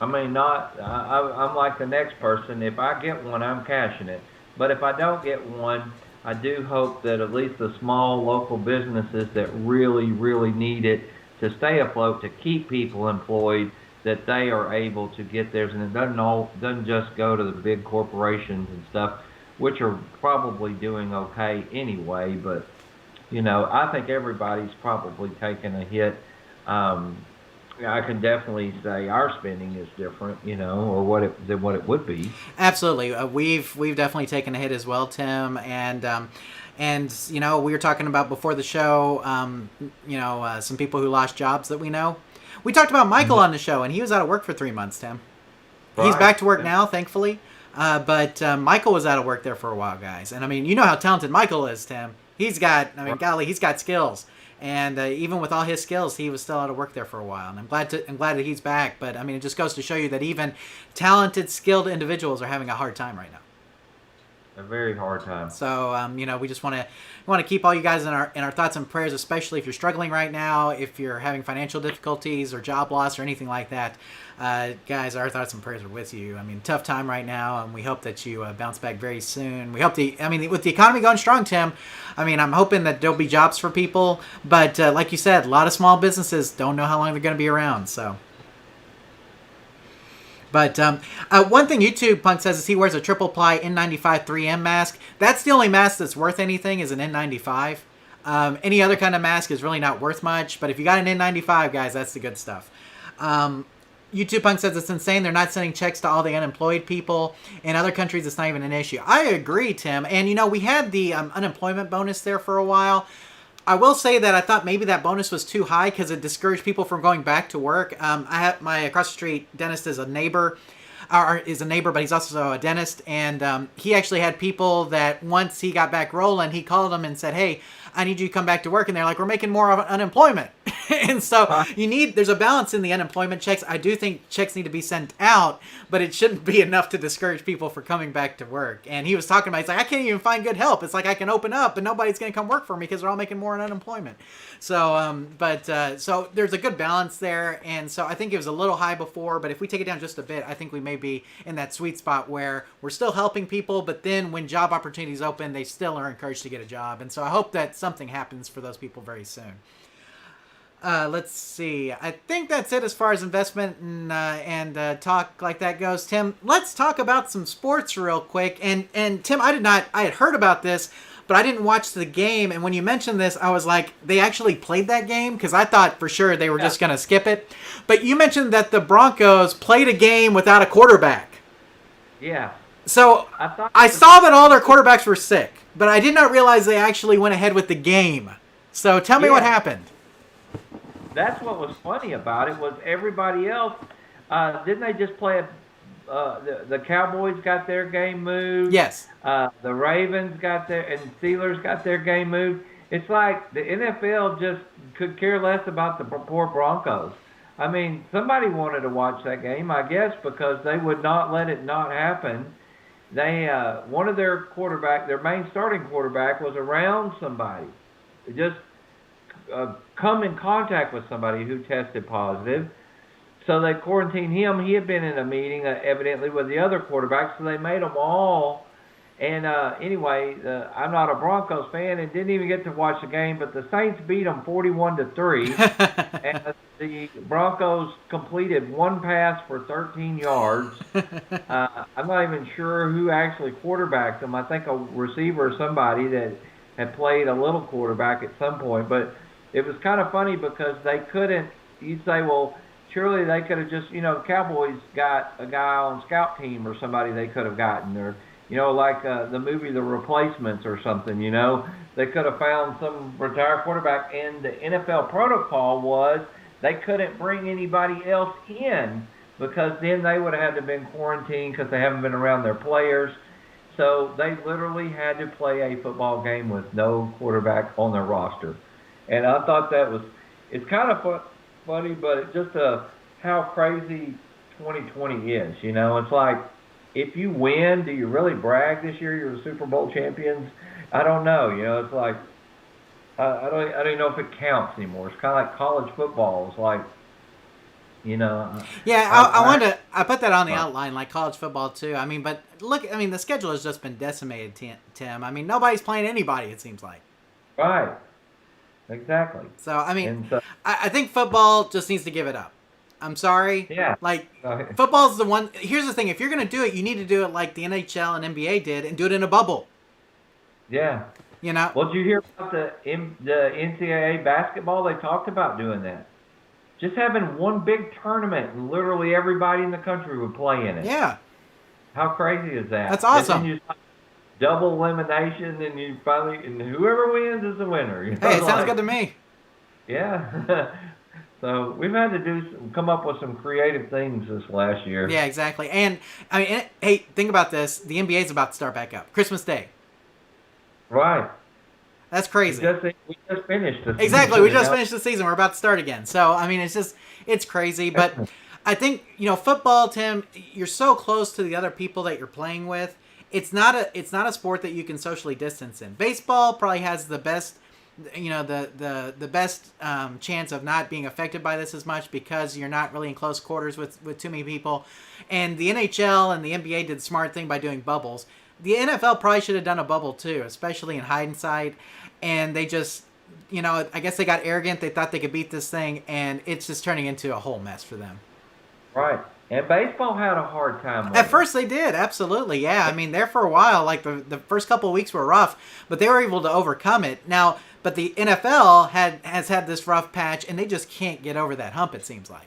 S3: I mean, I'm like the next person. If I get one, I'm cashing it. But if I don't get one, I do hope that at least the small local businesses that really, really need it to stay afloat, to keep people employed, that they are able to get theirs, and it doesn't just go to the big corporations and stuff, which are probably doing okay anyway. But I think everybody's probably taking a hit. I can definitely say our spending is different, or than what it would be.
S2: Absolutely, we've definitely taken a hit as well, Tim, and we were talking about before the show, some people who lost jobs that we know. We talked about Michael on the show, and he was out of work for 3 months, Tim. He's back to work now, thankfully. But Michael was out of work there for a while, guys. And, I mean, you know how talented Michael is, Tim. He's got, I mean, golly, he's got skills. And even with all his skills, he was still out of work there for a while. And I'm glad that he's back. But, I mean, it just goes to show you that even talented, skilled individuals are having a hard time right now.
S3: A very hard time.
S2: So, you know, we just want to keep all you guys in our thoughts and prayers, especially if you're struggling right now, if you're having financial difficulties or job loss or anything like that. Guys, our thoughts and prayers are with you. I mean, tough time right now, and we hope that you bounce back very soon. We hope with the economy going strong, Tim, I mean, I'm hoping that there'll be jobs for people. But like you said, a lot of small businesses don't know how long they're going to be around. So. But one thing YouTube Punk says is he wears a triple ply N95 3M mask. That's the only mask that's worth anything is an N95. Any other kind of mask is really not worth much. But if you got an N95, guys, that's the good stuff. YouTube Punk says it's insane. They're not sending checks to all the unemployed people. In other countries, it's not even an issue. I agree, Tim. And, you know, we had the unemployment bonus there for a while. I will say that I thought maybe that bonus was too high because it discouraged people from going back to work. I have my across the street dentist is a neighbor, but he's also a dentist, and he actually had people that once he got back rolling, he called them and said, "Hey, I need you to come back to work," and they're like, "We're making more of unemployment." And so there's a balance in the unemployment checks. I do think checks need to be sent out, but it shouldn't be enough to discourage people from coming back to work. And he was talking about, he's like, I can't even find good help. It's like I can open up, but nobody's going to come work for me because they're all making more in unemployment. So, so there's a good balance there. And so I think it was a little high before, but if we take it down just a bit, I think we may be in that sweet spot where we're still helping people, but then when job opportunities open, they still are encouraged to get a job. And so I hope that something happens for those people very soon. Let's see. I think that's it as far as investment and talk like that goes. Tim, let's talk about some sports real quick. And Tim, I had heard about this, but I didn't watch the game. And when you mentioned this, I was like, they actually played that game? Because I thought for sure they were just going to skip it. But you mentioned that the Broncos played a game without a quarterback.
S3: Yeah.
S2: So I saw that all their quarterbacks were sick, but I did not realize they actually went ahead with the game. So tell me what happened.
S3: That's what was funny about it was everybody else. Didn't they just play? The Cowboys got their game moved.
S2: Yes.
S3: The Ravens got their and Steelers got their game moved. It's like the NFL just could care less about the poor Broncos. I mean, somebody wanted to watch that game, I guess, because they would not let it not happen. They one of their main starting quarterback, was around somebody. It just come in contact with somebody who tested positive. So they quarantined him. He had been in a meeting, evidently, with the other quarterbacks, so they made them all. And anyway, I'm not a Broncos fan and didn't even get to watch the game, but the Saints beat them 41-3. And the Broncos completed one pass for 13 yards. I'm not even sure who actually quarterbacked them. I think a receiver or somebody that had played a little quarterback at some point, but it was kind of funny because they couldn't, you'd say, well, surely they could have just, Cowboys got a guy on scout team or somebody they could have gotten, or, like the movie The Replacements or something, they could have found some retired quarterback, and the NFL protocol was they couldn't bring anybody else in because then they would have had to have been quarantined because they haven't been around their players. So they literally had to play a football game with no quarterback on their roster. And I thought it's kind of funny, but it's just how crazy 2020 is. It's like, if you win, do you really brag this year you're the Super Bowl champions? I don't know. It's like, I don't even know if it counts anymore. It's kind of like college football. It's like,
S2: Yeah, I put that on the outline, like college football too. I mean, but look, the schedule has just been decimated, Tim. I mean, nobody's playing anybody, it seems like.
S3: Right. Exactly.
S2: So, I think football just needs to give it up. I'm sorry.
S3: Yeah.
S2: Like, football's the one. Here's the thing. If you're going to do it, you need to do it like the NHL and NBA did and do it in a bubble.
S3: Yeah. Well, did you hear about the NCAA basketball? They talked about doing that. Just having one big tournament and literally everybody in the country would play in it.
S2: Yeah.
S3: How crazy is that?
S2: That's awesome.
S3: And then double elimination, and and whoever wins is the winner.
S2: Hey, it sounds good to me.
S3: Yeah. So we've had to come up with some creative things this last year.
S2: Yeah, exactly. And I mean, hey, think about this: the NBA is about to start back up. Christmas Day.
S3: Right.
S2: That's crazy.
S3: We just finished the season.
S2: Exactly. We just finished the season. We're about to start again. So I mean, it's crazy. But I think football, Tim. You're so close to the other people that you're playing with. It's not a sport that you can socially distance in. Baseball probably has the best. The best chance of not being affected by this as much because you're not really in close quarters with too many people. And the NHL and the NBA did the smart thing by doing bubbles. The NFL probably should have done a bubble too, especially in hindsight. And they just, I guess they got arrogant. They thought they could beat this thing, and it's just turning into a whole mess for them.
S3: Right. And baseball had a hard time with
S2: At first they did, absolutely, yeah. I mean, there for a while, like the first couple of weeks were rough, but they were able to overcome it. Now, but the NFL has had this rough patch, and they just can't get over that hump, it seems like.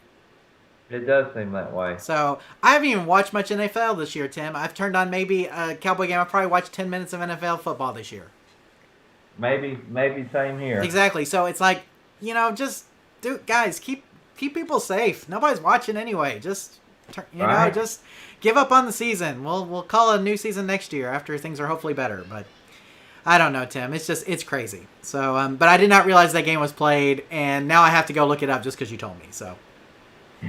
S3: It does seem that way.
S2: So, I haven't even watched much NFL this year, Tim. I've turned on maybe a Cowboy game. I've probably watched 10 minutes of NFL football this year.
S3: Maybe same here.
S2: Exactly. So, it's like, just, guys, keep people safe. Nobody's watching anyway. Just... just give up on the season. We'll call a new season next year after things are hopefully better. But I don't know, Tim. It's crazy. So, but I did not realize that game was played, and now I have to go look it up just because you told me. So,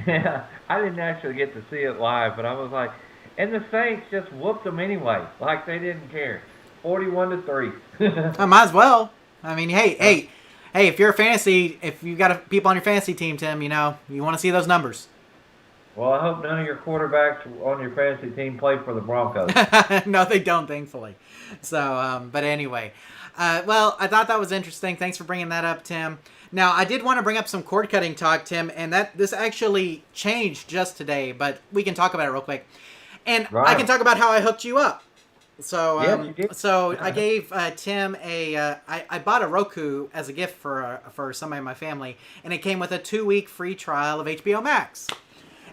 S3: yeah, I didn't actually get to see it live, but I was like, and the Saints just whooped them anyway, like they didn't care, 41-3.
S2: I might as well. I mean, hey, if you're if you've got people on your fantasy team, Tim, you want to see those numbers.
S3: Well, I hope none of your quarterbacks on your fantasy team play for the Broncos.
S2: No, they don't, thankfully. So, but anyway. Well, I thought that was interesting. Thanks for bringing that up, Tim. Now, I did want to bring up some cord cutting talk, Tim, and this actually changed just today, but we can talk about it real quick. And right. I can talk about how I hooked you up. So,
S3: yes, you did.
S2: So I gave Tim I bought a Roku as a gift for somebody in my family, and it came with a 2-week free trial of HBO Max.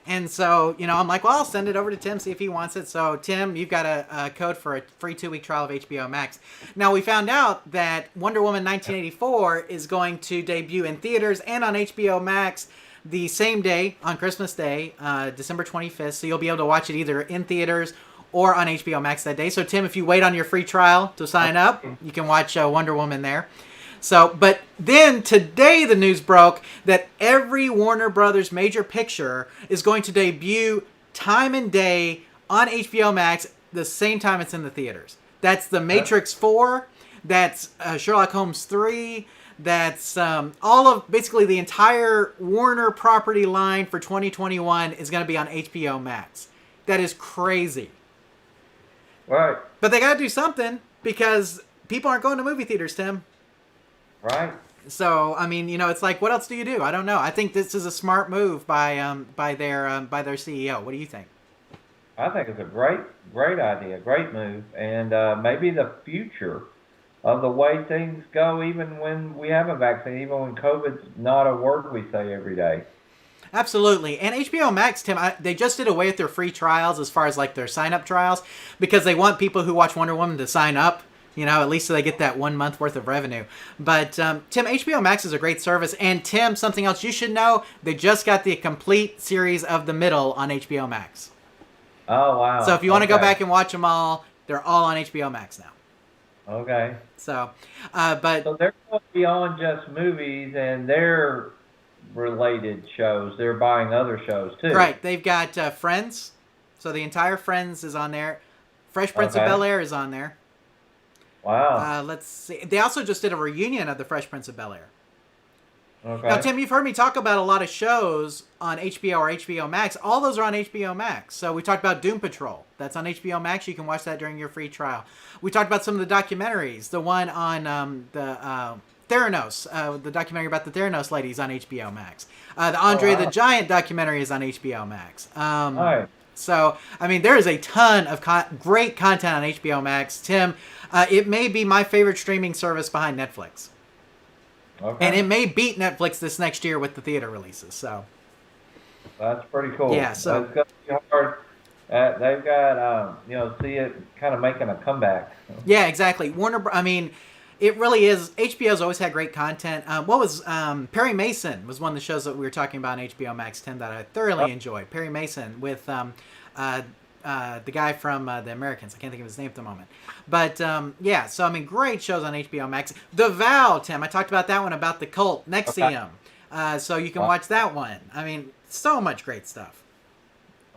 S2: And so, I'm like, well, I'll send it over to Tim, see if he wants it. So, Tim, you've got a code for a free 2-week trial of HBO Max. Now, we found out that Wonder Woman 1984 is going to debut in theaters and on HBO Max the same day, on Christmas Day, December 25th. So, you'll be able to watch it either in theaters or on HBO Max that day. So, Tim, if you wait on your free trial to sign up, you can watch Wonder Woman there. So, but then today the news broke that every Warner Brothers major picture is going to debut time and day on HBO Max the same time it's in the theaters. That's The Matrix 4, that's Sherlock Holmes 3, that's all of basically the entire Warner property line for 2021 is going to be on HBO Max. That is crazy.
S3: Right.
S2: But they got to do something because people aren't going to movie theaters, Tim.
S3: Right.
S2: So, I mean, it's like, what else do you do? I don't know. I think this is a smart move by their CEO. What do you think?
S3: I think it's a great idea, great move, and maybe the future of the way things go, even when we have a vaccine, even when COVID's not a word we say every day.
S2: Absolutely. And HBO Max, Tim, they just did away with their free trials as far as like their sign-up trials because they want people who watch Wonder Woman to sign up. At least so they get that 1 month worth of revenue. But, Tim, HBO Max is a great service. And, Tim, something else you should know, they just got the complete series of The Middle on HBO Max.
S3: Oh, wow.
S2: So if you want to go back and watch them all, they're all on HBO Max now.
S3: Okay.
S2: So,
S3: So they're going beyond just movies and their related shows. They're buying other shows, too.
S2: Right. They've got Friends. So the entire Friends is on there. Fresh Prince of Bel-Air is on there.
S3: Wow.
S2: Let's see. They also just did a reunion of the Fresh Prince of Bel-Air.
S3: Okay.
S2: Now, Tim, you've heard me talk about a lot of shows on HBO or HBO Max. All those are on HBO Max. So we talked about Doom Patrol. That's on HBO Max. You can watch that during your free trial. We talked about some of the documentaries. The one on the Theranos, the documentary about the Theranos ladies on HBO Max. The Andre the Giant documentary is on HBO Max.
S3: All right.
S2: So, I mean, there is a ton of great content on HBO Max. Tim, it may be my favorite streaming service behind Netflix.
S3: Okay.
S2: And it may beat Netflix this next year with the theater releases. So
S3: that's pretty cool.
S2: Yeah, so
S3: it's going to be hard. They've got, see it kind of making a comeback.
S2: Yeah, exactly. Warner. I mean, It really is. HBO's always had great content. What was Perry Mason was one of the shows that we were talking about on HBO Max 10 that I thoroughly enjoyed. Perry Mason with the guy from The Americans. I can't think of his name at the moment. But yeah, so I mean, great shows on HBO Max. The Vow, Tim. I talked about that one about the cult, Nexium. So you can watch that one. I mean, so much great stuff.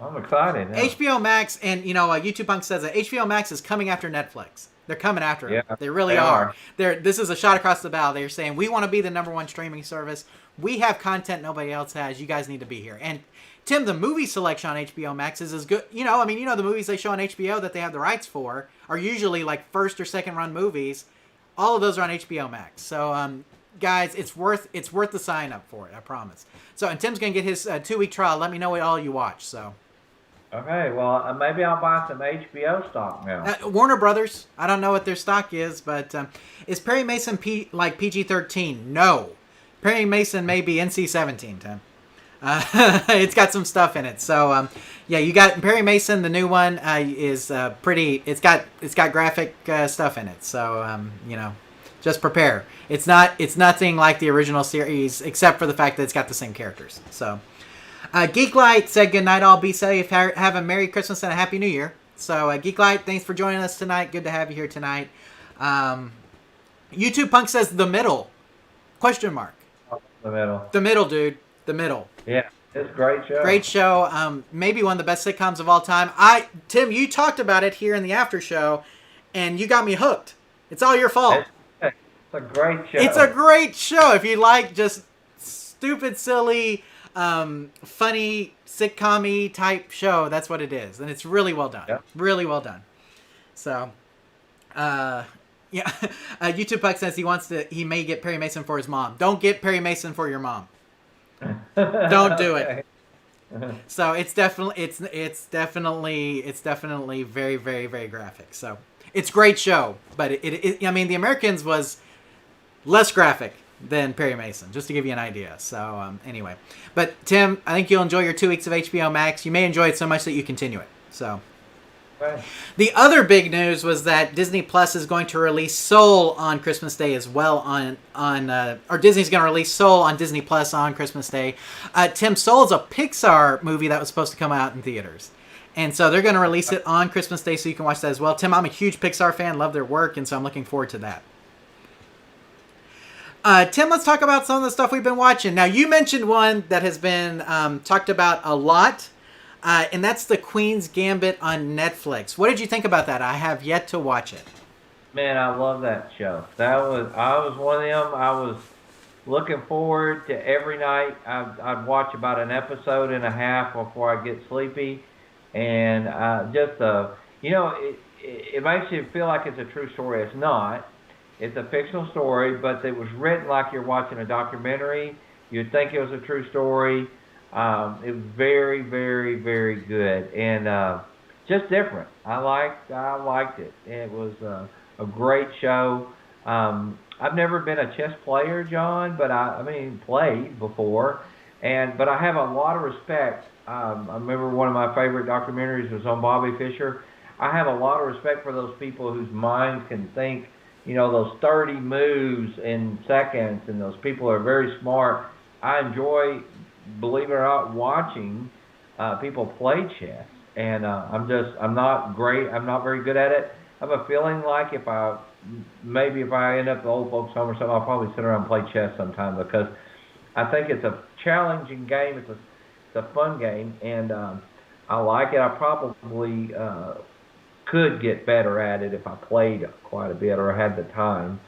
S3: I'm excited. Yeah.
S2: HBO Max, and YouTube Punk says that HBO Max is coming after Netflix. They're coming after them. They really are. This is a shot across the bow. They're saying, we want to be the #1 streaming service. We have content nobody else has. You guys need to be here. And Tim, the movie selection on HBO Max is as good. The movies they show on HBO that they have the rights for are usually like first or second run movies. All of those are on HBO Max. So, guys, it's worth the sign up for it. I promise. So, and Tim's gonna get his 2-week trial. Let me know what all you watch. So.
S3: Okay, well, maybe I'll buy some HBO stock now.
S2: Warner Brothers. I don't know what their stock is, but is Perry Mason like PG-13? No. Perry Mason may be NC-17, Tim. It's got some stuff in it. So, yeah, you got Perry Mason. The new one is pretty. It's got graphic stuff in it. So, just prepare. It's nothing like the original series, except for the fact that it's got the same characters. So. Geeklight said good night, all. Be safe. Have a Merry Christmas and a Happy New Year. So, Geeklight, thanks for joining us tonight. Good to have you here tonight. YouTube Punk says the middle. Question mark.
S3: The middle.
S2: The middle, dude. The middle.
S3: Yeah, it's a great show.
S2: Great show. Maybe one of the best sitcoms of all time. Tim, you talked about it here in the after show, and you got me hooked. It's all your fault.
S3: It's a great show.
S2: It's a great show. If you like just stupid, silly, funny, sitcom-y type show, that's what it is. And it's really well done. Yep. Really well done. So, yeah. YouTube Puck says he may get Perry Mason for his mom. Don't get Perry Mason for your mom. Don't do it. So it's definitely very, very, very graphic. So it's a great show, but I mean, The Americans was less graphic than Perry Mason, just to give you an idea. So anyway, but Tim, I think you'll enjoy your 2 weeks of HBO Max. You may enjoy it so much that you continue it. So.
S3: Right.
S2: The other big news was that Disney Plus is going to release Soul on Christmas Day as well or Disney's going to release Soul on Disney Plus on Christmas Day. Tim, Soul's a Pixar movie that was supposed to come out in theaters. And so they're going to release it on Christmas Day so you can watch that as well. Tim, I'm a huge Pixar fan, love their work, and so I'm looking forward to that. Tim, let's talk about some of the stuff we've been watching. Now, you mentioned one that has been talked about a lot. And that's The Queen's Gambit on Netflix. What did you think about that? I have yet to watch it.
S3: Man, I love that show. I was one of them. I was looking forward to every night. I'd watch about an episode and a half before I get sleepy. And it makes you feel like it's a true story. It's not. It's a fictional story, but it was written like you're watching a documentary. You'd think it was a true story. It was very, very, very good, and just different. I liked it. It was a great show. I've never been a chess player, John, but I played before, but I have a lot of respect. I remember one of my favorite documentaries was on Bobby Fischer. I have a lot of respect for those people whose minds can think, those 30 moves in seconds, and those people are very smart. I enjoy, believe it or not, watching people play chess, and I'm not great. I'm not very good at it. I have a feeling like if I end up at the old folks' home or something, I'll probably sit around and play chess sometime, because I think it's a challenging game. It's a fun game, and I like it. I probably could get better at it if I played quite a bit or had the time.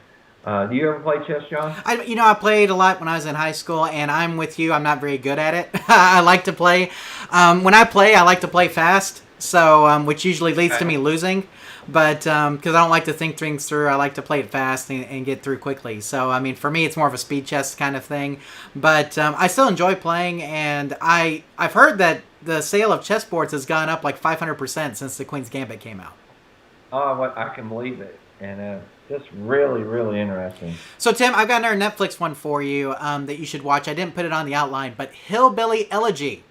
S3: Do you ever play chess, John?
S2: I played a lot when I was in high school, and I'm with you. I'm not very good at it. I like to play. When I play, I like to play fast, so which usually leads to me losing. But because I don't like to think things through, I like to play it fast and get through quickly. So, for me, it's more of a speed chess kind of thing. But I still enjoy playing, and I've heard that the sale of chessboards has gone up like 500% since the Queen's Gambit came out.
S3: Oh, I can believe it. And just really, really interesting.
S2: So, Tim, I've got another Netflix one for you that you should watch. I didn't put it on the outline, but Hillbilly Elegy.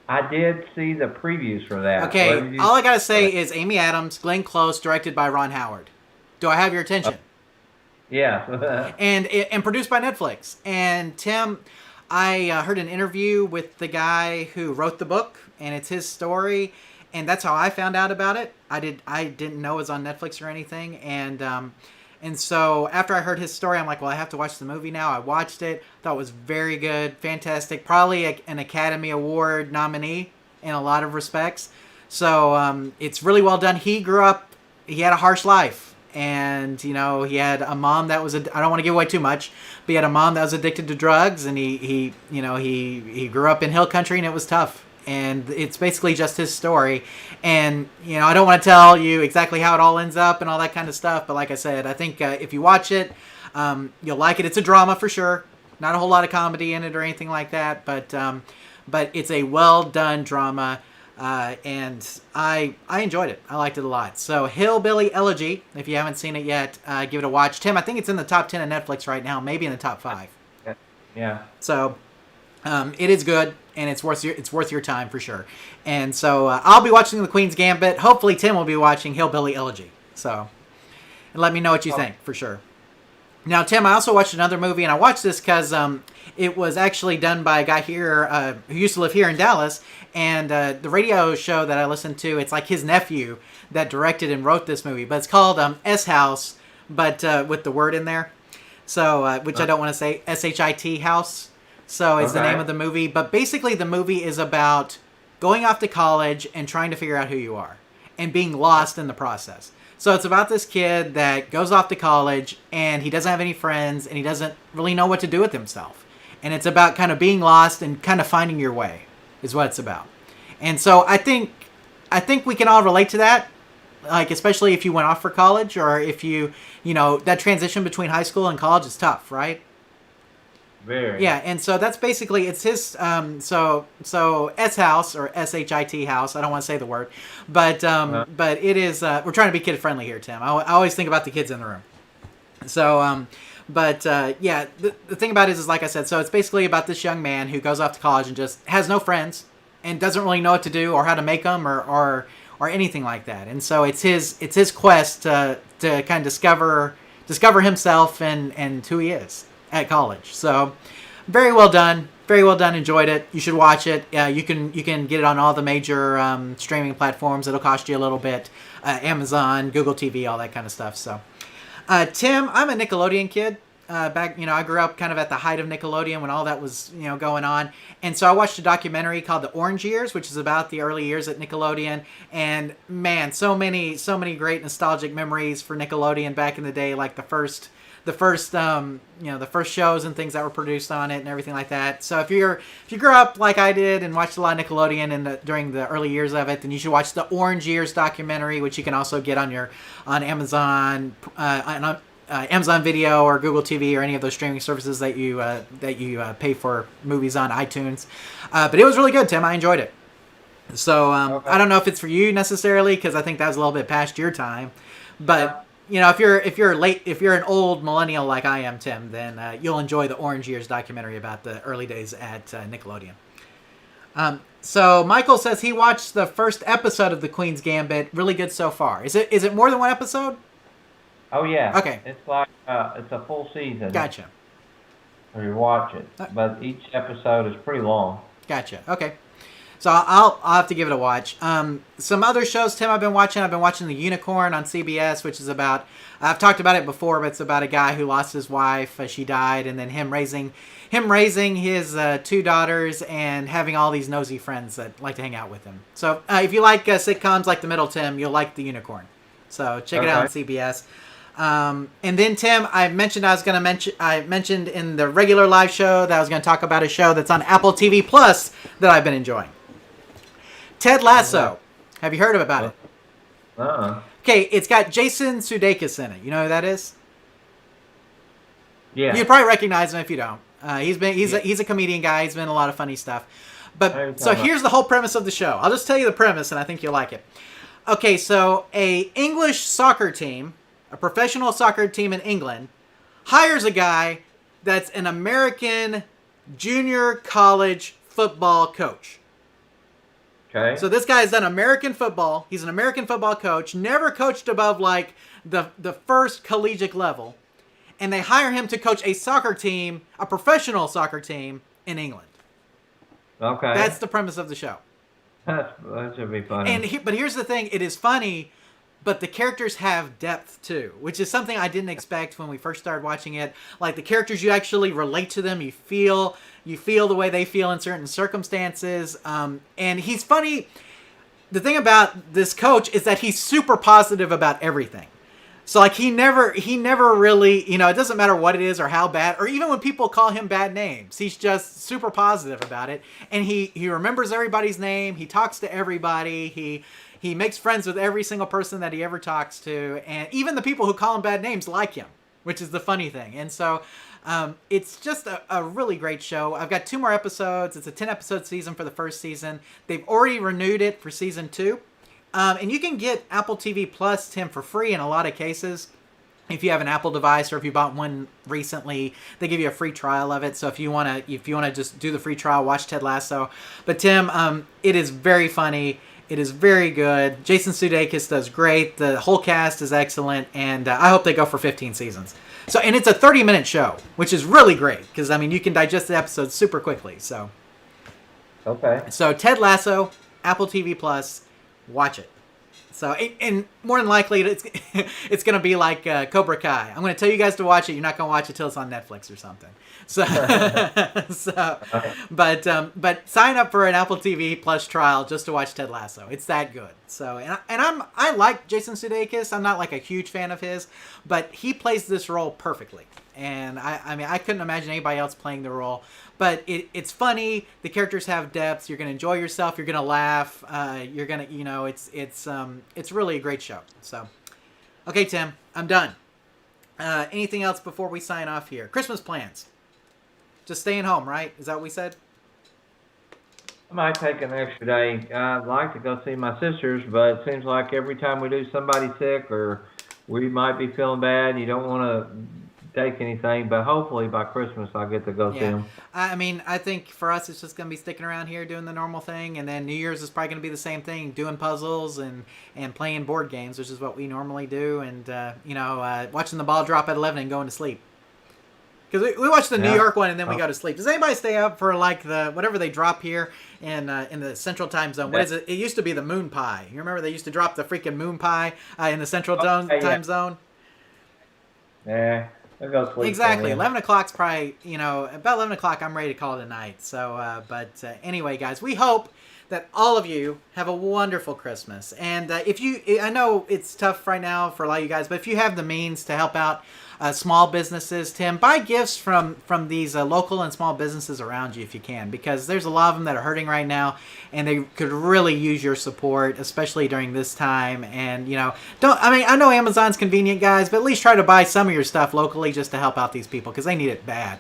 S3: I did see the previews for that.
S2: Okay, all I got to say is Amy Adams, Glenn Close, directed by Ron Howard. Do I have your attention?
S3: Yeah.
S2: and produced by Netflix. And Tim, I heard an interview with the guy who wrote the book, and it's his story, and that's how I found out about it. I didn't know it was on Netflix or anything, and so after I heard his story, I'm like, well, I have to watch the movie now. I watched it, thought it was very good, fantastic, probably an Academy Award nominee in a lot of respects. So it's really well done. He had a harsh life. And, he had a mom that was, I don't want to give away too much, but he had a mom that was addicted to drugs, and he grew up in hill country, and it was tough. And it's basically just his story. And, I don't want to tell you exactly how it all ends up and all that kind of stuff. But like I said, I think if you watch it, you'll like it. It's a drama for sure. Not a whole lot of comedy in it or anything like that. But it's a well done drama. And I enjoyed it. I liked it a lot. So Hillbilly Elegy, if you haven't seen it yet, give it a watch. Tim, I think it's in the top 10 of Netflix right now, maybe in the top 5.
S3: Yeah.
S2: So it is good, and it's worth your time for sure. And so I'll be watching The Queen's Gambit. Hopefully Tim will be watching Hillbilly Elegy. So and let me know what you think for sure. Now, Tim, I also watched another movie, and I watched this because it was actually done by a guy here who used to live here in Dallas, and the radio show that I listened to, it's like his nephew that directed and wrote this movie, but it's called S House, but with the word in there, so which I don't want to say, SHIT House, so it's the name of the movie, but basically the movie is about going off to college and trying to figure out who you are, and being lost in the process. So it's about this kid that goes off to college, and he doesn't have any friends, and he doesn't really know what to do with himself. And it's about kind of being lost and kind of finding your way is what it's about. And so I think we can all relate to that, like especially if you went off for college, or if that transition between high school and college is tough, right?
S3: Very.
S2: Yeah, and so that's basically, it's his, so S House, or SHIT House, I don't want to say the word, but it is, we're trying to be kid-friendly here, Tim. I always think about the kids in the room. So, yeah, the thing about it is like I said, so it's basically about this young man who goes off to college and just has no friends, and doesn't really know what to do, or how to make them, or anything like that. And so it's his quest to kind of discover himself and who he is at college. So very well done. Enjoyed it. You should watch it. You can get it on all the major streaming platforms. It'll cost you a little bit. Amazon, Google TV, all that kind of stuff. So, Tim, I'm a Nickelodeon kid. Back, I grew up kind of at the height of Nickelodeon when all that was, going on. And so I watched a documentary called The Orange Years, which is about the early years at Nickelodeon. And man, so many great nostalgic memories for Nickelodeon back in the day, like the first shows and things that were produced on it and everything like that. So if you grew up like I did and watched a lot of Nickelodeon during the early years of it, then you should watch the Orange Years documentary, which you can also get on Amazon, Amazon Video or Google TV or any of those streaming services that you pay for movies on iTunes. But it was really good, Tim. I enjoyed it. So I don't know if it's for you necessarily, because I think that was a little bit past your time, but. If you're an old millennial like I am, Tim, then you'll enjoy the Orange Years documentary about the early days at Nickelodeon. So Michael says he watched the first episode of The Queen's Gambit. Really good so far. Is it more than one episode?
S3: Oh yeah.
S2: Okay.
S3: It's like it's a full season.
S2: Gotcha.
S3: So you watch it, but each episode is pretty long.
S2: Gotcha. Okay. So I'll have to give it a watch. Some other shows, Tim, I've been watching The Unicorn on CBS, which is about, I've talked about it before, but it's about a guy who lost his wife. She died, and then him raising his 2 daughters and having all these nosy friends that like to hang out with him. So if you like sitcoms like The Middle, Tim, you'll like The Unicorn. So check it out on CBS. And then, Tim, I mentioned in the regular live show that I was going to talk about a show that's on Apple TV Plus that I've been enjoying. Ted Lasso. Have you heard about it? Okay, it's got Jason Sudeikis in it. You know who that is?
S3: Yeah.
S2: You'd probably recognize him if you don't. He's a comedian guy. He's been in a lot of funny stuff. But so here's the whole premise of the show. I'll just tell you the premise, and I think you'll like it. Okay, so a English soccer team, a professional soccer team in England, hires a guy that's an American junior college football coach.
S3: Okay.
S2: So this guy's done American football. He's an American football coach, never coached above like the first collegiate level. and they hire him to coach a soccer team, a professional soccer team in England.
S3: Okay.
S2: That's the premise of the show.
S3: That should be funny.
S2: But here's the thing: it is funny, but the characters have depth too, which is something I didn't expect when we first started watching it. Like the characters, you actually relate to them. You feel the way they feel in certain circumstances. And he's funny. The thing about this coach is that he's super positive about everything. So like he never really, it doesn't matter what it is or how bad, or even when people call him bad names, he's just super positive about it. And he remembers everybody's name. He talks to everybody. He makes friends with every single person that he ever talks to. And even the people who call him bad names like him, which is the funny thing. And so it's just a really great show. I've got 2 more episodes. It's a 10-episode season for the first season. They've already renewed it for season 2. And you can get Apple TV Plus, Tim, for free in a lot of cases. If you have an Apple device or if you bought one recently, they give you a free trial of it. So if you wanna just do the free trial, watch Ted Lasso. But Tim, it is very funny. It is very good. Jason Sudeikis does great. The whole cast is excellent, and I hope they go for 15 seasons. So, and it's a 30-minute show, which is really great because you can digest the episodes super quickly. So,
S3: okay.
S2: So Ted Lasso, Apple TV Plus. Watch it. So, and more than likely, it's going to be like Cobra Kai. I'm going to tell you guys to watch it. You're not going to watch it till it's on Netflix or something. So, but sign up for an Apple TV Plus trial just to watch Ted Lasso. It's that good. So, I like Jason Sudeikis. I'm not like a huge fan of his, but he plays this role perfectly. And I couldn't imagine anybody else playing the role. But it's funny. The characters have depth. You're gonna enjoy yourself. You're gonna laugh. You're gonna, it's really a great show. So, okay, Tim, I'm done. Anything else before we sign off here? Christmas plans. Just staying home, right? Is that what we said?
S3: I might take an extra day. I'd like to go see my sisters, but it seems like every time we do somebody sick or we might be feeling bad, you don't want to take anything, but hopefully by Christmas I'll get to go see them.
S2: I think for us it's just going to be sticking around here doing the normal thing, and then New Year's is probably going to be the same thing, doing puzzles and playing board games, which is what we normally do, and watching the ball drop at 11 and going to sleep. Because we watch the New York one and then we go to sleep. Does anybody stay up for like the whatever they drop here in the Central Time Zone? What is it? It used to be the moon pie. You remember they used to drop the freaking moon pie in the Central Time Zone?
S3: Yeah. I'll go sleep.
S2: Exactly. 11 o'clock's probably, about 11 o'clock I'm ready to call it a night. So, anyway, guys, we hope that all of you have a wonderful Christmas. And I know it's tough right now for a lot of you guys, but if you have the means to help out small businesses, Tim, buy gifts from these local and small businesses around you if you can, because there's a lot of them that are hurting right now, and they could really use your support, especially during this time. And I know Amazon's convenient, guys, but at least try to buy some of your stuff locally just to help out these people because they need it bad.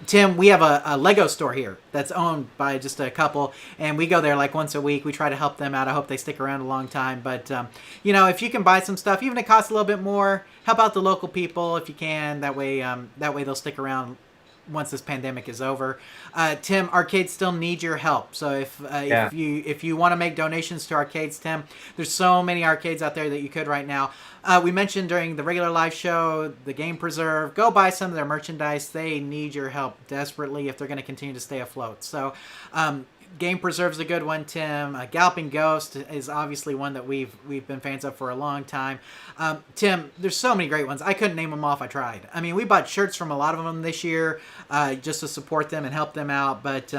S2: Tim, we have a Lego store here that's owned by just a couple, and we go there like once a week. We try to help them out. I hope they stick around a long time. But if you can buy some stuff, even if it costs a little bit more, help out the local people if you can. That way they'll stick around once this pandemic is over. Tim, arcades still need your help. So if you want to make donations to arcades, Tim, there's so many arcades out there that you could right now. We mentioned during the regular live show, the Game Preserve. Go buy some of their merchandise. They need your help desperately if they're going to continue to stay afloat. So Game Preserve's a good one, Tim. Galloping Ghost is obviously one that we've been fans of for a long time. Tim, there's so many great ones. I couldn't name them all if I tried. We bought shirts from a lot of them this year just to support them and help them out. But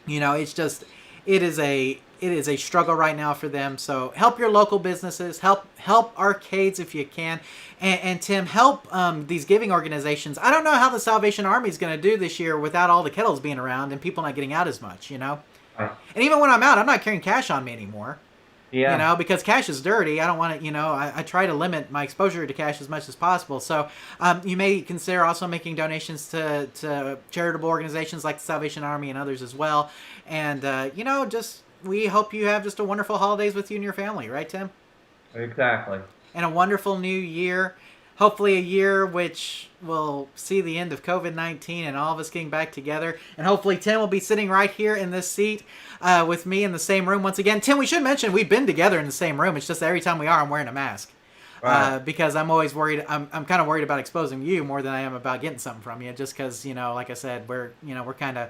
S2: it's just it is a struggle right now for them. So help your local businesses. Help arcades if you can. And Tim, help these giving organizations. I don't know how the Salvation Army is going to do this year without all the kettles being around and people not getting out as much, Right. And even when I'm out, I'm not carrying cash on me anymore. Yeah. Because cash is dirty. I don't want to, I try to limit my exposure to cash as much as possible. So you may consider also making donations to charitable organizations like the Salvation Army and others as well. And, we hope you have just a wonderful holidays with you and your family. Right, Tim?
S3: Exactly.
S2: And a wonderful new year. Hopefully a year which will see the end of COVID-19 and all of us getting back together. And hopefully Tim will be sitting right here in this seat with me in the same room once again. Tim, we should mention we've been together in the same room. It's just that every time we are, I'm wearing a mask.
S3: Right.
S2: Because I'm always worried. I'm kind of worried about exposing you more than I am about getting something from you. Just because, like I said, we're kind of,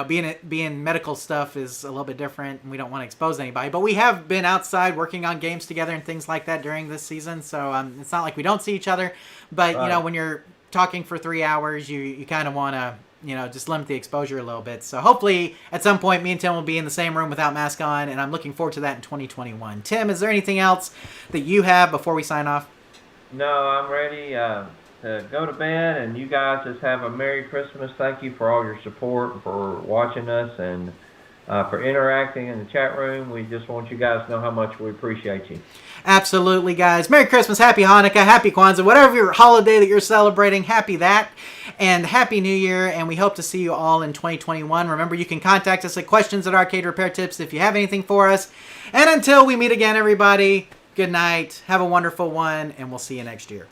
S2: being medical stuff is a little bit different, and we don't want to expose anybody. But we have been outside working on games together and things like that during this season, so it's not like we don't see each other. But
S3: Right.
S2: when you're talking for 3 hours, you kind of want to just limit the exposure a little bit. So hopefully at some point me and Tim will be in the same room without mask on, and I'm looking forward to that in 2021. Tim, is there anything else that you have before we sign off?
S3: No, I'm ready to go to bed, and you guys just have a Merry Christmas. Thank you for all your support, for watching us, and for interacting in the chat room. We just want you guys to know how much we appreciate you.
S2: Absolutely, guys. Merry Christmas, Happy Hanukkah, Happy Kwanzaa, whatever your holiday that you're celebrating, happy that, and Happy New Year, and we hope to see you all in 2021. Remember, you can contact us at questions@Arcade Repair Tips if you have anything for us. And until we meet again, everybody, good night, have a wonderful one, and we'll see you next year.